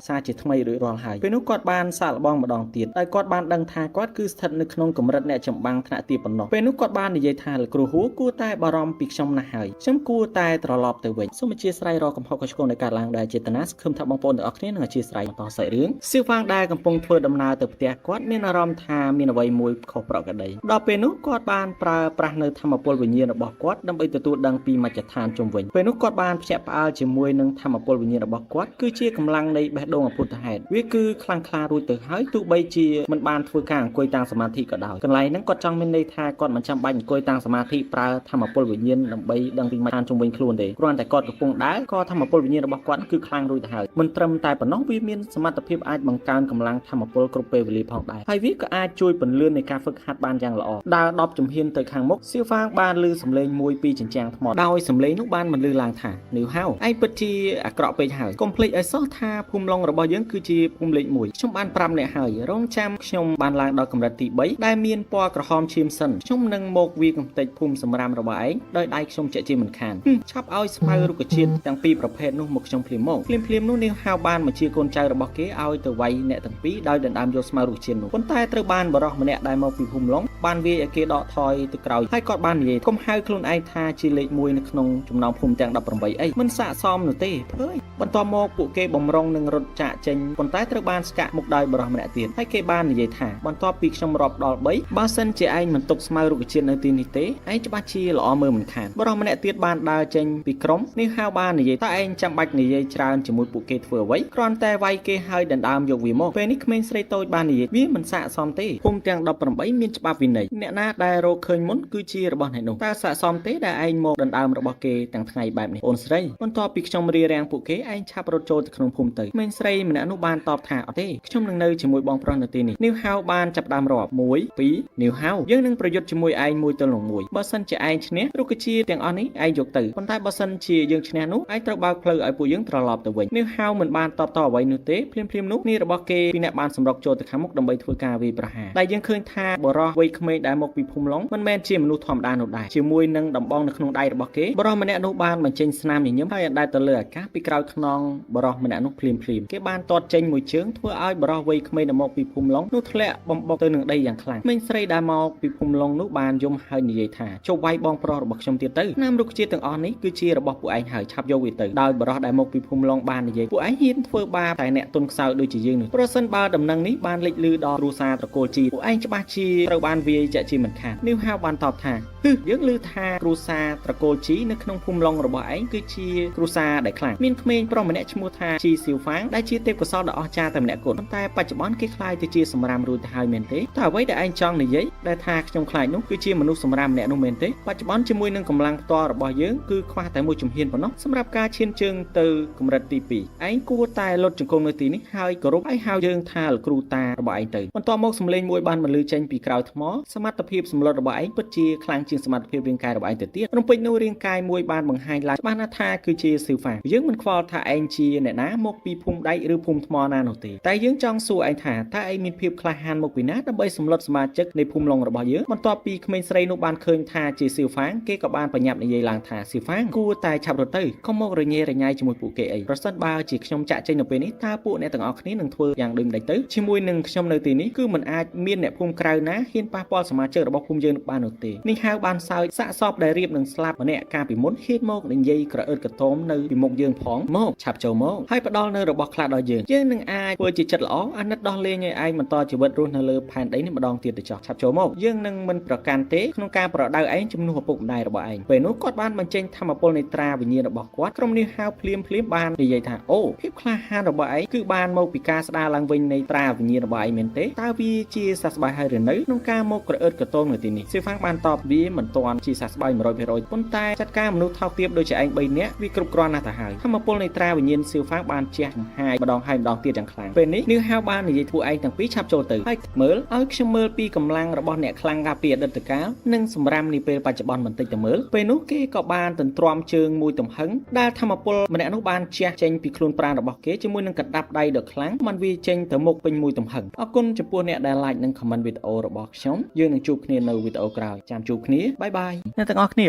សារជាថ្មីរួចរាល់ហើយពេលនោះគាត់បានសាកល្បងម្ដងទៀតហើយគាត់បានដឹងថាគាត់គឺស្ថិតនៅក្នុងកម្រិតអ្នកចម្បាំងថ្នាក់ទាបប៉ុណ្ណោះពេលនោះគាត់បាននិយាយថាលោកគ្រូហួរគួរតែបារម្ភពីខ្ញុំណាស់ហើយខ្ញុំគួរតែត្រឡប់ទៅវិញសូមអធិស្ឋានរកកំហុសកុសឆ្គងនៃការឡើងដែលចេតនាសង្ឃឹមថាបងប្អូនទាំងអស់គ្នានឹងអធិស្ឋានបន្តសាច់រឿងស៊ីហ្វាងដែលកំពុងធ្វើដំណើរទៅផ្ទះគាត់មានអារម្មណ៍ថាមានអ្វីមួយខុសប្រក្រតីដល់ពេលនោះគាត់បានប្រើប្រាស់នៅធម្មពលវិញ្ញាណរបស់គាត់ដើម្បីទទួលដឹងពីមជ្ឈដ្ឋានជុំវិញពេលនោះគាត់បានភ្ញាក់ផ្អើលជាមួយនឹងធម្មពលវិញ្ញាណរបស់គាត់គឺជាកម្លាំងនៃបេះដូងអភូតហេតុវាគឺខ្លាំងក្លារួចទៅហើយទោះបីជាមិនបានធ្វើការអង្គុយតាំងសមាធិក៏ដោយកន្លែងហ្នឹងគាត់ចង់មានន័យថាគាត់មិនចាំបាច់អង្គុយតាំងសមាធិប្រើធម្មពលវិញ្ញាណដើម្បីដឹងពីមជ្ឈដ្ឋានជុំវិញខ្លួនទេគ្រាន់តែគាត់កំពុងដើរក៏ធម្មពលវិញ្ញាណរបស់គាត់គឺខ្លាំងរួចទៅហើយមិនត្រឹមតែប៉ុណ្ណោះវាមានសមត្ថភាពអាចបង្កើនកម្លាំងធម្មពលគ្រប់ពេលវេលាផងដែរហើយវាក៏អាចជួយពន្លឿននៃការហ្វឹកហាត់បានយ៉ាងល្អដើរ10ជំហានទៅខាងមុខសៀវហ្វាងបានឮសំឡេងមួយពីជញ្ជាំងថ្មដោយសំឡេងនោះបានបន្លឺឡើងថានីវហៅឯងពិតជាអាក្រក់ពេកហើយកុំភ្លេចឲ្យសោះថាភូមិឡុងរបស់យើងគឺជាភូមិលេខ1ខ្ញុំបានប្រាប់អ្នកហើយរងចាំខ្ញុំបានឡើងដល់កម្រិតទី3ដែលមានពណ៌ក្រហមឈាមសិនខ្ញុំនឹងមកវាកំទេចភូមិសម្រាមរបស់ឯងដោយដៃខ្ញុំជាក់ជាមិនខានឆាប់ឲ្យស្មៅរុក្ខជាតិទាំងពីរប្រភេទនោះមកខ្ញុំភ្លាមមកភ្លាមនោះនាងហៅបានមកជាកូនចៅរបស់គេឲ្យទៅវាយអ្នកទាំងពីរដោយដណ្ដើមយកស្មៅរុក្ខជាតិនោះប៉ុន្តែត្រូវបានបរិសម្នាក់ដែលមកពីភូមិឡុងបានវាយឲ្យគេដកថយទៅក្រោយហើយគាត់បាននិយាយកុំហៅខ្លួនឯងថាជាលេខ1នៅក្នុងចំណោមភូមិទាំង18អីមិនស័ក្តិសមនោះទេភើយបន្ទាប់មកពួកគេបំរុងនឹងរត់ចាកចេញប៉ុន្តែត្រូវបានស្កាក់មុខដោយបរិសម្នាក់ទៀតហើយគេបាននិយាយថាបន្ទាប់ពីខ្ញុំរាប់ដល់3បើសិនជាឯងមិនទុកស្មៅរុក្ខជាតិនៅទីនេះទេឯងច្បាស់ជាល្អមើលមិនខានបរិសម្នាក់ទៀតបានដើរចេញពីក្រុមនេះហៅបាននិយាយថាឯងចាំបាច់និយាយច្រើនជាមួយពួកគេធ្វើអ្វីគ្រាន់តែវាយគេហើយដណ្ដើមយកវាមកពេលនេះក្មេងស្រីតូចបាននិយាយវាមិនស័ក្តិសមទេភូមិទាំង18មានច្បាប់វិន័យអ្នកណាដែលរកឃើញមុនគឺជារបស់អ្នកនោះតើស័ក្តិសមទេដែលឯងមកដណ្ដើមរបស់គេទាំងថ្ងៃបែបនេះអូនស្រីបន្ទាប់ពីខ្ញុំរារាំងពួកគេឯងឆាប់រត់ចូលទៅក្នុងភូមិទៅក្មេងស្រីម្នាក់នោះបានតបថាអត់ទេខ្ញុំនឹងនៅជាមួយបងប្រុសនៅទីនេះនីវហៅបានចាប់ដើមរាប់1 2នីវហៅយើងនឹងប្រយុទ្ធជាមួយឯងមួយទល់នឹងមួយបើសិនជាឯងឈ្នះរុក្ខជាតិទាំងអស់នេះឯងយកទៅប៉ុន្តែបើសិនជាយើងឈ្នះនោះឯងត្រូវបើកផ្លូវឲ្យពួកយើងត្រឡប់ទៅវិញនីវហៅមិនបានតបតអ្វីនោះទេភ្លាមនោះនេះរបស់គេពីអ្នកបានសម្រុកចូលទៅខាងមុខដើម្បីធ្វើការវាយប្រហារតែយើងឃើញថាបរោះវ័យក្មេងដែលមកពីភូមិឡុងមិនមែនជាមនុស្សធម្មតានោះដែរជាមួយនឹងដំបងនៅក្នុងដៃរបស់គេបរោះម្នាក់នោះបានបញ្ចេញស្នាមញញឹមហើយអណ្ដែតទៅលើអាកាសពីក្រោយខ្នងបរោះម្នាក់នោះភ្លាមគេបានទាត់ចេញមួយជើងធ្វើឲ្យបរោះវ័យក្មេងដែលមកពីភូមិឡុងនោះធ្លាក់បំបុកទៅនឹងដីយ៉ាងខ្លាំងក្មេងស្រីដែលមកពីភូមិឡុងនោះបានយំហើយនិយាយថាចូលវាយបងប្រុសរបស់ខ្ញុំទៀតទៅណាមរុក្ខជាតិទាំងអស់នេះគឺជារបស់ពួកឯងហើយឆាប់យកវាទៅដោយបរោះដែលមកពីភូមិឡុងបាននិយាយពួកឯងហ៊ានធ្វើបាបតែអ្នកទុនខ្សោយដូចជាយើងនោះប្រសិនបើដំណឹងនេះបានលេចលឺដល់គ្រួសារត្រកូលជីពួកឯងច្បាស់ជាត្រូវបានវាយចាក់ជាមិនខាននីវហៅបានតបថាយើងឮថាគ្រួសារត្រកូលជីនៅក្នុងភូមិឡុងរបស់ឯងគឺជាគ្រួសារដែលខ្លាំងមានក្មេងប្រុសម្នាក់ឈ្មោះថាជីសៀវហ្វាងដែលជាទេពកោសល្យដ៏អស្ចារ្យតែម្នាក់គត់ប៉ុន្តែបច្ចុប្បន្នគេខ្លាយទៅជាសម្រាមរួចទៅហើយមែនទេតើអ្វីដែលឯងចង់និយាយដែលថាខ្ញុំខ្លាចនោះគឺជាមនុស្សសម្រាមម្នាក់នោះមែនទេបច្ចុប្បន្នជាមួយនឹងកម្លាំងផ្ទាល់របស់យើងគឺខ្វះតែមួយជំហានប៉ុណ្ណោះសម្រាប់ការឈានជើងទៅកម្រិតទី2ឯងគួរតែលុតជង្គង់នៅទីនេះហើយគោរពឲ្យហៅយើងថាលោកគ្រូតារបស់ឯងទៅបន្ទាប់មកសំឡេងមួយបានបន្លឺចេញពីក្រោយថ្មសមត្ថភាពសម្លុតរបស់ឯងពិតជាខ្លាំងជាងសមត្ថភាពរាងកាយរបស់ឯងទៅទៀតរំពេចនោះរាងកាយមួយបានបង្ហាញឡើងច្បាស់ណាស់ថាគឺជាសៀវហ្វាងយើងមិនខ្វល់ថាឯងជាអ្នកណាមកពីភូមិដែកឬភូមិថ្មណានោះទេតែយើងចង់សួរឯងថាតើឯងមានភាពក្លាហានមកពីណាដើម្បីសម្លុតសមាជិកនៃភូមិឡុងរបស់យើងបន្ទាប់ពីក្មេងស្រីនោះបានឃើញថាជាសៀវហ្វាងគេក៏បានបញ្ញាប់និយាយឡើងថាសៀវហ្វាងគួរតែឆាប់រត់ទៅកុំមករញ៉េរញ៉ៃជាមួយពួកគេអីប្រសិនបើជាខ្ញុំចាក់ចេញនៅពេលនេះតើពួកអ្នកទាំងអស់គ្នានឹងធ្វើយ៉ាងដូចម្ដេចទៅជាមួយនឹងខ្ញុំនៅទីនេះគឺមិនអាចមានអ្នកភូមិក្រៅណាហ៊ានប៉ះពាល់សមាជិករបស់ភូមិយើងបាននោះទេនេះហៅបានសើចសាកសពដែលរៀបនឹងស្លាប់ម្នាក់កាលពីមុនហ៊ានមកនិយាយក្រអឺតកតោមនៅពីមុខយើងផងមកឆាប់ចូលមកហើយផ្ដល់នៅរបស់ខ្លះដល់យើងនឹងអាចធ្វើជាចិត្តល្អអាណិតដោះលែងឲ្យឯងបន្តជីវិតរស់នៅលើផែនដីនេះម្ដងទៀតទៅចោះឆាប់ចូលមកយើងនឹងមិនប្រកាន់ទេក្នុងការប្រដៅឯងជំនួសឪពុកម្ដាយរបស់ឯងពេលនោះគាត់បានបញ្ចេញធម្មពលនៃត្រាវិញ្ញាណរបស់គាត់ក្រុមនេះហៅភ្លាមបាននិយាយថាអូភាពក្លាហានរបស់ឯងគឺបានមកពីការស្ដារឡើងវិញនៃត្រាវិញ្ញាណរបស់ឯងមែនទេតើវាជាសះស្បើយហើយឬនៅក្នុងការមកក្រអឺតកតងនៅទីនេះសៀវហ្វាងបានតបវា មិនទាន់ជាសះស្បើយ 100% ប៉ុន្តែចាត់ការមនុស្សថោកទាបដូចជាឯង3នាក់វាគ្រប់គ្រាន់ណាស់ទៅហើយធម្មពលនៃត្រាវិញ្ញាណសៀវហ្វាំងបានជះចំហាយម្ដងហើយម្ដងទៀតយ៉ាងខ្លាំងពេលនេះនាងហៅបាននិយាយពួកឯងទាំងពីរឆាប់ចូលទៅហើយមើលឲ្យខ្ញុំមើលពីកម្លាំងរបស់អ្នកខ្លាំងកាលពីអតីតកាលនិងសម្រាប់នាពេលបច្ចុប្បន្នបន្តិចទៅមើលពេលនោះគេក៏បានទន្ទ្រាំជើងមួយទំហឹងដែលធម្មពលម្នាក់នោះបានជះចេញពីខ្លួនប្រាណរបស់គេជាមួយនឹងកណ្ដាប់ដៃដ៏ខ្លាំងมันវាចេញទៅមុខពេញមួយទំហឹងអរគុណចំពោះអ្នកដែល like និង comment វីដេអូរបស់ខ្ញុំយើងនឹងជួបគ្នានៅវីដេអូក្រោយចាំជួបគ្នាបាយបាយអ្នកទាំងអស់គ្នា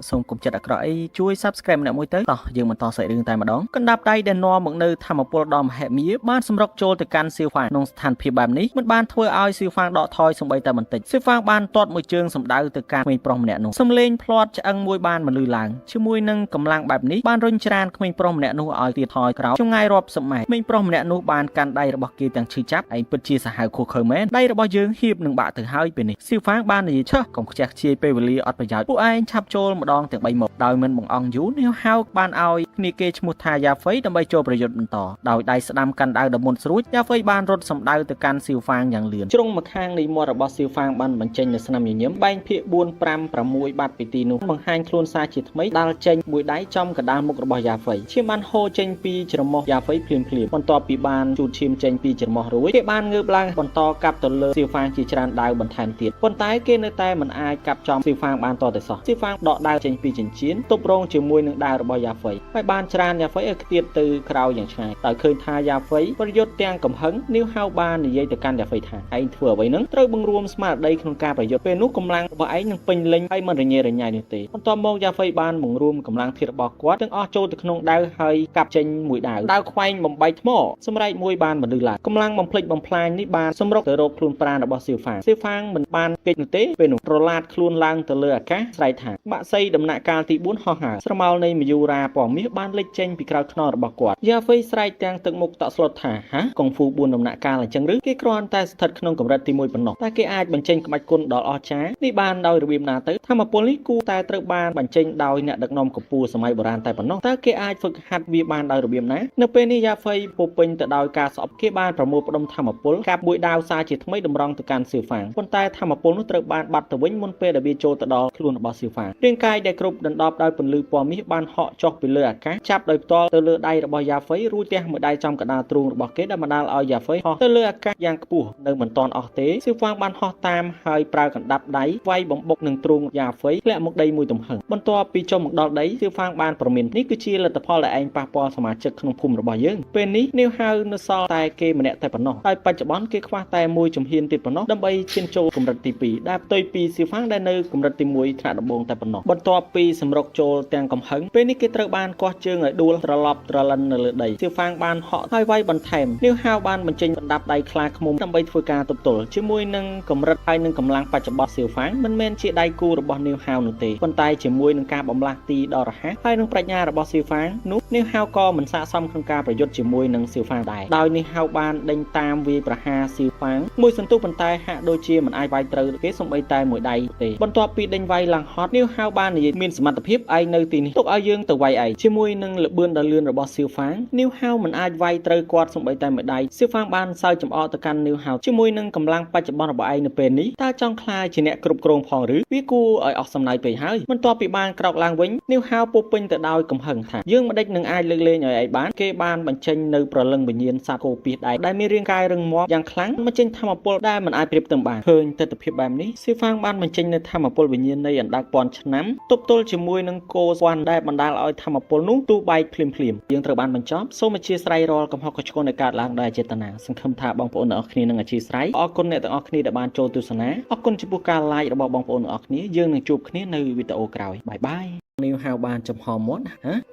សូមកុំចិត្តអាក្រក់អីជួយ subscribe ម្នាក់មួយទៅតោះយើងបន្តសាច់រឿងតែម្ដងកណ្ដាប់ដៃដែលនាំមកនៅធម្មពលដ៏មហិមាបានសម្រុកចូលទៅកាន់សៀវហ្វាំងក្នុងស្ថានភាពបែបនេះមិនបានធ្វើឲ្យសៀវហ្វាំងដកថយសូម្បីតែបន្តិចសៀវហ្វាំងបានទាត់មួយជើងសម្ដៅទៅកាន់ក្មេងប្រុសម្នាក់នោះសំឡេងផ្លាត់ឆ្អឹងមួយបានបន្លឺឡើងជាមួយនឹងកម្លាំងបែបនេះបានរុញច្រានក្មេងប្រុសម្នាក់នោះឲ្យទៀតថយក្រោយចម្ងាយរាប់សិបម៉ែត្រក្មេងប្រុសម្នាក់នោះបានកាន់ដៃរបស់គេទាំងឈឺចាប់ឯងពិតជាសាហាវខុសខើមែនដៃរបស់យើងហៀបនឹងបាក់ទៅហើយពេលនេះសៀវហ្វាំងបាននិយាយឆោះកុំខ្ជះខ្ជាយពេលវេលាអត់ប្រយោជន៍ពួកឯងឆាប់ចូលម្ដងទាំង3មកដោយមិនបង្អង់យូរនាងហៅបានឲ្យគ្នាគេឈ្មោះថាយ៉ាហ្វៃដើម្បីចូលប្រយុទ្ធបន្តដោយដៃស្ដាំកាន់ដាវដ៏មុនស្រួចយ៉ាហ្វៃបានរត់សម្ដៅទៅកាន់សៀវហ្វាំងយ៉ាងលឿនជ្រុងម្ខាងនៃមាត់របស់សៀវហ្វាំងបានបញ្ចេញនូវស្នាមញញឹមបែងភាគ4 5 6បាត់ពីទីនោះបង្ហាញខ្លួនសារជាថ្មីដាល់ចេញមួយដៃចំកណ្ដាលមុខរបស់យ៉ាហ្វៃឈាមបានហូរចេញពីច្រមុះយ៉ាហ្វៃភ្លាមបន្ទាប់ពីបានជូតឈាមចេញពីច្រមុះរួចគេបានងើបឡើងបន្តកាប់ទៅលើសៀវហ្វាំងជាច្រើនដាវបន្ថែមទៀតប៉ុន្តែគេនៅតែមិនអាចកាប់ចំសៀវហ្វាំងបានតទៅសោះសៀវហ្វាំងដកដាវចេញពីចិញ្ចៀនទប់រងជាមួយនឹងដាវរបស់យ៉ាហ្វៃហើយបានច្រានយ៉ាហ្វៃឲ្យខ្ទាតទៅក្រោយយ៉ាងឆ្ងាយដោយឃើញថាយ៉ាហ្វៃប្រយុទ្ធទាំងកំហឹងនាងហៅបាននិយាយទៅកាន់យ៉ាហ្វៃថាឯងធ្វើអ្វីហ្នឹងត្រូវបង្រួមស្មារតីក្នុងការប្រយុទ្ធពេលនោះកម្លាំងរបស់ឯងនឹងពេញលេញហើយមិនរញ៉េរញ៉ៃនោះទេបន្ទាប់មកយ៉ាហ្វៃបានបង្រួមកម្លាំងធាតុរបស់គាត់ទាំងអស់ចូលទៅក្នុងដាវហើយកាប់ចេញមួយដាវខ្វែងបំបែកថ្មសម្រែកមួយបានបន្លឺឡើងកម្លាំងបំភ្លេចបំផ្លាញនេះបានសម្រុកទៅរកខ្លួនប្រាណរបស់សៀវហ្វាំងមិនបានគេចនោះទេពេលនោះប្រឡាតខ្លួនឡើងទៅលើអាកាសស្រែកថាបាក់សីដំណាក់កាលទី4ហោះហើរស្រមោលនៃមយូរ៉ាពណ៌មាសបានលេចចេញពីក្រោយខ្នងរបស់គាត់យ៉ាហ្វៃស្រែកទាំងទឹកមុខតក់ស្លុតថាហាកុងហ្វូ4ដំណាក់កាលអញ្ចឹងឬគេគ្រាន់តែស្ថិតក្នុងកម្រិតទី1ប៉ុណ្ណោះតែគេអាចបញ្ចេញក្បាច់គុណដ៏អស្ចារ្យនេះបានដោយរបៀបណាទៅធម្មពលនេះគូតែត្រូវបានបញ្ចេញដោយអ្នកដឹកនាំកម្ពុជាសម័យបុរាណតែប៉ុណ្ណោះតើគេអាចហ្វឹកហាត់វាបានដោយរបៀបណានៅពេលនេះយ៉ាហ្វៃពោពេញទៅដោយការស្អប់គេបានប្រមូលផ្ដុំធម្មពលកាប់មួយដាវសារជាថ្មីតម្រង់ទៅកាន់សៀវហ្វាំងប៉ុន្តែធម្មពលនោះត្រូវបានបាត់ទៅវិញមុនពេលដែលវាចូលទៅដល់ខ្លួនរបស់សៀវហ្វាំងរាងកាយដែលគ្រប់ដណ្ដប់ដោយពន្លឺពណ៌មាសបានហក់ចុះពីលើអាកាសចាប់ដោយផ្ទាល់ទៅលើដៃរបស់យ៉ាហ្វៃរួចទះមួយដៃចំកណ្ដាលទ្រូងរបស់គេដែលបណ្ដាលឲ្យយ៉ាហ្វៃហោះទៅលើអាកាសយ៉ាងខ្ពស់នៅមិនទាន់អស់ទេសៀវហ្វាំងបានហោះតាមហើយប្រើកណ្ដាប់ដៃវាយបំបុកនឹងទ្រូងយ៉ាហ្វៃធ្លាក់មកដីមួយទំហឹងបន្ទាប់ពីចុះមកដល់ដីសៀវហ្វាំងបានប្រមាននេះគឺជាលទ្ធផលដែលឯងប៉ះពាល់សមាជិកក្នុងភូមិរបស់យើងពេលនេះនាងហៅនៅសល់តែគេម្នាក់តែប៉ុណ្ណោះហើយបច្ចុប្បន្នគេខ្វះតែមួយជំហានទៀតប៉ុណ្ណោះដើម្បីឈានចូលកម្រិតទី2ដែលផ្ទុយពីសៀវហ្វាំងដែលនៅកម្រិតទី1ថ្នាក់ដំបូងតែប៉ុណ្ណោះបន្ទាប់ពីសម្រុកចូលទាំងកំហឹងពេលនេះគេត្រូវបានកោះជើងឲ្យដួលត្រឡប់ត្រលិននៅលើដីសៀវហ្វាំងបានហក់ហើយវាយបន្ថែមនាងហៅបានបញ្ចេញកណ្ដាប់ដៃខ្លាឃ្មុំដើម្បីធ្វើការទប់ទល់ជាមួយនឹងកម្រិតហើយនឹងកម្លាំងបច្ចុប្បន្នសៀវហ្វាំងមិនមែនជាដៃគូរបស់នាងហៅនោះទេប៉ុន្តែជាមួយនឹងការបំលាស់ទីដ៏រហ័សហើយនឹងប្រាជ្ញារបស់សៀវហ្វាំងនោះនាងហៅក៏មិនស័ក្តិសមក្នុងការប្រយុទ្ធជាមួយនឹងសៀវហ្វាំងដែរដោយនាងហៅបានដេញតាមវាយប្រហារសៀវហ្វាំងមួយសន្ទុះប៉ុន្តែហាក់ដូចជាមិនអាចវាយត្រូវគេសូម្បីតែមួយដៃទេបន្ទាប់ពីដេញវាយឡើងហត់នាងហៅបាននិយាយមានសមត្ថភាពឯងនៅទីនេះទុកឲ្យយើងទៅវាយឯងជាមួយនឹងល្បឿនដ៏លឿនរបស់សៀវហ្វាំងនាងហៅមិនអាចវាយត្រូវគាត់សូម្បីតែមួយដៃសៀវហ្វាំងបានសើចចំអកទៅកាន់នាងហៅជាមួយនឹងកម្លាំងបច្ចុប្បន្នរបស់ឯងនៅពេលនេះតើចង់ខ្លាចជាអ្នកគ្រប់គ្រងផងឬវាគួរឲ្យអស់សំណើចពេកហើយបន្ទាប់ពីបានក្រោកឡើងវិញនាងហៅពោពេញទៅដោយកំហឹងថាយើងមិនដេចនឹងអាចលើកលែងឲ្យឯងបានគេបានបញ្ចេញនៅប្រលឹងវិញ្ញាណសត្វគោពីសដែរដែលមានរាងកាយរឹងមាំយ៉ាងខ្លាំងបញ្ចេញធម្មពលដែលមិនអាចប្រៀបផ្ទឹមបានឃើញទស្សនវិជ្ជាបែបនេះសៀវហ្វាំងបានបញ្ចេញនៅធម្មពលវិញ្ញាណនៃអណ្ដើកពាន់ឆ្នាំទប់ទល់ជាមួយនឹងគោស្វ័នដែលបណ្ដាលឲ្យធម្មពលនោះទូបែកភ្លាមយើងត្រូវបានបញ្ចប់សូមអធិស្ឋានរាល់កំហុសខុសឆ្គងដែលកើតឡើងដោយចេតនាសង្ឃឹមថាបងប្អូនទាំងអស់គ្នានឹងអធិស្ឋានអរគុណអ្នកទាំងអស់គ្នាដែលបានចូលទស្សនាអរគុណចំពោះការ like របស់បងប្អូនទាំងអស់គ្នាយើងនឹងជួបគ្នានៅវីដេអូក្រោយបាយបាយនាងហៅបានចំហមាត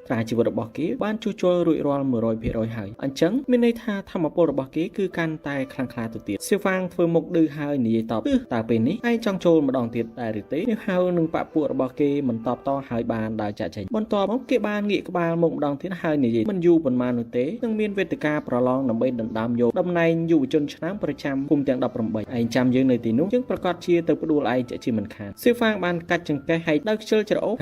់ត្រាជីវិតរបស់គេបានជួសជុលរួចរាល់ 100% ហើយអញ្ចឹងមានន័យថាធម្មពលរបស់គេគឺកាន់តែខ្លាំងក្លាទៅទៀតសៀវហ្វាំងធ្វើមុខឌឺហើយនិយាយតបតើពេលនេះឯងចង់ចូលម្ដងទៀតដែរឬទេនាងហៅនឹងបពពួករបស់គេមិនតបតហើយបានដើរចាក់ចេញបន្ទាប់មកគេបានងាកក្បាលមកម្ដងទៀតហើយនិយាយមិនយូរប៉ុន្មាននោះទេនឹងមានវេទិកាប្រឡងដើម្បីដណ្ដើមយកតំណែងយុវជនឆ្នាំប្រចាំភូមិទាំង18ឯងចាំយើងនៅទីនោះយើងប្រកាសជាទៅផ្ដួលឯងជាមិនខានសៀវហ្វាំងបានកាច់ចង្កេះហើយដើរខ្ជិលច្រអូស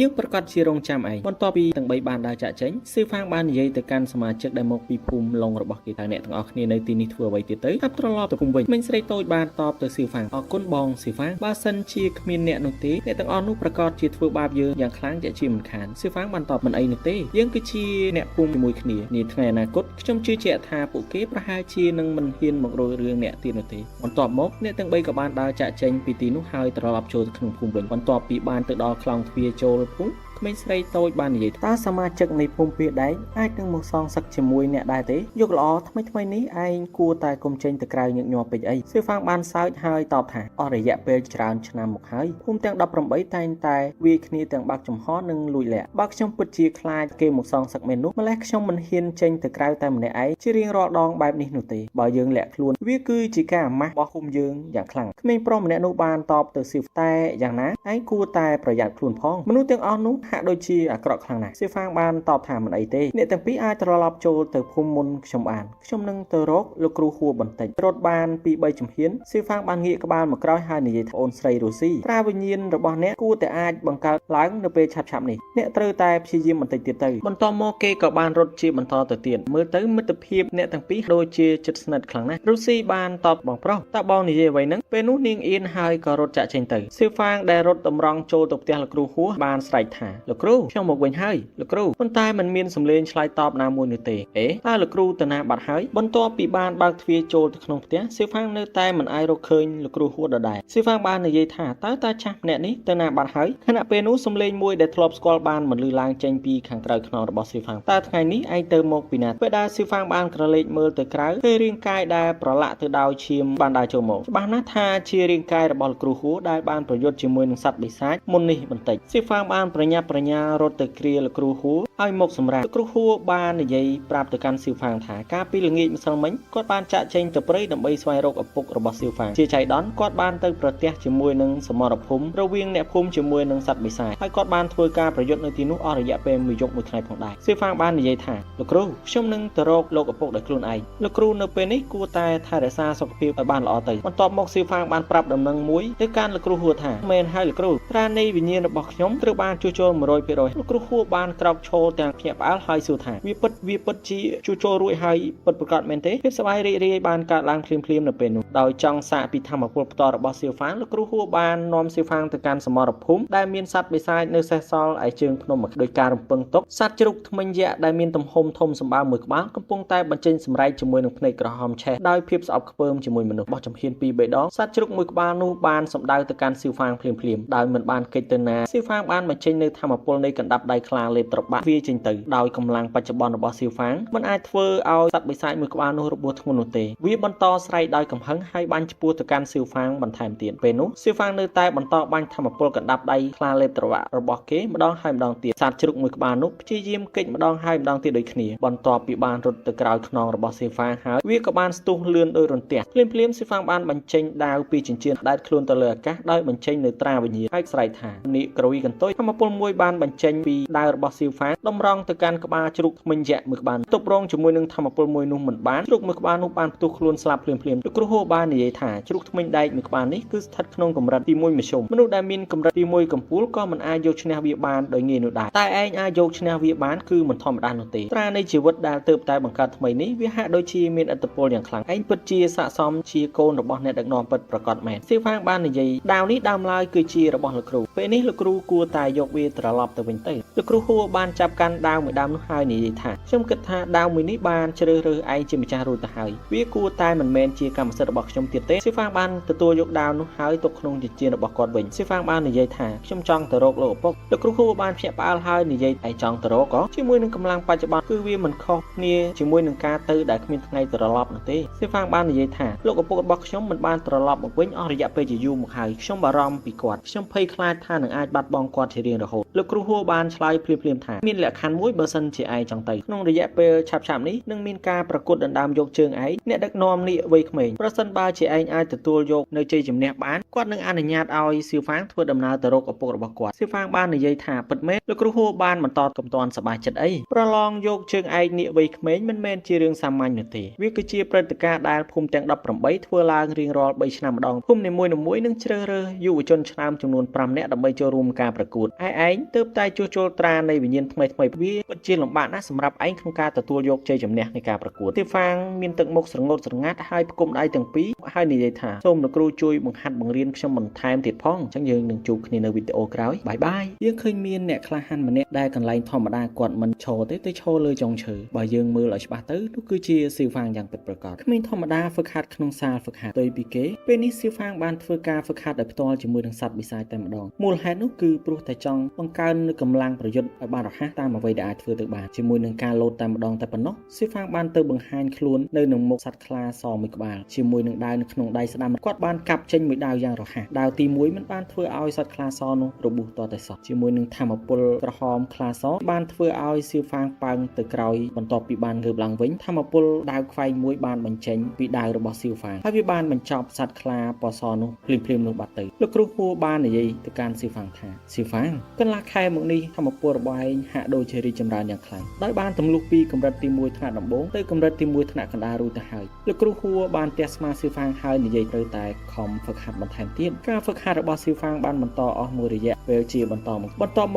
យើង ប្រកាសជារងចាំឯងបន្ទាប់ពីទាំង3បានដើរចាក់ចេញស៊ឺហ្វាងបាននិយាយទៅកាន់សមាជិកដែលមកពីភូមិឡុងរបស់គេថាអ្នកទាំងអស់គ្នានៅទីនេះធ្វើអ្វីទៀតទៅហាប់ត្រឡប់ទៅភូមិវិញមិញស្រីតូចបានតបទៅស៊ឺហ្វាងអរគុណបងស៊ឺហ្វាងបើសិនជាគ្មានអ្នកនោះទេអ្នកទាំងអស់នោះប្រកាសជាធ្វើបាបយើងយ៉ាងខ្លាំងជាជាមិនខានស៊ឺហ្វាងបានតបមិនអីនោះទេយើងគឺជាអ្នកភូមិជាមួយគ្នានាថ្ងៃអនាគតខ្ញុំជឿជាក់ថាពួកគេប្រហែលជានឹងមិនហ៊ានមករករឿងអ្នកទៀតនោះទេបន្ទាប់មកអ្នកទាំង3ក៏បានដើរចាក់ចេញពីទីនោះហើយត្រឡប់ចូលទៅក្នុងភូមិវិញបន្ទាប់ពីបានទៅដល់ខ្លោងទ្វារចូលភូមិក្មេងស្រីតូចបាននិយាយតើសមាជិកនៃភូមិពីដែកអាចនឹងមកសងសឹកជាមួយអ្នកដែរទេយកល្អថ្មីនេះឯងគួរតែកុំចេញទៅក្រៅញឹកញាប់ពេកអីស៊ឺហ្វាងបានសើចហើយតបថាអស់រយៈពេលច្រើនឆ្នាំមកហើយភូមិទាំង18តែងតែវាយគ្នាទាំងបាក់ចំហនិងលួចលាក់បើខ្ញុំពិតជាខ្លាចគេមកសងសឹកមែននោះម្លេះខ្ញុំមិនហ៊ានចេញទៅក្រៅតែម្នាក់ឯងជារៀងរាល់ដងបែបនេះនោះទេបើយើងលាក់ខ្លួនវាគឺជាការអាម៉ាស់របស់ភូមិយើងយ៉ាងខ្លាំងក្មេងប្រុសម្នាក់នោះបានតបទៅស៊ឺតែយ៉ាងណាឯងគួរតែប្រយ័ត្នខ្លួនផងមនុស្សទាំងអស់នោះហាក់ដូចជាអាក្រក់ខ្លាំងណាស់ស៊ឺហ្វាងបានតបថាមិនអីទេអ្នកទាំងពីរអាចត្រឡប់ចូលទៅភូមិមុនខ្ញុំបានខ្ញុំនឹងទៅរកលោកគ្រូហួរបន្តិចរត់បានពី3ជំហានស៊ឺហ្វាងបានងាកក្បាលមកក្រោយហើយនិយាយថាអូនស្រីរូស៊ីប្រាវិញ្ញាណរបស់អ្នកគួរតែអាចបង្កើតឡើងនៅពេលឆាប់នេះអ្នកត្រូវតែព្យាយាមបន្តិចទៀតទៅបន្តមកគេក៏បានរត់ជាបន្តទៅទៀតមើលទៅមិត្តភាពអ្នកទាំងពីរដូចជាជិតស្និទ្ធខ្លាំងណាស់រូស៊ីបានតបបងប្រុសតើបងនិយាយអ្វីហ្នឹងពេលនោះនាងអៀនហើយក៏រត់ចាក់ចេញទៅស៊ឺហ្វាងដែលរត់តម្រង់ចូលទៅផ្ទះលោកគ្រូហួរបានស្រែកថាលោកគ្រូខ្ញុំមកវិញហើយលោកគ្រូប៉ុន្តែมันមានសំឡេងឆ្លើយតបណាមួយនោះទេតើលោកគ្រូទៅណាបាត់ហើយបន្ទាប់ពីបានបើកទ្វារចូលទៅក្នុងផ្ទះស៊ឺហ្វាងនៅតែមិនអាចរកឃើញលោកគ្រូហួរដដែលស៊ឺហ្វាងបាននិយាយថាតើតាចាស់ម្នាក់នេះទៅណាបាត់ហើយខណៈពេលនោះសំឡេងមួយដែលធ្លាប់ស្គាល់បានមិនលឺឡើងចេញពីខាងក្រៅខ្នងរបស់ស៊ឺហ្វាងតើថ្ងៃនេះឯងទៅមកពីណាពេលដែលស៊ឺហ្វាងបានក្រឡេកមើលទៅក្រៅឃើញរាងកាយដែលប្រឡាក់ទៅដោយឈាមបានដើរចូលមកច្បាស់ណាស់ថាជារាងកាយរបស់លោកគ្រូហួរដែលបានប្រយុទ្ធជាមួយនឹងសត្វបិសាចមុននេះបន្តិចស៊ឺហ្វាងបានប្រញាប់ប្រញាល់រត់ទៅគ្រាលោកគ្រូហួរឲ្យមកសម្រាប់លោកគ្រូហួរបាននិយាយប្រាប់ទៅកាន់ស៊ឺហ្វាងថាកាលពីល្ងាចម្សិលមិញគាត់បានចាក់ចេញទៅព្រៃដើម្បីស្វែងរកឪពុករបស់ស៊ឺហ្វាងជាចៃដន្យគាត់បានទៅប្រទះជាមួយនឹងសមរភូមិរវាងអ្នកភូមិជាមួយនឹងសត្វបិសាចហើយគាត់បានធ្វើការប្រយុទ្ធនៅទីនោះអស់រយៈពេល1យប់1ថ្ងៃផងដែរស៊ឺហ្វាងបាននិយាយថាលោកគ្រូខ្ញុំនឹងទៅរកលោកឪពុកដោយខ្លួនឯងលោកគ្រូនៅពេលនេះគួរតែថែរក្សាសុខភាពឲ្យបានល្អទៅបន្ទាប់មកស៊ឺហ្វាងបានប្រាប់ដំណឹងមួយទៅកាន់លោកគ្រូហួរថាមែនហើយលោកគ្រូត្រានៃវិញ្ញាណរបស់ខ្ញុំត្រូវបានជួសជុល 100% លោកគ្រូហួរបានក្រោកឈរទាំងភ្ញាក់ផ្អើលហើយសួរថាវាពិតជាជួសជុលរួចហើយពិតប្រាកដមែនទេភាពសប្បាយរីករាយបានកើតឡើងភ្លាមនៅពេលនោះដោយចង់សាកពីធម្មពលផ្ទាល់របស់ស៊ឺហ្វាងលោកគ្រូហួរបាននាំស៊ឺហ្វាងទៅកាន់សមរភូមិដែលមានសត្វបិសាចនៅសេសសល់ឯជើងភ្នំដោយការរំពឹងទុកសត្វជ្រូកធ្មេញយក្សដែលមានទំហំធំសម្បើមមួយក្បាលកំពុងតែបញ្ចេញសម្រែកជាមួយនឹងភ្នែកក្រហមឆេះដោយភាពស្អប់ខ្ពើមជាមួយមនុស្សបោះចំហៀនពីរបីដងសត្វជ្រូកមួយក្បាលនោះបានសម្ដៅទៅកាន់ស៊ឺហ្វាងភ្លាមដោយមិនបានគេចទៅណាស៊ឺហ្វាងបានបញ្ចេញនៅធម្មពលនៃកណ្ដាប់ដៃខ្លាលេបត្របាក់វាចេញទៅដោយកម្លាំងបច្ចុប្បន្នរបស់ស៊ឺហ្វាងមិនអាចធ្វើឲ្យសត្វបិសាចមួយក្បាលនោះរបួសធ្ងន់នោះទេវាបន្តស្រែកដោយកំហឹងហើយបាញ់ឆ្ពោះទៅកាន់ស៊ឺហ្វាងបន្ថែមទៀតពេលនោះស៊ឺហ្វាងនៅតែបន្តបាញ់ធម្មពលកណ្ដាប់ដៃខ្លាលេបត្របាក់របស់គេម្ដងហើយម្ដងទៀតសត្វជ្រូកមួយក្បាលនោះព្យាយាមគេចម្ដងហើយម្ដងទៀតដូចគ្នាបន្ទាប់ពីបានរត់ទៅក្រោយខ្នងរបស់ស៊ឺហ្វាងហើយវាក៏បានស្ទុះលឿនដោយរន្ទះភ្លាមស៊ឺហ្វាងបានបញ្ចេញដាវពីចិញ្ចៀនដែលខ្លួនទៅលើអាកាសដោយបញ្ចេញនៅត្រាវិញ្ញាណហើយស្រែកថានីក្រួយកន្ទុយធម្មពលមួយបានបញ្ចេញពីដាវរបស់ស៊ឺហ្វាងតម្រង់ទៅកាន់ក្បាលជ្រូកធ្មេញយក្សមួយក្បាលទប់រងជាមួយនឹងធម្មពលមួយនោះមិនបានជ្រូកមួយក្បាលនោះបានផ្ទុះខ្លួនស្លាប់ភ្លាមលោកគ្រូហួរបាននិយាយថាជ្រូកធ្មេញដែកមួយក្បាលនេះគឺស្ថិតក្នុងកម្រិតទី1មធ្យមមនុស្សដែលមានកម្រិតទី1កំពូលក៏មិនអាចយកឈ្នះវាបានដោយងាយនោះដែរតែឯងអាចយកឈ្នះវាបានគឺមិនធម្មតានោះទេត្រានៃជីវិតដែលទើបតែបង្កើតថ្មីនេះវាហាក់ដូចជាមានឥទ្ធិពលយ៉ាងខ្លាំងឯងពិតជាស័ក្តិសមជាកូនរបស់អ្នកដឹកនាំពិតប្រាកដមែនស៊ឺហ្វាងបាននិយាយដាវនេះដើមឡើយគឺជារបស់លោកគ្រូពេលនេះលោកគ្រូគួរតែយកវាត្រឡប់ទៅវិញទៅលោកគ្រូហួរបានចាប់កាន់ដាវមួយដើមនោះហើយនិយាយថាខ្ញុំគិតថាដាវមួយនេះបានជ្រើសរើសឯងជាម្ចាស់រួចទៅហើយវាគួរតែមិនមែនជាកម្មសិទ្ធិរបស់ខ្ញុំទៀតទេស៊ឺហ្វាងបានទទួលយកដាវនោះហើយទុកក្នុងចិញ្ចៀនរបស់គាត់វិញស៊ឺហ្វាងបាននិយាយថាខ្ញុំចង់ទៅរកលោកឪពុកលោកគ្រូហួរបានភ្ញាក់ផ្អើលហើយនិយាយឯងចង់ទៅរកក៏ជាមួយនឹងកម្លាំងបច្ចុប្បន្នគឺវាមិនខុសគ្នាជាមួយនឹងការទៅដែលគ្មានថ្ងៃត្រឡប់នោះទេស៊ឺហ្វាងបាននិយាយថាលោកឪពុករបស់ខ្ញុំមិនបានត្រឡប់មកវិញអស់រយៈពេលជាយូរមកហើយខ្ញុំបារម្ភពីគាត់ខ្ញុំភ័យខ្លាចថានឹងអាចបាត់បង់គាត់ជារៀងរហូតលោកគ្រូហួរបានឆ្លើយភ្លាមថាមានលក្ខខណ្ឌមួយបើសិនជាឯងចង់ទៅក្នុងរយៈពេលឆាប់នេះនឹងមានការប្រកួតដណ្ដើមយកជើងឯងអ្នកដឹកនាំនេះវ័យក្មេងប្រសិនបើជាឯងអាចទទួលយកនៅជ័យជំនះបានគាត់នឹងអនុញ្ញាតឲ្យស៊ឺហ្វាងធ្វើដំណើរទៅរកឪពុករបស់គាត់ស៊ឺហ្វាងបាននិយាយថាពិតមែនលោកគ្រូហួរបានបន្តកំទាន់សប្បាយចិត្តអីប្រឡងយកជើងឯកនេះវ័យក្មេងមិនមែនជារឿងសាមញ្ញនោះទេវាគឺជាព្រឹត្តិការណ៍ដែលភូមិទាំង18ធ្វើឡើងរៀងរាល់3ឆ្នាំម្ដងភូមិនីមួយៗនឹងជ្រើសរើសយុវជនឆ្នើមចំនួន5នាក់ដើម្បីចូលរួមការប្រកួតឯង ទើបតែជួសជុលត្រានៃវិញ្ញាណថ្មីវាពិតជាលំបាកណាស់សម្រាប់ឯងក្នុងការទទួលយកជ័យជំនះនៃការប្រកួតទីហ្វាងមានទឹកមុខស្រងត់ស្រងាត់ហើយផ្គុំដៃទាំងពីរហើយនិយាយថាសូមលោកគ្រូជួយបង្ហាត់បង្រៀនខ្ញុំបន្ថែមទៀតផងអញ្ចឹងយើងនឹងជួបគ្នានៅវីដេអូក្រោយបាយបាយយើងឃើញមានអ្នកក្លាហានម្នាក់ដែលកន្លែងធម្មតាគាត់មិនឈរទេទៅឈរលើចុងឈើបើយើងមើលឲ្យច្បាស់ទៅនោះគឺជាស៊ីហ្វាងយ៉ាងពិតប្រាកដក្មេងធម្មតាហ្វឹកហាត់ក្នុងសាលហ្វឹកហាត់ផ្ទុយពីគេពេលនេះស៊ីហ្វាងបានធ្វើការហ្វឹកហាត់ដោយផ្ទាល់ជាមួយនឹងសត្វបិសាចតែម្ដងមូលហេតុនោះគឺព្រោះតែចង់បង្កើននូវកម្លាំងប្រយុទ្ធឲ្យបានរហ័សតាមអ្វីដែលអាចធ្វើទៅបានជាមួយនឹងការលោតតែម្ដងតែប៉ុណ្ណោះស៊ីហ្វាងបានទៅបង្ហាញខ្លួននៅនឹងមុខសត្វខ្លាសមួយក្បាលជាមួយនឹងដាវនៅក្នុងដៃស្ដាំគាត់បានកាប់ចេញមួយដាវយ៉ាងរហ័សដាវទី1មិនបានធ្វើឲ្យសត្វខ្លាសនោះរបួសទាល់តែសោះជាមួយនឹងធម្មពលក្រហមខ្លាសបានធ្វើឲ្យស៊ីហ្វាងប៉ើងទៅក្រោយបន្ទាប់ពីបានងើបឡើងវិញធម្មពលដាវខ្វែងមួយបានបញ្ចេញពីដាវរបស់ស៊ីហ្វាងហើយវាបានបញ្ចប់សត្វខ្លាពណ៌សនោះភ្លាមៗនោះបាត់ទៅលោកគ្រូហួរបាននិយាយទៅកាន់ស៊ីហ្វាងថាស៊ីហ្វាងកន្លះខែមកនេះធម្មពលរបស់ឯងហាក់ដូចជារីកចម្រើនយ៉ាងខ្លាំងដោយបានទម្លុះពីកម្រិតទី1ថ្នាក់ដំបូងទៅកម្រិតទី1ថ្នាក់កណ្ដាលរួចទៅហើយលោកគ្រូហួរបានទះស្មាស៊ីហ្វាងហើយនិយាយត្រូវតែខំហ្វឹកហាត់បន្ថែមទៀតការហ្វឹកហាត់របស់ស៊ីហ្វាងបានបន្តអស់មួយរយៈពេលជាបន្តម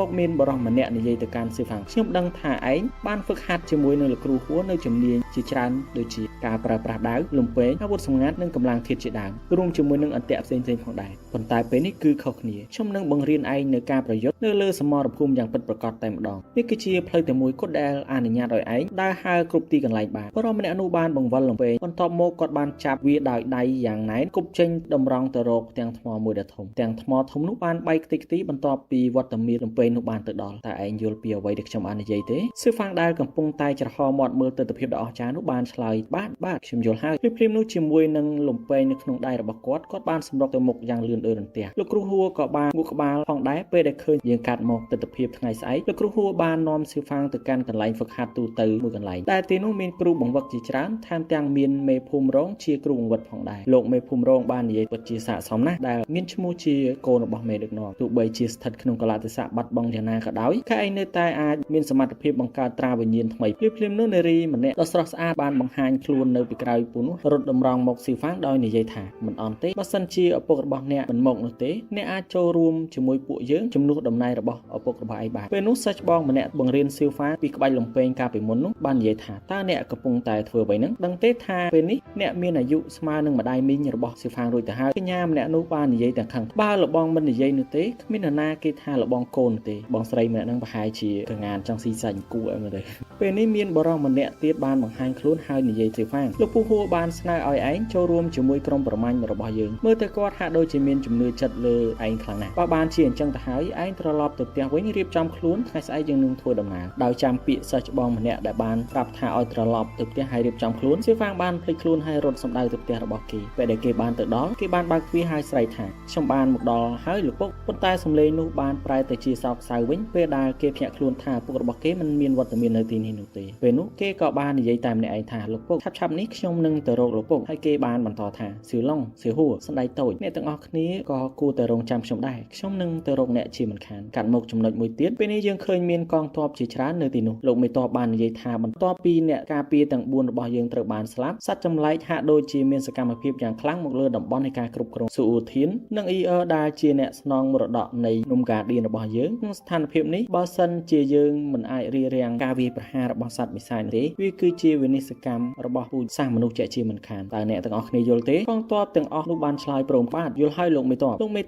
កមានបរិសម្នាក់និយាយទៅកាន់ស៊ីហ្វាងខ្ញុំដឹងថាឯងបានហ្វឹកហាត់ជាមួយនឹងលោកគ្រូហួរនៅជំនាញជាច្រើនដូចជាការប្រើប្រាស់ដាវលំពែងអាវុធសម្ងាត់និងកម្លាំងធាតុជាដើមរួមជាមួយនឹងអន្ទាក់ផ្សេងៗផងដែរប៉ុន្តែពេលនេះគឺខុសគ្នាខ្ញុំនឹងបង្រៀនឯងនៅការប្រយុទ្ធនៅលើសមរភូមិយ៉ាងពិតប្រាកដតែម្ដងនេះគឺជាផ្លូវតែមួយគត់ដែលអនុញ្ញាតឲ្យឯងដើរហើរគ្រប់ទីកន្លែងបានបរិសម្នាក់នោះបានបង្វិលលំពែងបន្ទាប់មកគាត់បានចាប់វាដោយដៃយ៉ាងណែនគប់ចេញតម្រង់ទៅរកទាំងថ្មមួយដ៏ធំទាំងថ្មធំនោះបានបែកខ្ទេចខ្ទីបន្ទាប់ពីវត្តមានលំពែងនោះបានទៅដល់តែឯងយល់ពីអ្វីដែលខ្ញុំបាននិយាយទេស៊ឺហ្វាងដែលកំពុងតែច្រហមមាត់មើលទស្សនភាពដ៏អស្ចារ្យនោះបានឆ្លើយបាទខ្ញុំយល់ហើយភ្លាមៗនោះជាមួយនឹងលំពែងនៅក្នុងដៃរបស់គាត់បានសម្រុកទៅមុខយ៉ាងលឿនដូចរន្ទះលោកគ្រូហួរក៏បានងក់ក្បាលផងដែរពេលដែលឃើញយើងកាត់មកទស្សនភាពថ្ងៃស្អែកលោកគ្រូហួរបាននាំស៊ឺហ្វាងទៅកាន់កន្លែងហ្វឹកហាត់ទូទៅមួយកន្លែងតែទីនោះមានគ្រូបង្វឹកជាច្រើនថែមទាំងមានមេភូមិរងជាគ្រូបង្វឹកផងដែរលោកមេភូមិរងបាននិយាយពិតជាស័ក្តិសមណាស់ដែលមានឈ្មោះជាកូនរបស់មេដឹកនាំទោះបីជាស្ថិតក្នុងកលៈទេសៈបាត់បង់យ៉ាងណាក៏ដោយតែឯងនៅតែអាចមានសមត្ថភាពបង្កើតត្រាវិញ្ញាណថ្មីភ្លាមៗនោះនារីម្នាក់ដ៏ស្រស់ស្អាតបានបង្ហាញខ្លួននៅពីក្រោយពូនោះរត់តម្រង់មកស៊ីហ្វាងដោយនិយាយថាមិនអន់ទេបើសិនជាឪពុករបស់អ្នកមិនមកនោះទេអ្នកអាចចូលរួមជាមួយពួកយើងជំនួសតំណែងរបស់ឪពុករបស់ឯងបានពេលនោះសិស្សបងម្នាក់បង្រៀនស៊ីហ្វាពីក្បាច់លំពែងកាលពីមុននោះបាននិយាយថាតើអ្នកកំពុងតែធ្វើអ្វីហ្នឹងដឹងទេថាពេលនេះអ្នកមានអាយុស្មើនឹងម្ដាយមីងរបស់ស៊ីហ្វាងរួចទៅហើយកញ្ញាម្នាក់នោះបាននិយាយទាំងខឹងបើលបងមិននិយាយនោះទេគ្មាននរណាគេថាលបងកូនទេបងស្រីម្នាក់ហ្នឹងប្រហែលជាកងានចង់ស៊ីសាច់គូអីមើលទៅពេលនេះមានបរិសម្នាក់ទៀតបានបង្ហាញខ្លួនហើយនិយាយស៊ីហ្វាងលោកពូហួរបានស្នើឲ្យឯងចូលរួមជាមួយក្រុមប្រមាញ់របស់យើងមើលទៅគាត់ហាក់ដូចជាមានជំនឿចិត្តលើឯងខ្លាំងណាស់បើបានជាអញ្ចឹងទៅហើយឯងត្រឡប់ទៅផ្ទះវិញរៀបចំខ្លួនថ្ងៃស្អែកយើងនឹងធ្វើដំណើរដោយចាំពាក្យសិស្សច្បងម្នាក់ដែលបានប្រាប់ថាឲ្យត្រឡប់ទៅផ្ទះហើយរៀបចំខ្លួនស៊ីហ្វាងបានភ្លេចខ្លួនហើយរត់សម្ដៅទៅផ្ទះរបស់គេពេលដែលគេបានទៅដល់គេបានបើកទ្វារហើយស្រែកថាខ្ញុំបានមកដល់ហើយលោកពុកប៉ុន្តែសំឡេងនោះបានប្រែទៅជាសោកសៅវិញពេលដែលគេភ្ញាក់ខ្លួនថាពុករបស់គេមិនមានវត្តមាននៅទីនេះនោះទេពេលនោះគេក៏បាននិយាយតែម្នាក់ឯងថាលោកពុកឆាប់នេះខ្ញុំនឹងទៅរកលោកពុកហើយគេបានបន្តថាសៀវឡុងសៀវហួរសណ្ដែកតូចអ្នកទាំងអស់គ្នាក៏គួរតែរងចាំខ្ញុំដែរខ្ញុំនឹងទៅរកអ្នកជាមិនខានកាត់មកចំណុចមួយទៀតពេលនេះយើងឃើញមានកងទ័ពជាច្រើននៅទីនោះលោកមេទ័ពបាននិយាយថាបន្ទាប់ពីអ្នកការពារទាំង4របស់យើងត្រូវបានស្លាប់សត្វចម្លែកហាក់ដូចជាមានសកម្មភាពយ៉ាងខ្លាំងមកលើតំបន់នៃការគ្រប់គ្រងស៊ូអ៊ូធាននិងអ៊ីអឺដែលជាអ្នកស្នងមរតកនៃនំកាឌៀនរបស់យើងក្នុងស្ថានភាពនេះបើសិនជាយើងមិនអាចរារាំងការវាយប្រហាររបស់សត្វបិសាចទេវាគឺជាវិនិស្សកម្មរបស់ពូជសាសន៍មនុស្សជាមិនខានតើអ្នកទាំងអស់គ្នាយល់ទេកងទ័ពទាំងអស់នោះបានឆ្លើយព្រមបាទយល់ហើយលោកមេទ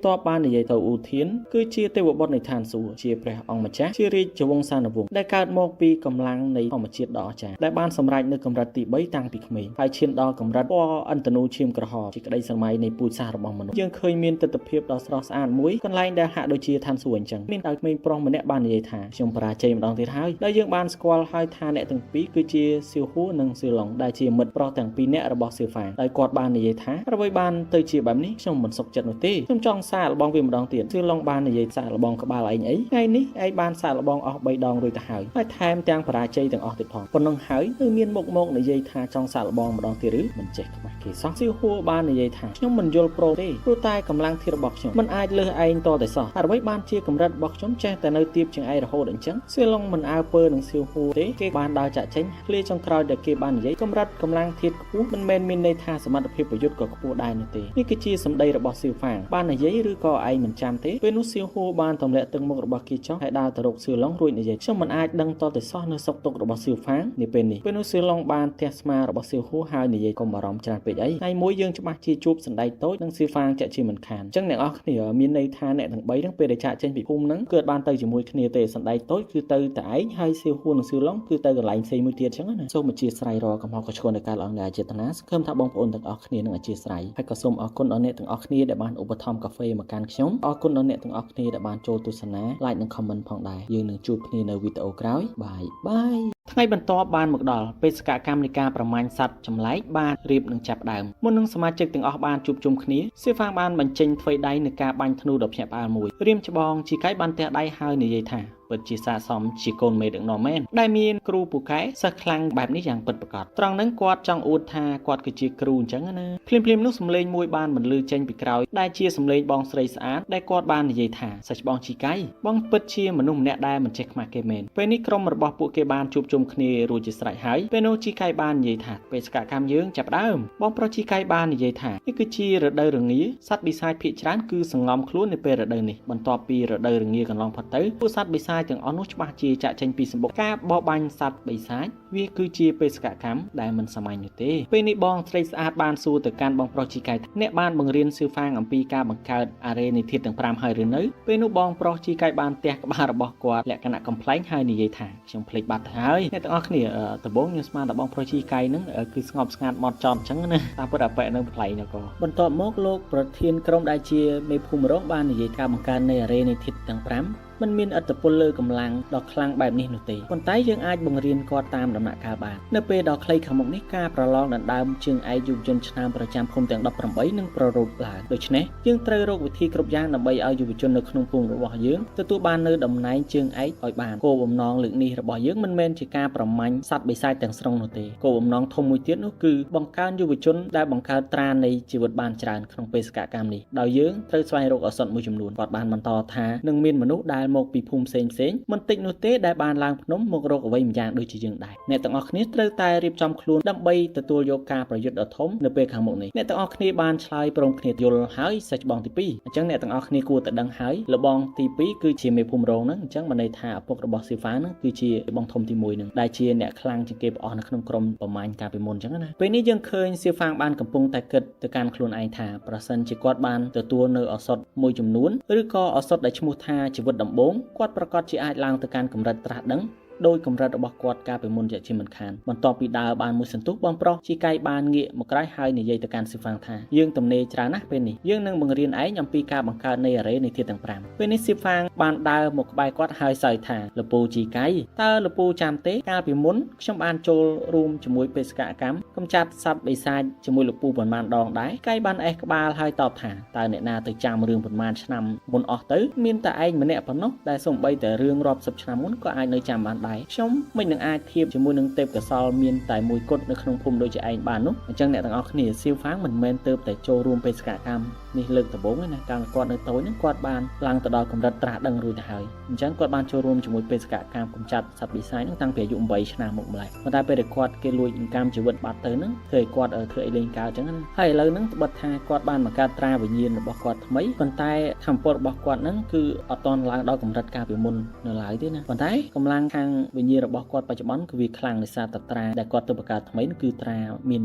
័ពបាននិយាយទៅអ៊ូធានគឺជាទេវបុត្រនៃឋានសួគ៌ជាព្រះអង្គម្ចាស់ជារាជវង្សានុវង្សដែលកើតមកពីកម្លាំងនៃធម្មជាតិដ៏អស្ចារ្យដែលបានសម្រេចនៅកម្រិតទី3តាំងពីក្មេងហើយឈានដល់កម្រិតពណ៌អន្តនូឈាមក្រហមជាក្តីស្រមៃនៃពូជសាសន៍របស់មនុស្សយើងឃើញមានទស្សនវិជ្ជាដ៏ស្រស់ស្អាតមួយកន្លែងដែលហាក់ដូចជាឋានសួគ៌អញ្ចឹងមានតែក្មេងប្រុសម្នាក់បាននិយាយថាខ្ញុំបរាជ័យម្ដងទៀតហើយដែលយើងបានស្គាល់ហើយថាអ្នកទាំងពីរគឺជាសៀវហួរនិងសៀវឡុងដែលជាមិត្តប្រុសទាំងពីរនាក់របស់សៀវហ្វាងដោយគាត់បាននិយាយថាអ្វីបានទៅជាបែបនេះខ្ញុំមិនសុខចិត្តនោះទេខ្ញុំចង់សាកល្បងវាម្ដងទៀតសៀវឡុងបាននិយាយសាកល្បងក្បាលឯងអីថ្ងៃនេះឯងបានសាកល្បងអស់3ដងរួចទៅហើយថែមទាំងបរាជ័យទាំងអស់ទៀតផងប៉ុណ្ណឹងហើយនៅមានមុខនិយាយថាចង់សាកល្បងម្ដងទៀតឬមិនចេះខ្មាស់គេសោះសៀវហួរបាននិយាយថាខ្ញុំមិនយល់ព្រមទេព្រោះតែកម្លាំងធាតុរបស់ខ្ញុំមិនអាចលើសឯងតតែសោះអ្វីបានជាកម្រិតរបស់ខ្ញុំចេះតែនៅទាបជាងឯងរហូតអញ្ចឹងសៀវឡុងមិនអើពើនឹងសៀវហួរទេគេបានដើរចាក់ចេញឃ្លាចុងក្រោយដែលគេបាននិយាយកម្រិត កម្លាំងធាតុខ្ពស់មិនមែនមានន័យថាសមត្ថភាពប្រយុទ្ធក៏ខ្ពស់ដែរនោះទេនេះគឺជាសម្ដីរបស់សៀវហ្វាងបាននិយាយឬក៏ឯងមិនចាំទេពេលនោះសៀវហួរបានទម្លាក់ទឹកមុខរបស់គេចុះហើយដើរទៅរកសៀវឡុងរួចនិយាយខ្ញុំមិនអាចដឹងតទៅសោះនៅសុខទុក្ខរបស់សៀវហ្វាងនាពេលនេះពេលនោះសៀវឡុងបានទះស្មារបស់សៀវហួរហើយនិយាយកុំបារម្ភច្រើនពេកអីថ្ងៃមួយយើងច្បាស់ជាជួបសណ្ដែកតូចនិងសៀវហ្វាងចាក់ជាមិនខានអញ្ចឹងអ្នកនរគ្នាមានន័យថាអ្នកទាំង3ហ្នឹងពេលដែលចាក់ចេញពីភូមិហ្នឹងគឺអត់បានទៅជាមួយគ្នាទេសណ្ដែកតូចគឺទៅតែឯងហើយសៀវហួរនិងសៀវឡុងគឺទៅកន្លែងផ្សេងមួយទៀតអញ្ចឹងណាសូមអធិស្ឋានរកកំហុសកឆ្កួននៃការអង្ការចេតនាសង្ឃឹមថាបងប្អូនទាំងអស់គ្នានឹងអធិស្ឋានហើយក៏សូមអរគុណដល់អ្នកទាំងអស់គ្នាដែលបានឧបត្ថម្ភកាហ្វេមកកាន់ខ្ញុំអរគុណដល់អ្នកទាំងអស់គ្នាដែលបានចូលទស្សនា like និង comment ផងដែរយើងនឹងជួបគ្នានៅវីដេអូក្រោយបាយថ្ងៃបន្ទាប់បានមកដល់បេសកកម្មនៃការប្រមាញ់សត្វចម្លែកបានរៀបនឹងចាប់ដើមមុននឹងសមាជិកទាំងអស់បានជួបជុំគ្នាសៀវហ្វាងបានបញ្ចេញទ្វេដៃនៃការបាញ់ធ្នូដ៏ភ្ញាក់ផ្អើលមួយរៀមច្បងជីកៃបានទះដៃហើយនិយាយថាពិតជាស័ក្តិសមជាកូនមេដឹកនាំមែនដែលមានគ្រូពូកែសិស្សខ្លាំងបែបនេះយ៉ាងពិតប្រាកដត្រង់ហ្នឹងគាត់ចង់អួតថាគាត់គឺជាគ្រូអញ្ចឹងណាភ្លាមនោះសំឡេងមួយបានបន្លឺចេញពីក្រោយដែលជាសំឡេងបងស្រីស្អាតដែលគាត់បាននិយាយថាសិស្សបងជីកៃបងពិតជាមនុស្សម្នាក់ដែលមិនចេះខ្មាស់គេមែនពេលនេះក្រុមរបស់ពួកគេបានជួបជុំគ្នារួចជាស្រេចហើយពេលនោះជីកៃបាននិយាយថាបេសកកម្មយើងចាប់ដើមបងប្រុសជីកៃបាននិយាយថានេះគឺជារដូវរងាសត្វបិសាចភាគច្រើនគឺសង្ងំខ្លួននៅពេលរដូវនេះបន្ទាប់ពីរដូវរងាកន្លងផុតទៅពួកសត្វបិសាចទាំងអស់នោះច្បាស់ជាចាក់ចេញពីសម្បុកការបបបាញ់សត្វបិសាចវាគឺជាបេសកកម្មដែលមិនសាមញ្ញនោះទេពេលនេះបងស្រីស្អាតបានសួរទៅកាន់បងប្រុសជីកៃអ្នកបានបង្រៀនសៀវហ្វាងអំពីការបង្កើតអារេនិធាតុទាំង5ហើយឬនៅពេលនោះបងប្រុសជីកៃបានទះក្បាលរបស់គាត់លក្ខណៈកំ ប្លែងហើយនិយាយថាខ្ញុំភ្លេចបាត់ទៅហើយអ្នកទាំងអស់គ្នាដំបូងខ្ញុំស្មានថាបងប្រុសជីកៃហ្នឹងគឺស្ងប់ស្ងាត់មកចត់អញ្ចឹងណាតាមពិតអាប៉ែនឹងប្លែងក៏បន្ទាប់មកលោកប្រធានក្រុមដែលជាមេភូមិរងបាននិយាយការបង្កើតនៃអារេនិធាតុទាំង5មិនមានឥទ្ធិពលលើកម្លាំងដ៏ខ្លាំងបែបនេះនោះទេប៉ុន្តែយើងអាចបង្រៀនគាត់តាមដំណាក់កាលបាននៅពេលដ៏ខ្លីខាងមុខនេះការប្រឡងដណ្ដើមជើងឯកយុវជនឆ្នាំប្រចាំភូមិទាំង18នឹងប្ររោគឡើងដូច្នេះយើងត្រូវរកវិធីគ្រប់យ៉ាងដើម្បីឲ្យយុវជននៅក្នុងភូមិរបស់យើងទទួលបាននូវតំណែងជើងឯកឲ្យបានគោលបំណងលើកនេះរបស់យើងមិនមែនជាការប្រមាញ់សត្វបិសាចទាំងស្រុងនោះទេគោលបំណងធំមួយទៀតនោះគឺបង្កើនយុវជនដែលបង្កើតត្រានៃជីវិតបានច្រើនក្នុងបេសកកម្មនេះដោយយើងត្រូវស្វែងរកឱសថមួយចំនួនគាត់បានបន្តថានឹងមានមនុស្សដែលមកពីភូមិផ្សេងមិនតិចនោះទេដែលបានឡើងភ្នំមករកអ្វីម្យ៉ាងដូចជាយើងដែរអ្នកទាំងអស់គ្នាត្រូវតែរៀបចំខ្លួនដើម្បីទទួលយកការប្រយុទ្ធដ៏ធំនៅពេលខាងមុខនេះអ្នកទាំងអស់គ្នាបានឆ្លើយព្រមគ្នាយល់ហើយសេចបងទី2អញ្ចឹងអ្នកទាំងអស់គ្នាគួរតែដឹងហើយលបងទី2គឺជាមេភូមិរងហ្នឹងអញ្ចឹងបានន័យថាឪពុករបស់ស៊ីហ្វាហ្នឹងគឺជាបងធំទី1ហ្នឹងដែលជាអ្នកខ្លាំងជាងគេបងអស់នៅក្នុងក្រុមប្រមាញ់ការពីមុនអញ្ចឹងណាពេលនេះយើងឃើញស៊ីហ្វាងបានកំពុងតែគិតទៅកាន់ខ្លួនឯងថាប្រសិនជាគាត់បានទទួលនៅឱសថមួយចំនួនឬក៏ឱសថដែលឈ្មោះថាជីវិតដំបូងគាត់ប្រកាសជាអាចឡើងទៅកាន់កម្រិតត្រាស់ដឹងដោយកម្រិតរបស់គាត់កាលពីមុនជាមិនខានបន្ទាប់ពីដើរបានមួយសន្ទុះបងប្រុសជីកៃបានងាកមកក្រោយហើយនិយាយទៅកាន់ស៊ីហ្វាងថាយើងទំនេរច្រើនណាស់ពេលនេះយើងនឹងបង្រៀនឯងអំពីការបង្កើតនៃអារេនិធាតុទាំង5ពេលនេះស៊ីហ្វាងបានដើរមកក្បែរគាត់ហើយសើចថាលពូជីកៃតើលពូចាំទេកាលពីមុនខ្ញុំបានចូលរួមជាមួយបេសកកម្មកម្ចាត់សត្វបិសាចជាមួយលពូប៉ុន្មានដងដែរកៃបានអេះក្បាលហើយតបថាតើអ្នកណាទៅចាំរឿងប៉ុន្មានឆ្នាំមុនអស់ទៅមានតែឯងម្នាក់ប៉ុណ្ណោះដែលសំបីតែរឿងរាប់សិបឆ្នាំមុនក៏អាចនៅចាំបានខ្ញុំមិននឹងអាចធៀបជាមួយនឹងទេពកសលមានតែមួយគត់នៅក្នុងភូមិដូចជាឯងបាននោះអញ្ចឹងអ្នកទាំងអស់គ្នាស៊ីវហ្វាងមិនមែនទៅតែចូលរួមបេសកកម្មនេះលើកដំបូងទេណាកាលគាត់នៅតូចហ្នឹងគាត់បានឡើងទៅដល់កម្រិតត្រាស់ដឹងរួចទៅហើយអញ្ចឹងគាត់បានចូលរួមជាមួយបេសកកម្មកម្ចាត់សត្វបិសាចហ្នឹងតាំងពីអាយុ8ឆ្នាំមកម្ល៉េះប៉ុន្តែពេលដែលគាត់គេលួចកម្មជីវិតបាត់ទៅហ្នឹងធ្វើឲ្យគាត់ធ្វើអីលេងកើតអញ្ចឹងណាហើយឥឡូវហ្នឹងត្បិតថាគាត់បានបង្កើតត្រាវិញ្ញាណរបស់គាត់ថ្មីប៉ុន្តែធម្មពលរបស់គាត់ហ្នឹងគឺអត់ទាន់ឡើងដល់កម្រិតកាលពីមុននៅឡើយទេណាប៉ុន្តែកម្លាំងខាងវិញ្ញាណរបស់គាត់បច្ចុប្បន្នគឺវាខ្លាំងដោយសារតែត្រាដែលគាត់ទៅបង្កើតថ្មីនោះគឺត្រាមា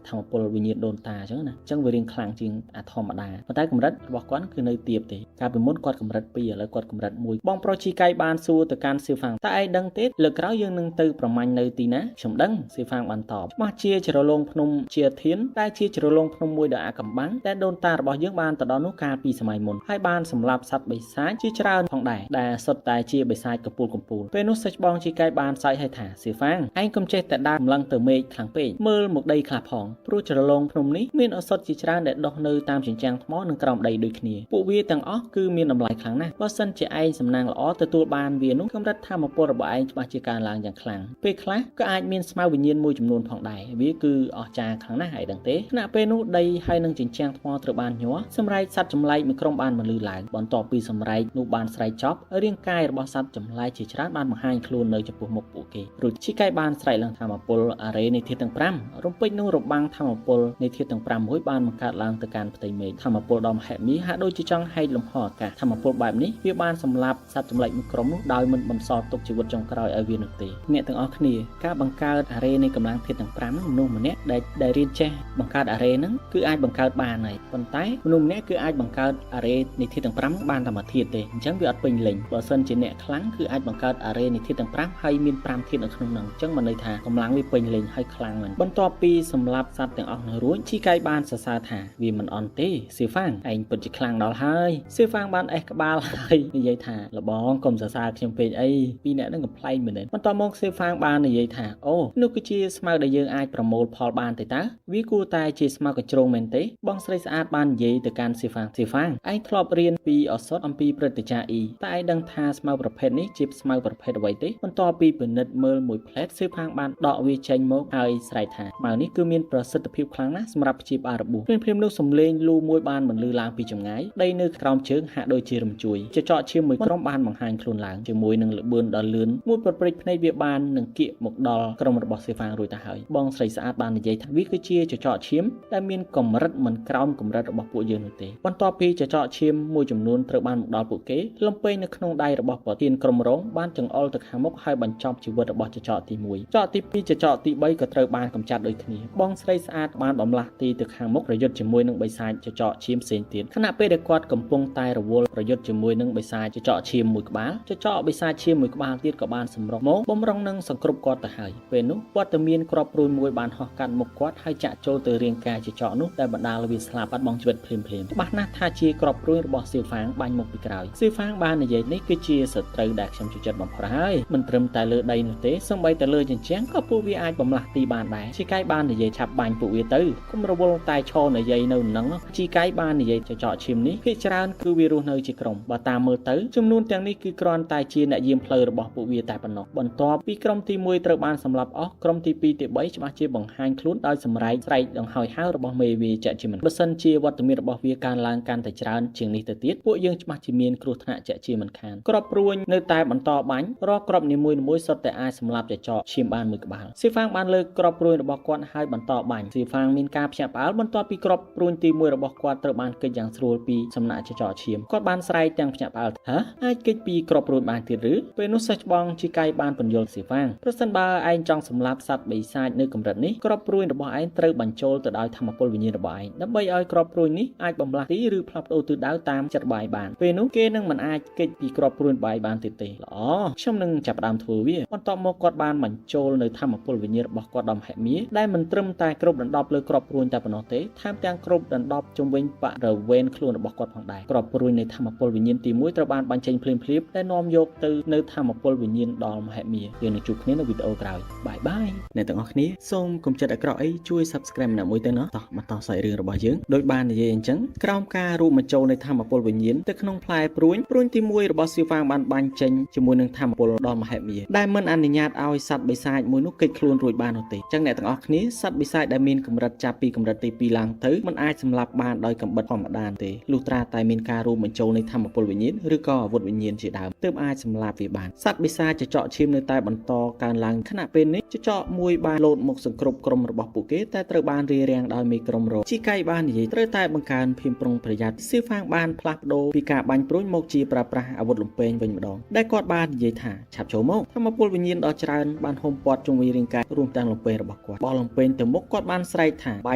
នធម្មពលវិញ្ញាណដូនតាអញ្ចឹងណាអញ្ចឹងវារៀងខ្លាំងជាងអាធម្មតាប៉ុន្តែកម្រិតរបស់គាត់គឺនៅទាបទេកាលពីមុនគាត់កម្រិត2ឥឡូវគាត់កម្រិត1បងប្រុសជីកៃបានសួរទៅកាន់សៀវហ្វាងតើឯងដឹងទេលើកក្រោយយើងនឹងទៅប្រមាញ់នៅទីណាខ្ញុំដឹងសៀវហ្វាងបានតបច្បាស់ជាជ្រលងភ្នំជាធានដែលជាជ្រលងភ្នំមួយដ៏អាកំបាំងតែដូនតារបស់យើងបានទៅដល់នោះកាលពីសម័យមុនហើយបានសម្លាប់សត្វបិសាចជាច្រើនផងដែរដែលសុទ្ធតែជាបិសាចកំពូលពេលនោះសេចបងជីកៃបានសើចឲ្យថាសៀវហ្វាងឯងកុំចេះតែដើរម្លឹងទៅមេឃខ្លាំងពេកមើលមកដីខ្លះផងព្រោះជ្រលងភ្នំនេះមានឱសថជាច្រើនដែលដុះនៅតាមចិញ្ ចាំងថ្មនិងក្រោមដីដូចគ្នាពួកវាទាំងអស់គឺមានតម្លៃខ្លាំងណាស់បើសិនជាឯងសំណាងល្អទទួលបានវានោះកម្រិតធម៌ពលរបស់ឯងច្បាស់ជាកើនឡើងយ៉ាងខ្លាំងពេលខ្លះក៏អាចមានស្មៅវិញ្ញាណមួយចំនួនផងដែរវាគឺអស្ចារ្យខ្លាំងណាស់ឯដឹងទេខណៈពេលនោះដីហើយនឹងចិញ្ចាំងថ្មត្រូវបានញ័រសម្រែកសត្វចម្លែកមួយក្រុមបានបន្លឺឡើងបន្ទាប់ពីសម្រែកនោះបានស្រែកចប់រាងកាយរបស់សត្វចម្លែកជាច្រើនបានបង្ហាញខ្លួននៅចំពោះមុខពួកគេរួចជីកែបានស្រែកឡើងធម៌ពលអារ៉េនៃធាតុទាំង5រំពេចនោះរបាំងធម៌ពលនៃធាតុទាំង5មួយបានបង្កើតឡើងទៅកាន់ផ្ទៃមេឃធម៌ពលដ៏មហិមាហាក់ដូចជាចង់ហែកលំហអាកាសធម៌ពលបែបនេះវាបានសម្លាប់សត្វចម្លែកមួយក្រុមនោះដោយមិនបន្សល់ទុកជីវិតចុងក្រោយឲ្យវានោះទេអ្នកទាំងអស់គ្នាការបង្កើតអារ៉េនៃកម្លាំងធាតុទាំង5នោះមនុស្សម្នាក់ដែលរៀនចេះបង្កើតអារ៉េហ្នឹងគឺអាចបង្កើតបានហើយប៉ុន្តែមនុស្សម្នាក់គឺអាចបង្កើតអារ៉េនៃធាតុទាំង5បានតែមួយធាតុទេអញ្ចឹងវាអត់ពេញលេញបើសិនជាអ្នកខ្លាំងគឺអាចបង្កើតអារ៉េនៃធាតុទាំង5ហើយមាន5ធាតុនៅក្នុងហ្នឹងអញ្ចឹងមិនន័យថាកម្លាំងវាពេញលេញហើយខ្លាំងមែនបន្ទាប់ពីសម្លាប់សត្វទាំងអស់នោះរួចជីកែបានសរសើរថាវាមិនអន់ទេសៀវហ្វាំងឯងពិតជាខ្លាំងដល់ហើយសៀវហ្វាំងបានអេះក្បាលហើយនិយាយថាលបងកុំសរសើរខ្ញុំពេកអីពីអ្នកហ្នឹងកំ ប្លែកមែនបន្ទាប់មកសៀវហ្វាងបាននិយាយថាអូនោះគឺជាស្មៅដែលយើងអាចប្រមូលផលបានទេតើវាគួរតែជាស្មៅកញ្ជ្រោងមែនទេបងស្រីស្អាតបាននិយាយទៅកាន់សៀវហ្វាងឯងធ្លាប់រៀនពីឱសថអំពីព្រឹត្តិការណ៍អ៊ីតែឯងដឹងថាស្មៅប្រភេទនេះជាស្មៅប្រភេទអ្វីទេបន្ទាប់ពីពិនិត្យមើលមួយផ្លែតសៀវហ្វាងបានដកវាចេញមកហើយស្រែកថាស្មៅនេះគឺមានប្រសិទ្ធភាពខ្លាំងណាស់សម្រាប់ព្យាបាលរបួសព្រាមនោះសំឡេងលូមួយបានបន្លឺឡើងពីចម្ងាយដីនៅក្រោមជើងហាក់ដូចជារំជួយចចកឈាមមួយក្រុមបានបង្ហាញខ្លួនឡើងជាមួយនឹងល្បឿនដ៏លឿនមួយប្រព្រឹត្តភ្នែកវាបាននឹងគៀកមកដល់ក្រុមរបស់សៀវហ្វាងរួចទៅហើយបងស្រីស្អាតបាននិយាយថាវាគឺជាចចកឈាមដែលមានកម្រិតមិនក្រោមកម្រិតរបស់ពួកយើងនោះទេបន្ទាប់ពីចចកឈាមមួយចំនួនត្រូវបានមកដល់ពួកគេលំពេងនៅក្នុងដៃរបស់ប្រធានក្រុមរងបានចង្អុលទៅខាងមុខហើយបញ្ចប់ជីវិតរបស់ចចកទី1ចចកទី2ចចកទី3ក៏ត្រូវបានកម្ចាត់ដូចគ្នាបងស្រីស្អាតបានបំលាស់ទីទៅខាងមុខប្រយុទ្ធជាមួយនឹងបិសាចចចកឈាមផ្សេងទៀតខណៈពេលដែលគាត់កំពុងតែរវល់ប្រយុទ្ធជាមួយនឹងបិសាចចចកឈាមមួយក្បាលចចកបិសាចឈាមមួយក្បាលទៀតក៏បានសម្រុកមកបំរុងនឹងសង្គ្រប់គាត់ទៅហើយពេលនោះវត្តមានក្របព្រួយមួយបានហោះកាត់មុខគាត់ហើយចាក់ចូលទៅរាងកាយចចកនោះដែលបណ្ដាលឲ្យវាស្លាប់បាត់បង់ជីវិតភ្លាមច្បាស់ណាស់ថាជាក្របព្រួយរបស់សៀវហ្វាងបាញ់មកពីក្រោយសៀវហ្វាងបាននិយាយនេះគឺជាសត្រូវដែលខ្ញុំចូលចិត្តបំផុតហើយមិនត្រឹមតែលើដីនោះទេសូម្បីតែលើជញ្ជាំងក៏ពួកវាអាចបំលាស់ទីបានដែរជីកៃបាននិយាយឆាប់បាញ់ពួកវាទៅកុំរវល់តែឈរនិយាយនៅនឹងជីកៃបាននិយាយចចកឈាមនេះភាគច្រើនគឺវារស់នៅជាក្រុមបើតាមមើលទៅចំនួនទាំងនេះគឺគ្រាន់តែជាអ្នកយាមផ្លូវរបស់ពួកវាតែប៉ុណ្ណោះបន្ទាប់ពីក្រុមទី1ត្រូវបានសម្លាប់អស់ក្រុមទី2ទី3ច្បាស់ជាបង្ហាញខ្លួនដោយសម្រែកស្រែកដង្ហោយហៅរបស់មេវាចាក់ជាមិនបើសិនជាវត្តមានរបស់វាកើនឡើងកាន់តែច្រើនជាងនេះទៅទៀតពួកយើងច្បាស់ជាមានគ្រោះថ្នាក់ចាក់ជាមិនខានក្របព្រួញនៅតែបន្តបាញ់រាល់ក្របនីមួយៗសុទ្ធតែអាចសម្លាប់ចចកឈាមបានមួយក្បាលសៀវហ្វាងបានលើកក្របព្រួញរបស់គាត់ហើយបន្តបាញ់សៀវហ្វាងមានការភ្ញាក់ផ្អើលបន្ទាប់ពីក្របព្រួញទី1របស់គាត់ត្រូវបានគេចយ៉ាងស្រួលពីសំណាក់ចចកឈាមគាត់បានស្រែកទាំងភ្ញាក់ផ្អើលអាចគេចពីក្របព្រួញបានទៀតឬពេលនោះសិស្សច្បងជីកៃបានពន្យល់សៀវហ្វាងប្រសិនបើឯងចង់សម្លាប់សត្វបិសាចនៅកម្រិតនេះក្របព្រួញរបស់ឯងត្រូវបញ្ចូលទៅដោយធម៌ពលវិញ្ញាណរបស់ឯងដើម្បីឲ្យក្របព្រួញនេះអាចបំលាស់ទីឬផ្លាស់ប្ដូរទិសដៅតាមចិត្តបាយបានពេលនោះគេនឹងមិនអាចគេចពីក្របព្រួញបាយបានទៀតទេល្អខ្ញុំនឹងចាប់ផ្ដើមធ្វើវាបន្ទាប់មកគាត់បានបញ្ចូលនៅធម៌ពលវិញ្ញាណរបស់គាត់ដល់មហិមាដែលមិនត្រឹមតែគ្រប់ដណ្ដប់លើក្របព្រួញតែប៉ុណ្ណោះទេថែមទាំងគ្រប់ដណ្ដប់ជុំវិញបរិវេណខ្លួនរបស់គាត់ផងដែរក្របព្រួញនៃធម៌ពលវិញ្ញាណទី1ត្រូវបានបញ្ចេញភ្លាមៗដែលនាំយកទៅនៅធម៌ពលវិញ្ញាណដល់មហិមាយើងនឹងជួបគ្នានៅវីដេអូក្រោយបាយបាយអ្នកទាំងអស់គ្នាសូមកុំចិត្តអាក្រក់អីជួយ Subscribe ម្នាក់មួយទៅណោះតោះបន្តសាច់រឿងរបស់យើងដោយបាននិយាយអញ្ចឹងក្រោមការរួមបញ្ចូលនៃធម៌ពលវិញ្ញាណទៅក្នុងផ្លែព្រួញទី1របស់សៀវហ្វាងបានបាញ់ចេញជាមួយនឹងធម៌ពលដល់មហិមាដែលមិនអនុញ្ញាតឲ្យសត្វបិសាចមួយនោះគេចខ្លួនរួចបាននោះទេអញ្ចឹងអ្នកទាំងអស់គ្នាសត្វបិសាចដែលមានកម្រិតចាប់ពីកម្រិតទី2ឡើងទៅមិនអាចសម្លាប់បានដោយកំបិតធម្មតាទេលុះត្រាតែមានការរួមបញ្ចូលនៃធម៌ពលវិញ្ញាណឬក៏អាវុធវិញ្ញាណជាដើមទើបអាចសម្លាប់វាបានសត្វបិសាចចចកឈាមនៅតែបន្តកើនឡើងខណៈពេលនេះចចកមួយបានលោតមកសង្គ្រប់ក្រុមរបស់ពួកគេតែត្រូវបានរារាំងដោយមេក្រុមរងជីកៃបាននិយាយត្រូវតែបង្កើនភាពប្រុងប្រយ័ត្នសៀវហ្វាងបានផ្លាស់ប្ដូរពីការបាញ់ព្រួញមកជាប្រើប្រាស់អាវុធលំពែងវិញម្ដងដែលគាត់បាននិយាយថាឆាប់ចូលមកធម្មពលវិញ្ញាណដ៏ច្រើនបានហុំព័ទ្ធជុំវិញរាងកាយរួមទាំងលំពែងរបស់គាត់បោះលំពែងទៅមុខគាត់បានស្រែកថាប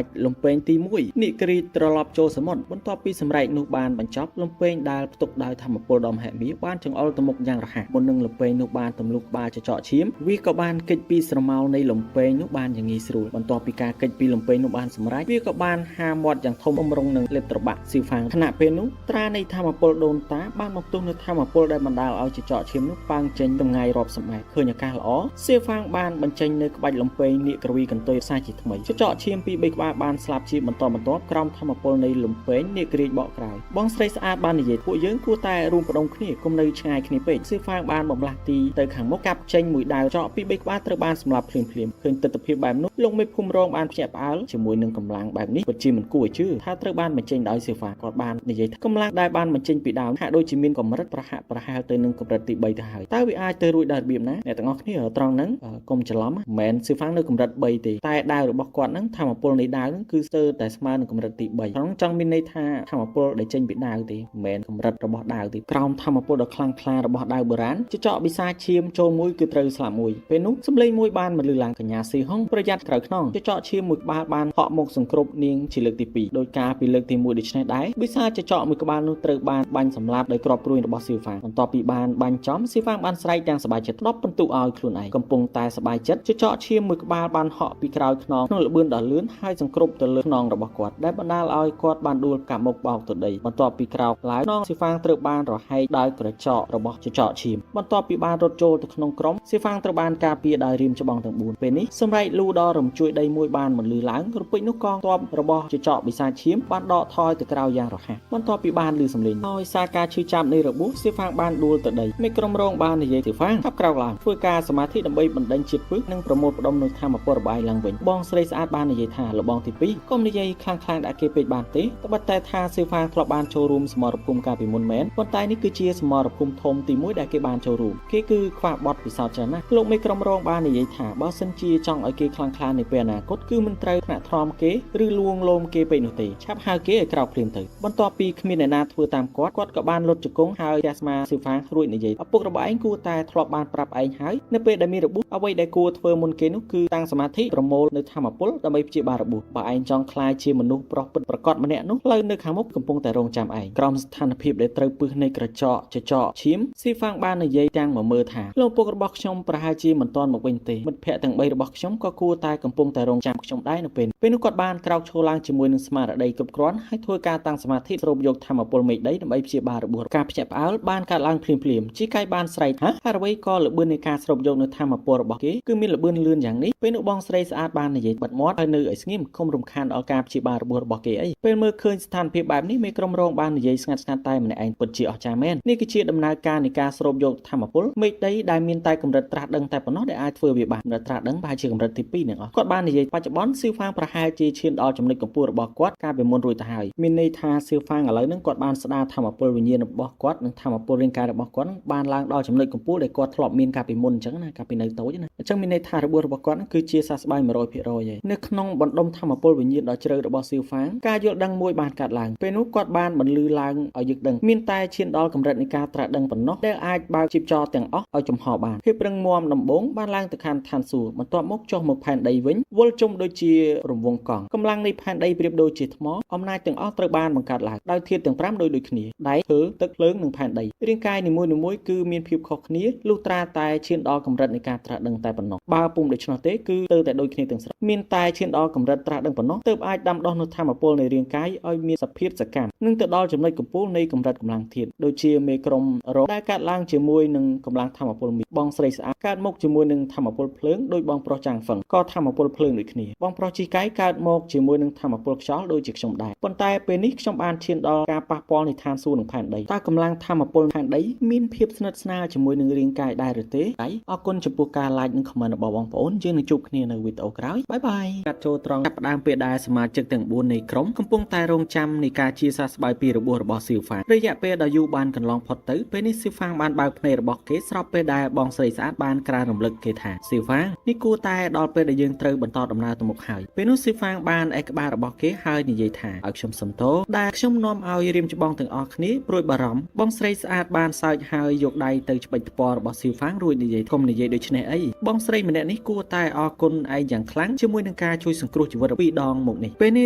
ាច់លំពែងទី1និករីត្រឡប់ចូលសមុទ្របន្ទាប់ពីសម្រែកនោះបានបញ្ចប់លំពែងដែលផ្ទុកដោយធម្មពលដ៏មហិមាបានចង្អុលទៅមុខយ៉ាងរហ័សមុននឹងលំពែងនោះបានទម្លុះក្បាលចចកឈាមវាក៏បានគេចពីស្រមោលនៃលំពែងនោះបានយ៉ាងងាយស្រួលបន្ទាប់ពីការគេចពីលំពែងនោះបានសម្រេចវាក៏បានហាមាត់យ៉ាងធំបំរុងនឹងលេបត្របាក់សៀវហ្វាងខណៈពេលនោះត្រានៃធម្មពលដូនតាបានមកទស្សនៅធម្មពលដែលបណ្ដាលឲ្យចចកឈាមនោះប៉ាងចេញចម្ងាយរាប់សម្បែឃើញឱកាសល្អសៀវហ្វាងបានបញ្ចេញនៅក្បាច់លំពែងនាគក្រវីកន្ទុយផ្សាជាថ្មីចចកឈាមពី3ក្បាលបានស្លាប់ជាបន្តបន្ទាប់ក្រោមធម្មពល ពលនៃលំពេងនេះក្រៀកបកក្រោយបងស្រីស្អាតបាននិយាយពួកយើងគួរតែរួមបដុំគ្នាគុំនៅឆ្ងាយគ្នាពេកសៀវហ្វាងបានបំលាស់ទីទៅខាងមុខកាប់ចេញមួយដាវចកពី3ក្បាលត្រូវបានសម្លាប់ភ្លាមឃើញទស្សនភាពបែបនោះលោកមេភូមិរងបានភ្ញាក់ផ្អើលជាមួយនឹងកម្លាំងបែបនេះពិតជាមិនគួរឲ្យជឿថាត្រូវបានបញ្ចេញដោយសៀវហ្វាគាត់បាននិយាយថាកម្លាំងដែលបានបញ្ចេញពីដាវហាក់ដូចជាមានកម្រិតប្រហែលទៅនឹងកម្រិតទី3ទៅហើយតើវាអាចទៅរួចដោយរបៀបណាអ្នកទាំងអស់គ្នាត្រង់ហ្នឹងកុំច្រឡំមិនមែនសៀវហ្វាងនៅកម្រិត3ទេតែដាវរបស់គាត់ហ្នឹងធម្មពលនៃដាវហ្នឹងគឺស្ទើរតែស្មើនឹងកម្រិតទី3ត្រង់ចង់មានន័យថាធម្មពលដែលចេញពីដាវទេមិនមែនកម្រិតរបស់ដាវទេក្រោមធម្មពលដ៏ខ្លាំងក្លារបស់ដាវបុរាណចកបិសាឈាមចូលមួយគឺត្រូវស្លាប់មួយពេលនោះសម្លេងមួយបានមកលឺឡើងកញ្ញាស៊ីហុងប្រយ័ត្នក្រៅខ្នងចកឈាមមួយក្បាលបានហក់មកសង្គ្រប់នាងជាលើកទី2ដោយការពីលើកទី1ដូច្នេះដែរបិសាចកមួយក្បាលនោះត្រូវបានបាញ់សម្លាប់ដោយគ្រាប់ព្រួយរបស់សៀវហ្វាងបន្ទាប់ពីបានបាញ់ចំសៀវហ្វាងបានស្រែកទាំងសប្បាយចិត្ត10បន្ទុកឲ្យខ្លួនឯងកំពុងតែសប្បាយចិត្តចកឈាមមួយក្បាលបានហក់ពីក្រោយខ្នងក្នុងល្បឿនដ៏លឿនហើយសង្គ្រប់ទៅលើខ្នងរបស់គាត់ដែលបណ្ដាលឲ្យគាត់បានដួលកាប់មុខបោកទៅដីបន្ទាប់ពីក្រោកឡើងខ្នងសៀវហ្វាងត្រូវបានរហែកដោយក្រចករបស់ចកឈាមបន្ទាប់ពីបានរត់ចូលទៅក្នុងក្រុមសៀវហ្វាងត្រូវបានការពារដោយរៀមច្បងទាំង4ពេលនេះសម្រែកលូដ៏រំជួយដីមួយបានបន្លឺឡើងរំពេចនោះកងទ័ពរបស់ចកបិសាចឈាមបានដកថយទៅក្រៅយ៉ាងរហ័សបន្ទាប់ពីបានឮសំឡេងហើយសារការឈឺចាប់នៃរបួសសៀវហ្វាងបានដួលទៅដីមេក្រុមរងបាននិយាយសៀវហ្វាងថាប់ក្រោកឡើងធ្វើការសមាធិដើម្បីបណ្ដេញជាតិពឹសនិងប្រមូលផ្ដុំនូវធម៌ពលរបាយឡើងវិញបងស្រីស្អាតបាននិយាយថាលបងទី2កុំនិយាយខ្លាំងដាក់គេពេកបានទេត្បិតតែថាសៀវហ្វាងធ្លាប់បានចូលរួមសមរភូមិកាលពីមុនមែនប៉ុន្តែនេះគឺជាសមរភូមិធំទី1ដែលគេបានចូលរួមគេគឺខ្វះបទពិសោធន៍ច្រើនណាស់លោកមេក្រុមរងបាននិយាយថាបើសិនជាចង់ឲ្យគេខ្លាំងនៅពេលអនាគតគឺមិនត្រូវថ្នាក់ថ្នមគេឬលួងលោមគេពេកនោះទេឆាប់ហៅគេឲ្យក្រោកព្រាមទៅបន្ទាប់ពីគ្មានអ្នកណាធ្វើតាមគាត់ក៏បានលុតជង្គង់ហើយទះស្មាសៀវហ្វាងរួចនិយាយឪពុករបស់ឯងគួរតែធ្លាប់បានប្រាប់ឯងហើយនៅពេលដែលមានរបួសអ្វីដែលគួរធ្វើមុនគេនោះគឺតាំងសមាធិប្រមូលនៅធម៌ពលដើម្បីព្យាបាលរបួសបើឯងចង់ក្លាយជាមនុស្សប្រុសពិតប្រាកដម្នាក់នោះផ្លូវនៅខាងមុខកំពុងតែរងចាំឯងក្រោមស្ថានភាពដែលត្រូវពឹសនៃក្រចកចកឈាមសៀវហ្វាងបាននិយាយទាំងមកមើលថាលោកពុករបស់ខ្ញុំប្រហែលជាមិនទាន់មកវិញទេមិត្តភ័ក្តិទាំង3របស់ខ្ញុំក៏គួរតែកំពុងតែរងចាំខ្ញុំដែរនៅពេលនោះគាត់បានក្រោកឈរឡើងជាមួយនឹងស្មារតីគ្រប់គ្រាន់ហើយធ្វើការតាំងសមាធិស្រូបយកធម៌ពលមេឃដីដើម្បីព្យាបាលរបួសការភ្ញាក់ផ្អើលបានកើតឡើងភ្លាមជីកាយបានស្រែកហើយអ្វីក៏ល្បឿននៃការស្រូបយកនៅធម៌ពលរបស់គេគឺមានល្បឿនលឿនយ៉ាងនេះពេលនោះបងស្រីស្អាតបាននិយាយបិទមាត់ហើយនៅឲ្យស្ងៀមកុំរំខានដល់ការព្យាបាលរបួសរបស់គេអីពេលមើលឃើញស្ថានភាពបែបនេះមេក្រុមរងបាននិយាយស្ងាត់តែម្នាក់ឯងពិតជាអស្ចារ្យមែននេះគឺជាដំណើរការនៃការស្រូបយកធម៌ពលមេឃដីដែលមានតែកម្រិតត្រាស់ដឹងតែប៉ុណ្ណោះដែលអាចធ្វើវាបានកម្រិតត្រាស់ដឹងប្រហែលជាកម្រិតទី2នឹងអស់គាត់បាននិយាយបច្ចុប្បន្នសៀវហ្វាងប្រហែលជាឈានដល់ចំណុចកម្ពស់របស់គាត់កាលពីមុនរួចទៅហើយមានន័យថាសៀវហ្វាងឥឡូវហ្នឹងគាត់បានស្ដារធម៌ពលវិញ្ញាណរបស់គាត់និងធម៌ពលរាងកាយរបស់គាត់បានឡើងដល់ចំណុចកម្ពស់ដែលគាត់ធ្លាប់មានកាលពីមុនអញ្ចឹងណាកាលពីនៅតូចណាអញ្ចឹងមានន័យថារបួសរបស់គាត់គឺជាសះស្បើយ 100% ហើយនៅក្នុងបណ្ដុំធម៌ពលវិញ្ញាណដ៏ជ្រៅរបស់សៀវហ្វាងការយល់ដឹងមួយបានកាត់ឡើងពេលនោះគាត់បានបន្លឺឡើងឲ្យយើងដឹងមានតែឈានដល់កម្រិតនៃការត្រាស់ដឹងប៉ុណ្ណោះដែលអាចបើកជីពចរទាំងអស់ឲ្យចំហបានភាពរឹងមាំដំបូងបានឡើងទៅខាងឋានសួគ៌បន្ទាប់មកចុះមកផែនដីវិញវល់ជុំដូចជារង្វង់កង់កម្លាំងនៃផែនដីប្រៀបដូចជាថ្មអំណាចទាំងអស់ត្រូវបានបង្កើតឡើងដោយធាតុទាំង5ដូចគ្នាដែកឈើទឹកភ្លើងនិងផែនដីរាងកាយនីមួយៗគឺមានភាពខុសគ្នាលុះត្រាតែឈានដល់កម្រិតនៃការត្រាស់ដឹងតែប៉ុណ្ណោះបើពុំដូច្នោះទេគឺទៅតែដូចគ្នាទាំងស្រុងមានតែឈានដល់កម្រិតត្រាស់ដឹងប៉ុណ្ណោះទើបអាចដាំដុះនូវធម៌ពលនៃរាងកាយឲ្យមានសភាពសកម្មនិងទៅដល់ចំណុចកំពូលនៃកម្រិតកម្លាំងធាតុដូចជាមេក្រុមរងដែលកើតឡើងជាមួយនឹងកម្លាំងធម៌ពលមីបងស្រីស្អាតកើតមកជាមួយនឹងធម៌ពលភ្លើងដោយបងប្រុសចាំងហ្វឹងក៏ធម៌ពលភ្លើងដូចគ្នាបងប្រុសជីកៃកើតមកជាមួយនឹងធម៌ពលខ្យល់ដូចជាខ្ញុំដែរប៉ុន្តែពេលនេះខ្ញុំបានឈានដល់ការប៉ះពាល់នៃឋានសួគ៌និងផែនដីតើកម្លាំងធម៌ពលផែនដីមានភាពស្និទ្ធស្នាលជាមួយនឹងរាងកាយដែរឬទេអរគុណចំពោះការ like និង comment របស់បងប្អូនយើងនឹងជួបគ្នានៅវីដេអូក្រោយបាយបាយកាត់ចូលត្រង់ចាប់ផ្ដើមពេលដែលសមាជិកទាំង4នៃក្រុមកំពុងតែរងចាំនៃការជាសះស្បើយពីរបួសរបស់សៀវហ្វាងរយៈពេលដ៏យូរបានកន្លងផុតទៅពេលនេះសៀវហ្វាងបានបើកភ្នែករបស់គេស្របពេលដែលបងស្រីស្អាតបានក្រានរំលឹកគេថាសៀវហ្វាងនេះគួរតែដល់ពេលដែលយើងត្រូវបន្តដំណើរទៅមុខហើយពេលនោះសៀវហ្វាងបានឯកក្បាលរបស់គេហើយនិយាយថាឲ្យខ្ញុំសុំទោសដែលខ្ញុំនាំឲ្យរៀមច្បងទាំងអស់គ្នាព្រួយបារម្ភបងស្រីស្អាតបានសើចហើយយកដៃទៅច្បិចថ្ពាល់របស់សៀវហ្វាងរួចនិយាយកុំនិយាយដូចនេះអីបងស្រីម្នាក់នេះគួរតែអរគុណឯងយ៉ាងខ្លាំងជាមួយនឹងការជួយសង្គ្រោះជីវិតពីរដងមកនេះពេលនេះ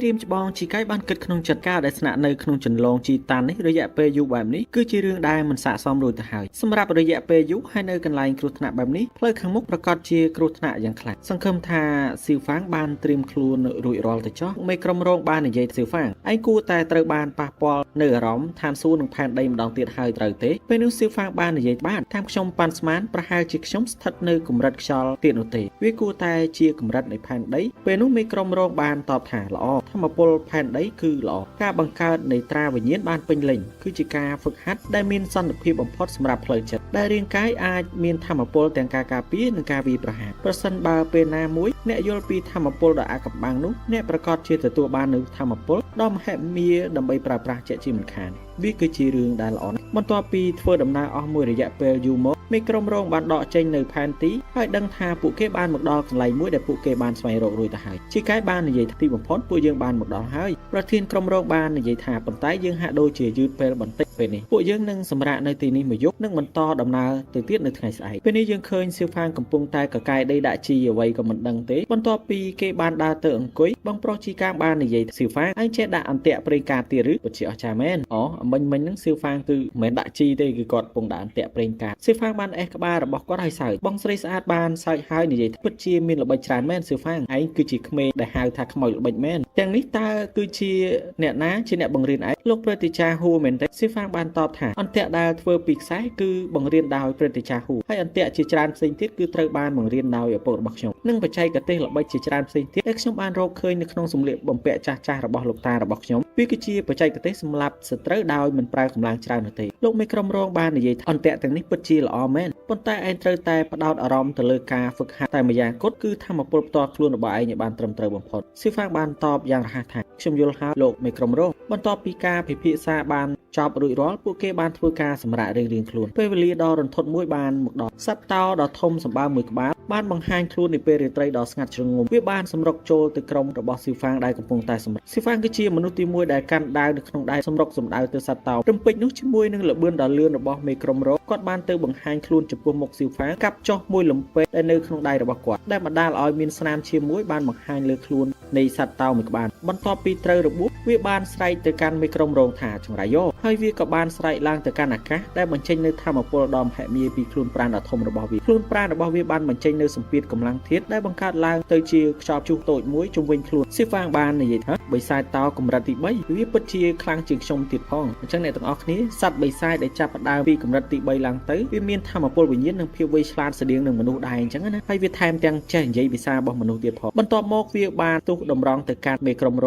រៀមច្បងជីកៃបានគិតក្នុងចិត្តការដែលស្នាក់នៅក្នុងចន្លងជីតាន់នេះរយៈពេលយូរបែបនេះគឺជារឿងដែលមិនស័ក្តិសមរួចទៅហើយសម្រាប់រយៈពេលយូរហើយនៅកន្លែងគ្រោះថ្នាក់បែបនេះផ្លូវខាងមុខប្រកាសជាគ្រោះថ្នាក់យ៉ាងខ្លាំងសង្ឃឹមថាសៀវហ្វាងបានត្រៀមខ្លួនរួចរាល់ទៅចុះមេក្រុមរងបាននិយាយសៀវហ្វាងឯងគួរតែត្រូវបានប៉ះពាល់នៅអារម្មណ៍ឋានសួគ៌និងផែនដីម្ដងទៀតហើយត្រូវទេពេលនោះសៀវហ្វាងបាននិយាយបានតាមខ្ញុំប៉ាន់ស្មានប្រហែលជាខ្ញុំស្ថិតនៅកម្រិតខ្យល់ទៀតនោះទេវាគួរតែជាកម្រិតនៃផែនដីពេលនោះមេក្រុមរងបានតបថាល្អធម្មពលផែន ដីគឺល្អការបង្កើតនៃត្រាវិញ្ញាណបានពេញលេញគឺជាការហ្វឹកហាត់ដែលមានសន្តិភាពបំផុតសម្រាប់ផ្លូវចិត្តដែលរាងកាយអាចមានធម៌ពលទាំងការការពារនិងការវាយប្រហារប្រសិនបើពេលណាមួយអ្នកយល់ពីធម៌ពលដ៏អាថ៌កំបាំងនោះអ្នកប្រកាសជាទទួលបាននូវធម៌ពលដ៏មហិមាដើម្បីប្រើប្រាស់ជាក់ជាមិនខានវាគឺជារឿងដែលល្អណាស់បន្ទាប់ពីធ្វើដំណើរអស់មួយរយៈពេលយូរមកមេក្រុមរងបានដកចេញនៅផែនទីហើយដឹងថាពួកគេបានមកដល់កន្លែងមួយដែលពួកគេបានស្វែងរករួចទៅហើយជាកាយបាននិយាយទីបំផុតពួកយើងបានមកដល់ហើយប្រធានក្រុមរងបាននិយាយថាប៉ុន្តែយើងហាក់ដូចជាយឺតពេលបន្តិចពេលនេះពួកយើងនឹងសម្រាកនៅទីនេះមួយយប់និងបន្តដំណើរទៅទៀតនៅថ្ងៃស្អែកពេលនេះយើងឃើញសៀវផាងកំពុងតែកកាយដីដាក់ជីអ្វីក៏មិនដឹងទេបន្ទាប់ពីគេបានដើរទៅអង្គុយបងប្រុសជីកាងបាននិយាយសៀវផាងឯងចេះដាក់អន្ទាក់ប្រេងកាតទៀតឬពិតជាអស្ចារ្យមែនមិញហ្នឹងសៀវផាងគឺមិនដាក់ជីទេគឺគាត់កំពុងដាក់អន្ទាក់ប្រេងកាតសៀវផាងបានអេះក្បាលរបស់គាត់ឲ្យសើចបងស្រីស្អាតបានសើចហើយនិយាយពិតជាមានល្បិចច្រើនមែនសៀវផាងឯងគឺជាក្មេងដែលហៅថាខ្មោចល្បិចមែនទាំងនេះតើគឺជាអ្នកណាជាអ្នកបង្រៀនឯងលោកព្រឹទ្ធាចារ្យហួរមែនទេសៀវផាងបានតបថាអន្ទាក់ដែលធ្វើពីខ្សែគឺបង្រៀនដោយព្រឹទ្ធាចារ្យហួរហើយអន្ទាក់ជាច្រើនផ្សេងទៀតគឺត្រូវបានបង្រៀនដោយឪពុករបស់ខ្ញុំនិងបច្ចេកទេសល្បិចជាច្រើនផ្សេងទៀតដែលខ្ញុំបានរកឃើញនៅក្នុងសម្លៀកបំពាក់ចាស់ៗរបស់លោកតារបស់ខ្ញុំវាគឺជាបច្ចេកទេសសម្រាប់សត្រូវដោយមិនប្រើកម្លាំងច្រើននោះទេលោកមេក្រុមរងបាននិយាយថាអន្ទាក់ទាំងនេះពិតជាល្អមែនប៉ុន្តែឯងត្រូវតែផ្ដោតអារម្មណ៍ទៅលើការហ្វឹកហាត់តែម្យ៉ាងគត់គឺធម៌ពលផ្ទាល់ខ្លួនរបស់ឯងឲ្យបានត្រឹមត្រូវបំផុតសៀវផាងបានតបយ៉ាងរហ័សថាខ្ញុំយល់ហើយលោកមេក្រុមរងបន្ទាប់ពីការពិភាក្សាបានចប់រួចរាល់ពួកគេបានធ្វើការសម្រាករៀងៗខ្លួនពេលវេលាដ៏រន្ធត់មួយបានមកដល់សត្វតោដ៏ធំសម្បើមមួយក្បាលបានបង្ហាញខ្លួននៅពេលរាត្រីដ៏ស្ងាត់ជ្រងំវាបានសម្រុកចូលទៅក្រុមរបស់សៀវផាងដែលកំពុងតែសម្រាកសៀវផាងគឺជាមនុស្សទី1ដែលកាន់ដាវនៅក្នុងដៃសម្រុកសម្ដៅទៅសត្វតោរំពេចនោះជាមួយនឹងល្បឿនដ៏លឿនរបស់មេក្រុមរងគាត់បានទៅបង្ហាញខ្លួនចំពោះមុខសៀវផាងកាប់ចុះមួយលំពេដែលនៅក្នុងដៃរបស់គាត់ដែលបណ្ដាលឲ្យមានស្នាមឈាមមួយបានបង្ហាញលើខ្លួននៃសត្វតោមួយក្បាលបន្ទាប់ពីត្រូវរបួសវាបានស្រែកទៅកាន់មេក្រុមរងថាចង្រៃយោហើយវាក៏បានស្រែកឡើងទៅកាន់អាកាសដែលបញ្ចេញនៅធម៌ពលដ៏មហិមាពីខ្លួនប្រាណដ៏ធំរបស់វាខ្លួនប្រាណរបស់វាបានបញ្ចេញនៅសម្ពាធកម្លាំងធាតុដែលបង្កើតឡើងទៅជាខ្យល់ព្យុះតូចមួយជុំវិញខ្លួនសៀវផាងបាននិយាយថាបិសាចតោកម្រិតទី3វាពិតជាខ្លាំងជាងខ្ញុំទៀតផងអញ្ចឹងអ្នកទាំងអស់គ្នាសត្វបិសាចដែលចាប់ផ្ដើមពីកម្រិតទី3ឡើងទៅវាមានធម៌ពលវិញ្ញាណនិងភាពវៃឆ្លាតស្តៀងនឹងមនុស្សដែរអញ្ចឹងណាហើយវាថែមទាំងចេះនិយាយភាសារបស់មនុស្សទៀតផងបន្ទាប់មកវាបានទុះតម្រង់ទៅកាន់មេក្រុមរ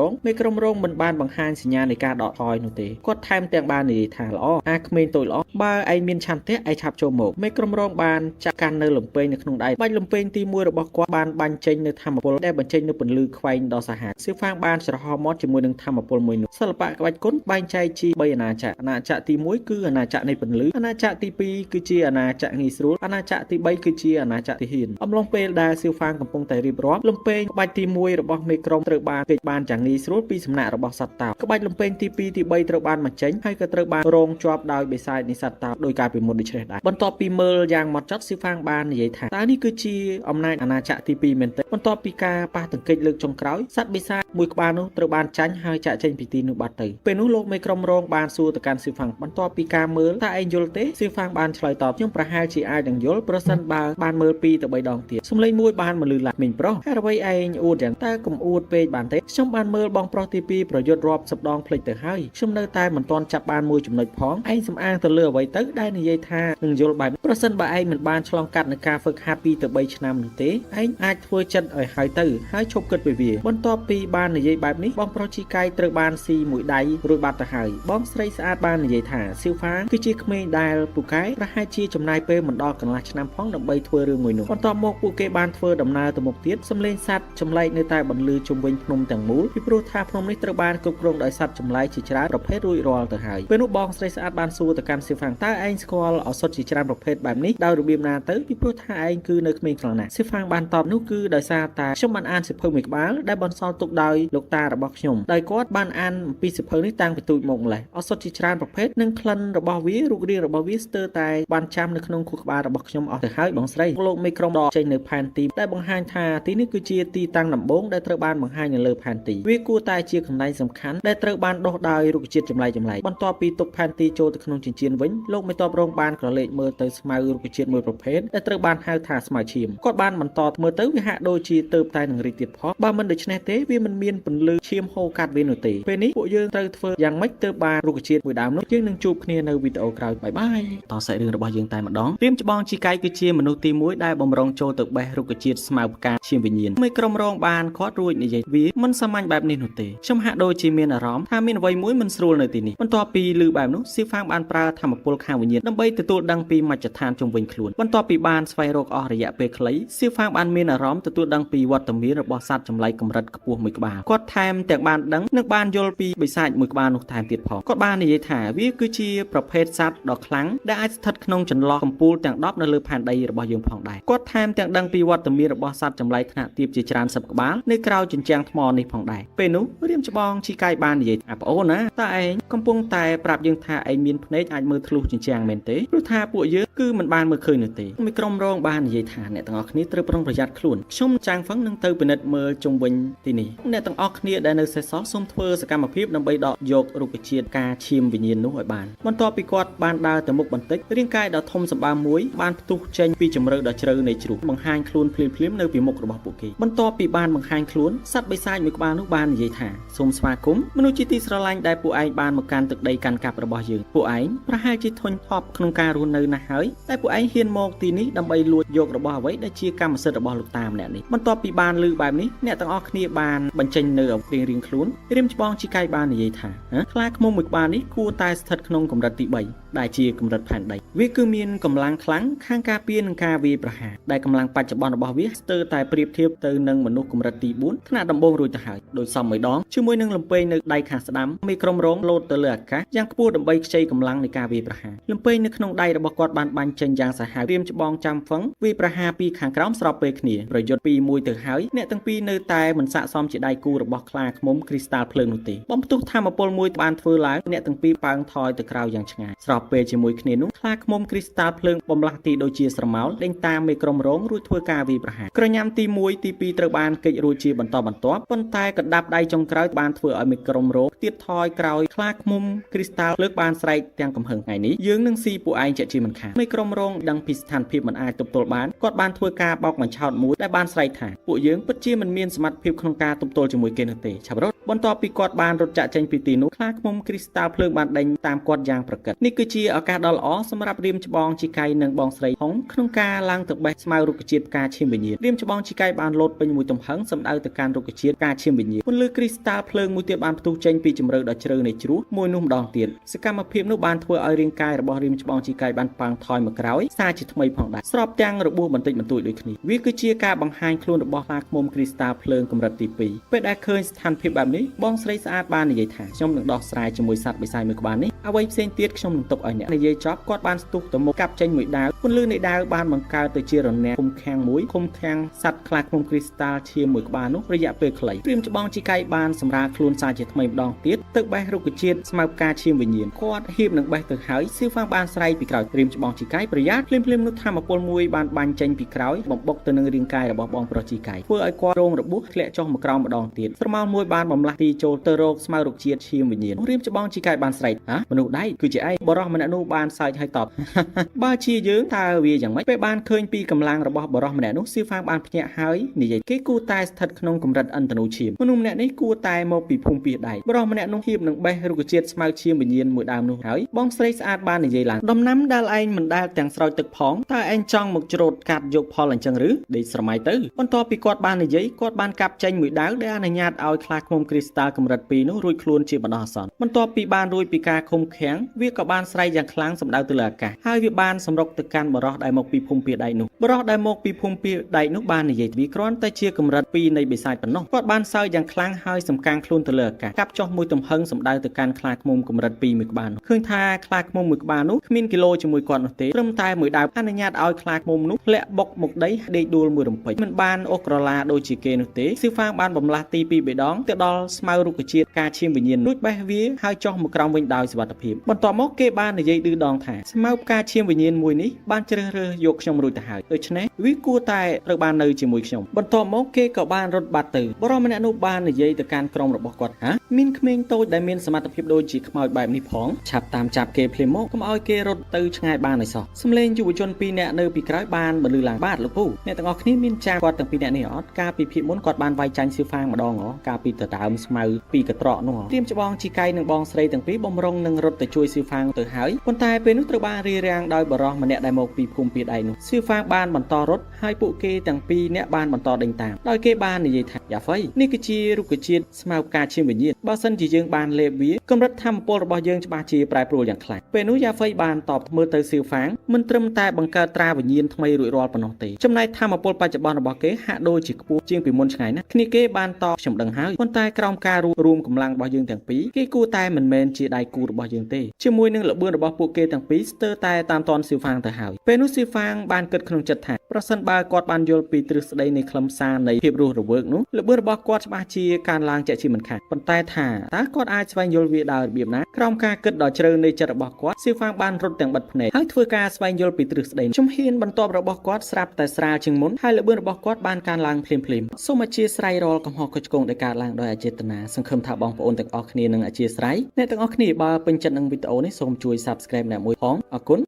ងមិនបានបង្ហាញសញ្ញានៃការដកថយនោះទេគាត់ថែមទាំងបាននិយាយថាល្អក្មេងតូចល្អបើឯងមានឆន្ទៈឯងឆាប់ចូលមកមេក្រុមរងបានចាក់កាន់នៅលំពេងនៅក្នុងដៃបាច់លំពេងទី1របស់គាត់បានបាញ់ចេញនៅធម៌ពលដែលបញ្ចេញនៅពន្លឺខ្វែងដ៏សាហាវសៀវផាងបានច្រហោមាត់ជាមួយនឹងធម៌ពលមួយនោះសិល្បៈក្បាច់គុនបែងចែកជា3អាណាចក្រអាណាចក្រទី1គឺអាណាចក្រនៃពន្លឺអាណាចក្រទី2គឺជាអាណាចក្រងាយស្រួលអាណាចក្រទី3គឺជាអាណាចក្រទីហ៊ានអំឡុងពេលដែលសៀវផាងកំពុងតែរៀបរាប់លំពេងក្បាច់ទី1របស់មេក្រុមត្រូវបានគេចបានយ៉ាងងាយស្រួលពីសំណាក់របស់សត្វតោក្បាច់លំពេងទី2ទី3ត្រូវបានបញ្ចេញហើយក៏ត្រូវបានរងជាប់ដោយបិសាចនៃសត្វតោដោយការពីមុនដូចនេះដែរបន្ទាប់ពីមើលយ៉ាងហ្មត់ចត់សៀវផាងបាននិយាយថាតើនេះគឺជាអំណាចអាណាចក្រទី2មែនទេបន្ទាប់ពីការប៉ះទង្គិចលើកចុងក្រោយសត្វបិសាចមួយក្បាលនោះត្រូវបានចាញ់ហើយចាក់ចេញពីទីនោះបាត់ទៅពេលនោះលោកមេក្រុមរងបានសួរទៅកាន់សៀវផាងបន្ទាប់ពីការមើលតើឯងយល់ទេសៀវផាងបានឆ្លើយតបខ្ញុំប្រហែលជាអាចនឹងយល់ប្រសិនបើបានមើល2ទៅ3ដងទៀតសំឡេងមួយបានមកលឺឡើងមិញប្រុសហេតុអ្វីឯងអួតយ៉ាងតើកុំអួតពេកបានទេខ្ញុំបានមើលបងប្រុសទី2ប្រយុទ្ធរាប់10ដងភ្លេចទៅហើយខ្ញុំនៅតែមិនទាន់ចាប់បានមួយចំណុចផងឯងសំអាងទៅលើអ្វីទៅដែលនិយាយថានឹងយល់បែបប្រសិនបើឯងមិនបានឆ្លងកាត់នឹងការហ្វឹកហាត់2ទៅ3ឆ្នាំនោះទេឯងអាចធ្វើចិត្តឲ្យហើយទៅហើយឈប់គិតពីវាបន្ទាប់ពីបាននិយាយបែបនេះបងប្រុសជីកាយត្រូវបានស៊ីមួយដៃរួចបាត់ទៅហើយបងស្រីស្អាតបាននិយាយថាសៀវផាងគឺជាក្មេងដែលពូកែប្រហែលជាចំណាយពេលមិនដល់កន្លះឆ្នាំផងដើម្បីធ្វើរឿងមួយនោះបន្ទាប់មកពួកគេបានធ្វើដំណើរទៅមុខទៀតសំឡេងសត្វចម្លែកនៅតែបន្លឺជុំវិញភ្នំទាំងមូលពីព្រោះថាភ្នំនេះត្រូវបានគ្រប់គ្រងដោយសត្វចម្លែកជាច្រើនប្រភេទរួចរាល់ទៅហើយពេលនោះបងស្រីស្អាតបានសួរទៅកាន់សៀវផាងតើឯងស្គាល់ឱសថជាច្រើនប្រភេទបែបនេះដោយរបៀបណាទៅពីព្រោះថាឯងគឺនៅក្មេងខ្លាំងណាស់សៀវផាងបានតបនោះគឺដោយសារតែខ្ញុំបានអានសៀវភៅមួយក្បាលដែលបន្សល់ទុកដោយលោកតារបស់ខ្ញុំដោយគាត់បានអានអំពីសៀវភៅនេះតាំងពីទូចមកម្ល៉េះឱសថជាច្រើនប្រភេទនិងក្លិនរបស់វារូបរាងរបស់វាស្ទើរតែបានចាំនៅក្នុងខួរក្បាលរបស់ខ្ញុំអស់ទៅហើយបងស្រីលោកមេក្រុមដកចេញនៅផែនទីដែលបង្ហាញថាទីនេះគឺជាទីតាំងដំបូងដែលត្រូវបានបង្ហាញនៅលើផែនទីវាគួរតែជាកន្លែងសំខាន់ដែលត្រូវបានដុះដោយរុក្ខជាតិចម្លែកបន្ទាប់ពីទុកផែនទីចូលទៅក្នុងចិញ្ចៀនវិញលោកមេតបរងបានក្រឡេកមើលទៅស្មៅរុក្ខជាតិមួយប្រភេទដែលត្រូវបានហៅថាស្មៅឈាមគាត់បានបន្តមើលទៅវាហាក់ដូចជាទៅតែនឹងរីកទៀតផងបើមិនដូច្នេះទេវាមិនមានពន្លឺឈាមហូរកាត់វានោះទេពេលនេះពួកយើងត្រូវធ្វើយ៉ាងម៉េចទើបបានរុក្ខជាតិមួយដើមនោះយើងនឹងជួបគ្នានៅវីដេអូក្រោយបាយបាយតសាច់រឿងរបស់យើងតែម្ដងព្រាមច្បងជីកៃគឺជាមនុស្សទី1ដែលបំរុងចូលទៅបេះរុក្ខជាតិស្មៅផ្កាឈាមវិញ្ញាណមេក្រុមរងបានគាត់រួច និយាយវាមិនសាមញ្ញបែបនេះនោះទេខ្ញុំហាក់ដូចជាមានអារម្មណ៍ថាមានអ្វីមួយមិនស្រួលនៅទីនេះបន្ទាប់ពីឮបែបនោះស៊ីហ្វាងបានប្រើធម្មពលខាងវិញ្ញាណដើម្បីទទួលដឹងពីមជ្ឈដ្ឋានជុំវិញខ្លួនបន្ទាប់ពីបានស្វែងរកអស់រយៈពេលខ្លីស៊ីហ្វាងបានមានអារម្មណ៍ទទួលដឹងពីវត្តមានរបស់សត្វចម្លែកកម្រិតខ្ពស់មួយក្បាលគាត់ថែមទាំងបានដឹងនិងបានយល់ពីបិសាចមួយក្បាលនោះថែមទៀតផងគាត់បាននិយាយថាវាគឺជាប្រភេទសត្វដ៏ខ្លាំងដែលអាចស្ថិតក្នុងចន្លោះកំពូលទាំង10នៅលើផែនដីរបស់យើងផងដែរគាត់ថែមទាំងដឹងពីវត្តមានរបស់សត្វចម្លែកថ្នាក់ទាបជាច្រើនសិបក្បាលនៅក្រៅជញ្ជាំងថ្មនេះផងដែរពេលនោះរៀមច្បងជីកាយបាននិយាយថាប្អូនណាតើឯងកំពុងតែប្រាប់យើងថាឯងមានភ្នែកអាចមើលធ្លុះជញ្ជាំងមែនទេព្រោះថាពួកយើងគឺមិនបានមើលឃើញនោះទេមីក្រុមរងបាននិយាយថាអ្នកទាំងអស់គ្នាត្រូវប្រុងប្រយ័ត្នខ្លួនខ្ញុំចាងហ្វឹងនឹងទៅពិនិត្យមើលជុំវិញទីនេះអ្នកទាំងអស់គ្នាដែលនៅសេសសល់សូមធ្វើសកម្មភាពដើម្បីដកយករុក្ខជាតិការឈាមវិញ្ញាណនោះឲ្យបានបន្ទាប់ពីគាត់បានដើរទៅមុខបន្តិចរាងកាយដ៏ធំសម្បើមមួយបានផ្ទុះចេញពីជម្រៅដ៏ជ្រៅនៃជ្រូកបង្ហាញខ្លួនភ្លាមៗនៅពីមុខរបស់ពួកគេបន្ទាប់ពីបានបង្ហាញខ្លួនសត្វបិសាចមួយក្បាលនោះបាននិយាយថាសូមស្វាគមន៍មនុស្សជាទីស្រឡាញ់ដែលពួកឯងបានមកកាន់ទឹកដីកាន់កាប់របស់យើងពួកឯងប្រហែលជាធុញថប់ក្នុងការរស់នៅណាស់ហើយតែពួកឯងហ៊ានមកទីនេះដើម្បីលួចយករបស់អ្វីដែលជាកម្មសិទ្ធិរបស់លោកតាម្នាក់នេះបន្ទាប់ពីបានឮបែបនេះអ្នកទាំងអស់គ្នាបានបញ្ចេញនៅរៀងៗខ្លួនរៀមច្បងជីកាយបាននិយាយថាខ្លាឃ្មុំមួយក្បាលនេះគួរតែស្ថិតក្នុងកម្រិតទី3ដែលជាកម្រិតផែនដីវាគឺមានកម្លាំងខ្លាំងខាងការពារនិងការវាយប្រហារដែលកម្លាំងបច្ចុប្បន្នរបស់វាស្ទើរតែប្រៀបធៀបទៅនឹងមនុស្សកម្រិតទី4ថ្នាក់ដំបូងរួចទៅហើយដោយសមមួយដងជាមួយនឹងលំពែងនៅដៃខាងស្ដាំមីក្រុមរងលោតទៅលើអាកាសយ៉ាងខ្ពស់ដើម្បីខ្ចីកម្លាំងនៃការវាយប្រហារលំពែងនៅក្នុងដៃរបស់គាត់បានបាញ់ចេញយ៉ាងសាហាវរៀមច្បងចាំហ្វឹងវាយប្រហារពីខាងក្រោមស្របពេលគ្នាប្រយុទ្ធពីមួយទៅហើយអ្នកទាំងពីរនៅតែមិនស័ក្តិសមជាដៃគូរបស់ខ្លាឃ្មុំគ្រីស្តាល់ភ្លើងនោះទេបំផ្ទុះធម្មពលមួយបានធ្វើឡើងអ្នកទាំងពីរប៉ើងថយទៅក្រៅយ៉ាងឆ្ងាយស្របពេលជាមួយគ្នានោះខ្លាឃ្មុំគ្រីស្តាល់ភ្លើងបំលាស់ទីដូចជាស្រមោលដេញតាមមេក្រុមរងរួចធ្វើការវាយប្រហារក្រញាំទី1ទី2ត្រូវបានកិច្ចរួចជាបន្តបន្ទាប់ប៉ុន្តែកណ្ដាប់ដៃចុងក្រោយបានធ្វើឲ្យមេក្រុមរងទៀតថយក្រោយខ្លាឃ្មុំគ្រីស្តាល់ភ្លើងបានស្រែកទាំងកំហឹងថ្ងៃនេះយើងនឹងស៊ីពួកឯងជាក់ជាមិនខានមេក្រុមរងដឹងពីស្ថានភាពមិនអាចទប់ទល់បានគាត់បានធ្វើការបោកបញ្ឆោតមួយដែលបានស្រែកថាពួកយើងពិតជាមិនមានសមត្ថភាពក្នុងការទប់ទល់ជាមួយគេនោះទេឆាប់រត់បន្ទាប់ពីគាត់បានរត់ចាក់ចេញពីទីនោះខ្លាឃ្មុំគ្រីស្តាល់ភ្លើងបានដេញតាមគាត់យ៉ាងប្រកិតនេះគឺជាឱកាសដ៏ល្អសម្រាប់រៀមច្បងជីកៃនិងបងស្រីហុងក្នុងការឡើងទៅបេះស្មៅរុក្ខជាតិផ្កាឈាមវិញ្ញាណរៀមច្បងជីកៃបានលោតពេញមួយទំហឹងសម្ដៅទៅកាន់រុក្ខជាតិផ្កាឈាមវិញ្ញាណពន្លឺគ្រីស្តាល់ភ្លើងមួយទៀតបានផ្ទុះចេញពីជម្រៅដ៏ជ្រៅនៃជ្រោះមួយនោះម្ដងទៀតសកម្មភាពនោះបានធ្វើឲ្យរាងកាយរបស់រៀមច្បងជីកៃបានប៉ាំងថយមកក្រោយសារជាថ្មីផងដែរស្របទាំងរបួសបន្តិចបន្តួចដូចគ្នាវាគឺជាការបង្ហាញខ្លួនរបស់ខ្លាឃ្មុំគ្រីស្តាល់ភ្លើងកម្រិតទី2ពេលដែលឃើញស្ថានភាពបែបនេះបងស្រីស្អាតបាននិយាយថាខ្ញុំនឹងដោះស្រាយជាមួយសត្វបិសាចមួយក្បាលនេះអ្វីផ្សេងទៀតខ្ញុំនឹងទុកឲ្យអ្នកនិយាយចប់គាត់បានស្ទុះទៅមុខកាប់ចេញមួយដាវពន្លឺនៃដាវបានបង្កើតទៅជារនាំងឃុំឃាំងមួយឃុំឃាំងសត្វខ្លាឃ្មុំគ្រីស្តាល់ឈាមមួយក្បាលនោះរយៈពេលខ្លីព្រាមច្បងជីកៃបានសម្រាលខ្លួនសារជាថ្មីម្ដងទៀតទៅបេះរុក្ខជាតិស្មៅផ្កាឈាមវិញ្ញាណគាត់ហៀបនឹងបេះទៅហើយស៊ីហ្វាងបានស្រែកពីក្រោយព្រាមច្បងជីកៃប្រយ័ត្នភ្លាមៗនោះធម្មពលមួយបានបាញ់ចេញពីក្រោយបំបុកទៅនឹងរាងកាយរបស់បងប្រុសជីកៃធ្វើឲ្យគាត់រងរបួសធ្លាក់ចុះមកក្រោមម្ដងទៀតស្រមោលមួយបានបំលាស់ទីចូលទៅរកស្មៅរុក្ខជាតិឈាមវិញ្ញាណព្រាមច្បងជីកៃបានស្រែកមនុស្សដៃគឺជាឯងបរិសម្នាក់នោះបានសើចហើយតបបើជាយើងតើវាយ៉ាងម៉េចពេលបានឃើញពីកម្លាំងរបស់បរិសម្នាក់នោះស៊ីហ្វាងបានភ្ញាក់ហើយនិយាយគេគួរតែស្ថិតក្នុងកម្រិតអន្តនុឈាមមនុស្សម្នាក់នេះគួរតែមកពីភូមិពីដៃបរិសម្នាក់នោះហៀបនឹងបេះរុក្ខជាតិស្មៅឈាមវិញ្ញាណមួយដើមនោះហើយបងស្រីស្អាតបាននិយាយឡើងដំណាំដែលឯងមិនដែលទាំងស្រោចទឹកផងតើឯងចង់មកច្រូតកាត់យកផលអញ្ចឹងឬដេកស្រមៃទៅបន្ទាប់ពីគាត់បាននិយាយគាត់បានកាប់ចេញមួយដាវដែលអនុញ្ញាតឲ្យខ្លាឃ្មុំគ្រីស្តាល់កម្រិត2នោះរួចខ្លួនជាបណ្ដោះអាសន្នបន្ទាប់ពីបានរួចពីការឃុំឃាំងវាក៏បានស្រែកយ៉ាងខ្លាំងសម្ដៅទៅលើអាកាសហើយវាបានសម្រុកទៅកាន់បរិសដែលមកពីភូមិពីដៃនោះបរិសដែលមកពីភូមិពីដៃនោះបាននិយាយវាគ្រាន់តែជាកម្រិត2នៃបិសាចប៉ុណ្ណោះគាត់បានសើចយ៉ាងខ្លាំងហើយសំកាំងខ្លួនទៅលើអាកាសកាប់ចុះមួយទំហឹងសម្ដៅទៅកាន់ខ្លាឃ្មុំកម្រិត2មួយក្បាលនោះឃើញថាខ្លាឃ្មុំមួយក្បាលនោះគ្មានគីឡូជាមួយគាត់នោះទេត្រឹមតែមួយដាវអនុញ្ញាតឲ្យខ្លាឃ្មុំនោះធ្លាក់បុកមកដីដេកដួលមួយរំពេចមិនបានអូសក្រឡាដូចជាគេនោះទេស៊ីហ្វាងបានបំលាស់ទី2 3ដងទៅដល់ស្មៅរុក្ខជាតិការឈាមវិញ្ញាណរួចបេះវាហើយចុះមកក្រោមវិញដោយសុវត្ថិភាពបន្ទាប់មកគេបាននិយាយឌឺដងថាស្មៅផ្កាឈាមវិញ្ញាណមួយនេះបានជ្រើសរើសយកខ្ញុំរួចទៅហើយដូច្នេះវាគួរតែត្រូវបាននៅជាមួយខ្ញុំបន្ទាប់មកគេក៏បានរត់បាត់ទៅបរិសម្នាក់នោះបាននិយាយទៅកាន់ក្រុមរបស់គាត់មានក្មេងតូចដែលមានសមត្ថភាពដូចជាខ្មោចបែបនេះផងឆាប់តាមចាប់គេភ្លាមមកកុំឲ្យគេរត់ទៅឆ្ងាយបានឲ្យសោះសំឡេងយុវជន2នាក់នៅពីក្រោយបានបន្លឺឡើងបាទលោកពូអ្នកទាំងអស់គ្នាមានចាំគាត់ទាំងពីរនាក់នេះអត់កាលពីភាគមុនគាត់បានវាយចាញ់ស៊ីហ្វាងម្ដងកាលពីទៅដើមស្មៅពីកត្រកនោះត្រៀមច្បងជីកៃនិងបងស្រីទាំងពីរបំរុងនឹងរត់ទៅជួយស៊ីហ្វាងទៅហើយប៉ុន្តែពេលនោះត្រូវបានរារាំងដោយបរិសម្នាក់ដែលម មកពីភូមិពីដៃនោះសៀវហ្វាងបានបន្តរត់ហើយពួកគេទាំងពីរអ្នកបានបន្តដេញតាមដោយគេបាននិយាយថាយ៉ាហ្វៃនេះគឺជារុក្ខជាតិស្មៅផ្កាឈាមវិញ្ញាណបើសិនជាយើងបានលេបវាកម្រិតធម៌ពលរបស់យើងច្បាស់ជាប្រែប្រួលយ៉ាងខ្លាំងពេលនោះយ៉ាហ្វៃបានតបមើលទៅសៀវហ្វាងមិនត្រឹមតែបង្កើតត្រាវិញ្ញាណថ្មីរួចរាល់ប៉ុណ្ណោះទេចំណែកធម៌ពលបច្ចុប្បន្នរបស់គេហាក់ដូចជាខ្ពស់ជាងពីមុនឆ្ងាយណាស់គ្នាគេបានតបខ្ញុំដឹងហើយប៉ុន្តែក្រោមការរួមកម្លាំងរបស់យើងទាំងពីរគេគួរតែមិនមែនជាដៃគូរបស់យើងទេជាមួយនឹងល្បឿនរបស់ពួកគេទាំងពីរស្ទើរតែតាមទាន់សៀវហ្វាងទៅហើយពេលនោះសៀវហ្វាងបានគិតក្នុងចិត្តថាប្រសិនបើគាត់បានយល់ពីទ្រឹស្ដីនៃខ្លឹមសារនៃភាពរស់រវើកនោះល្បឿនរបស់គាត់ច្បាស់ជាកើនឡើងជាក់ជាមិនខានប៉ុន្តែថាតើគាត់អាចស្វែងយល់វាដោយរបៀបណាក្រោមការគិតដ៏ជ្រៅនៃចិត្តរបស់គាត់សៀវហ្វាងបានរត់ទាំងបិទភ្នែកហើយធ្វើការស្វែងយល់ពីទ្រឹស្ដីជំហានបន្ទាប់របស់គាត់ស្រាប់តែស្រាលជាងមុនហើយល្បឿនរបស់គាត់បានកើនឡើងភ្លាមៗសូមអធិស្ឋានរាល់កំហុសខុសឆ្គងដែលកើតឡើងដោយអចេតនាសង្ឃឹមថាបងប្អូនទាំងអស់គ្នានឹងអធិស្ឋានអ្នកទាំងអស់គ្នាបើពេញចិត្តនឹងវីដេអូនេះសូមជួយ Subscribe អ្នកមួយផងអរគុណ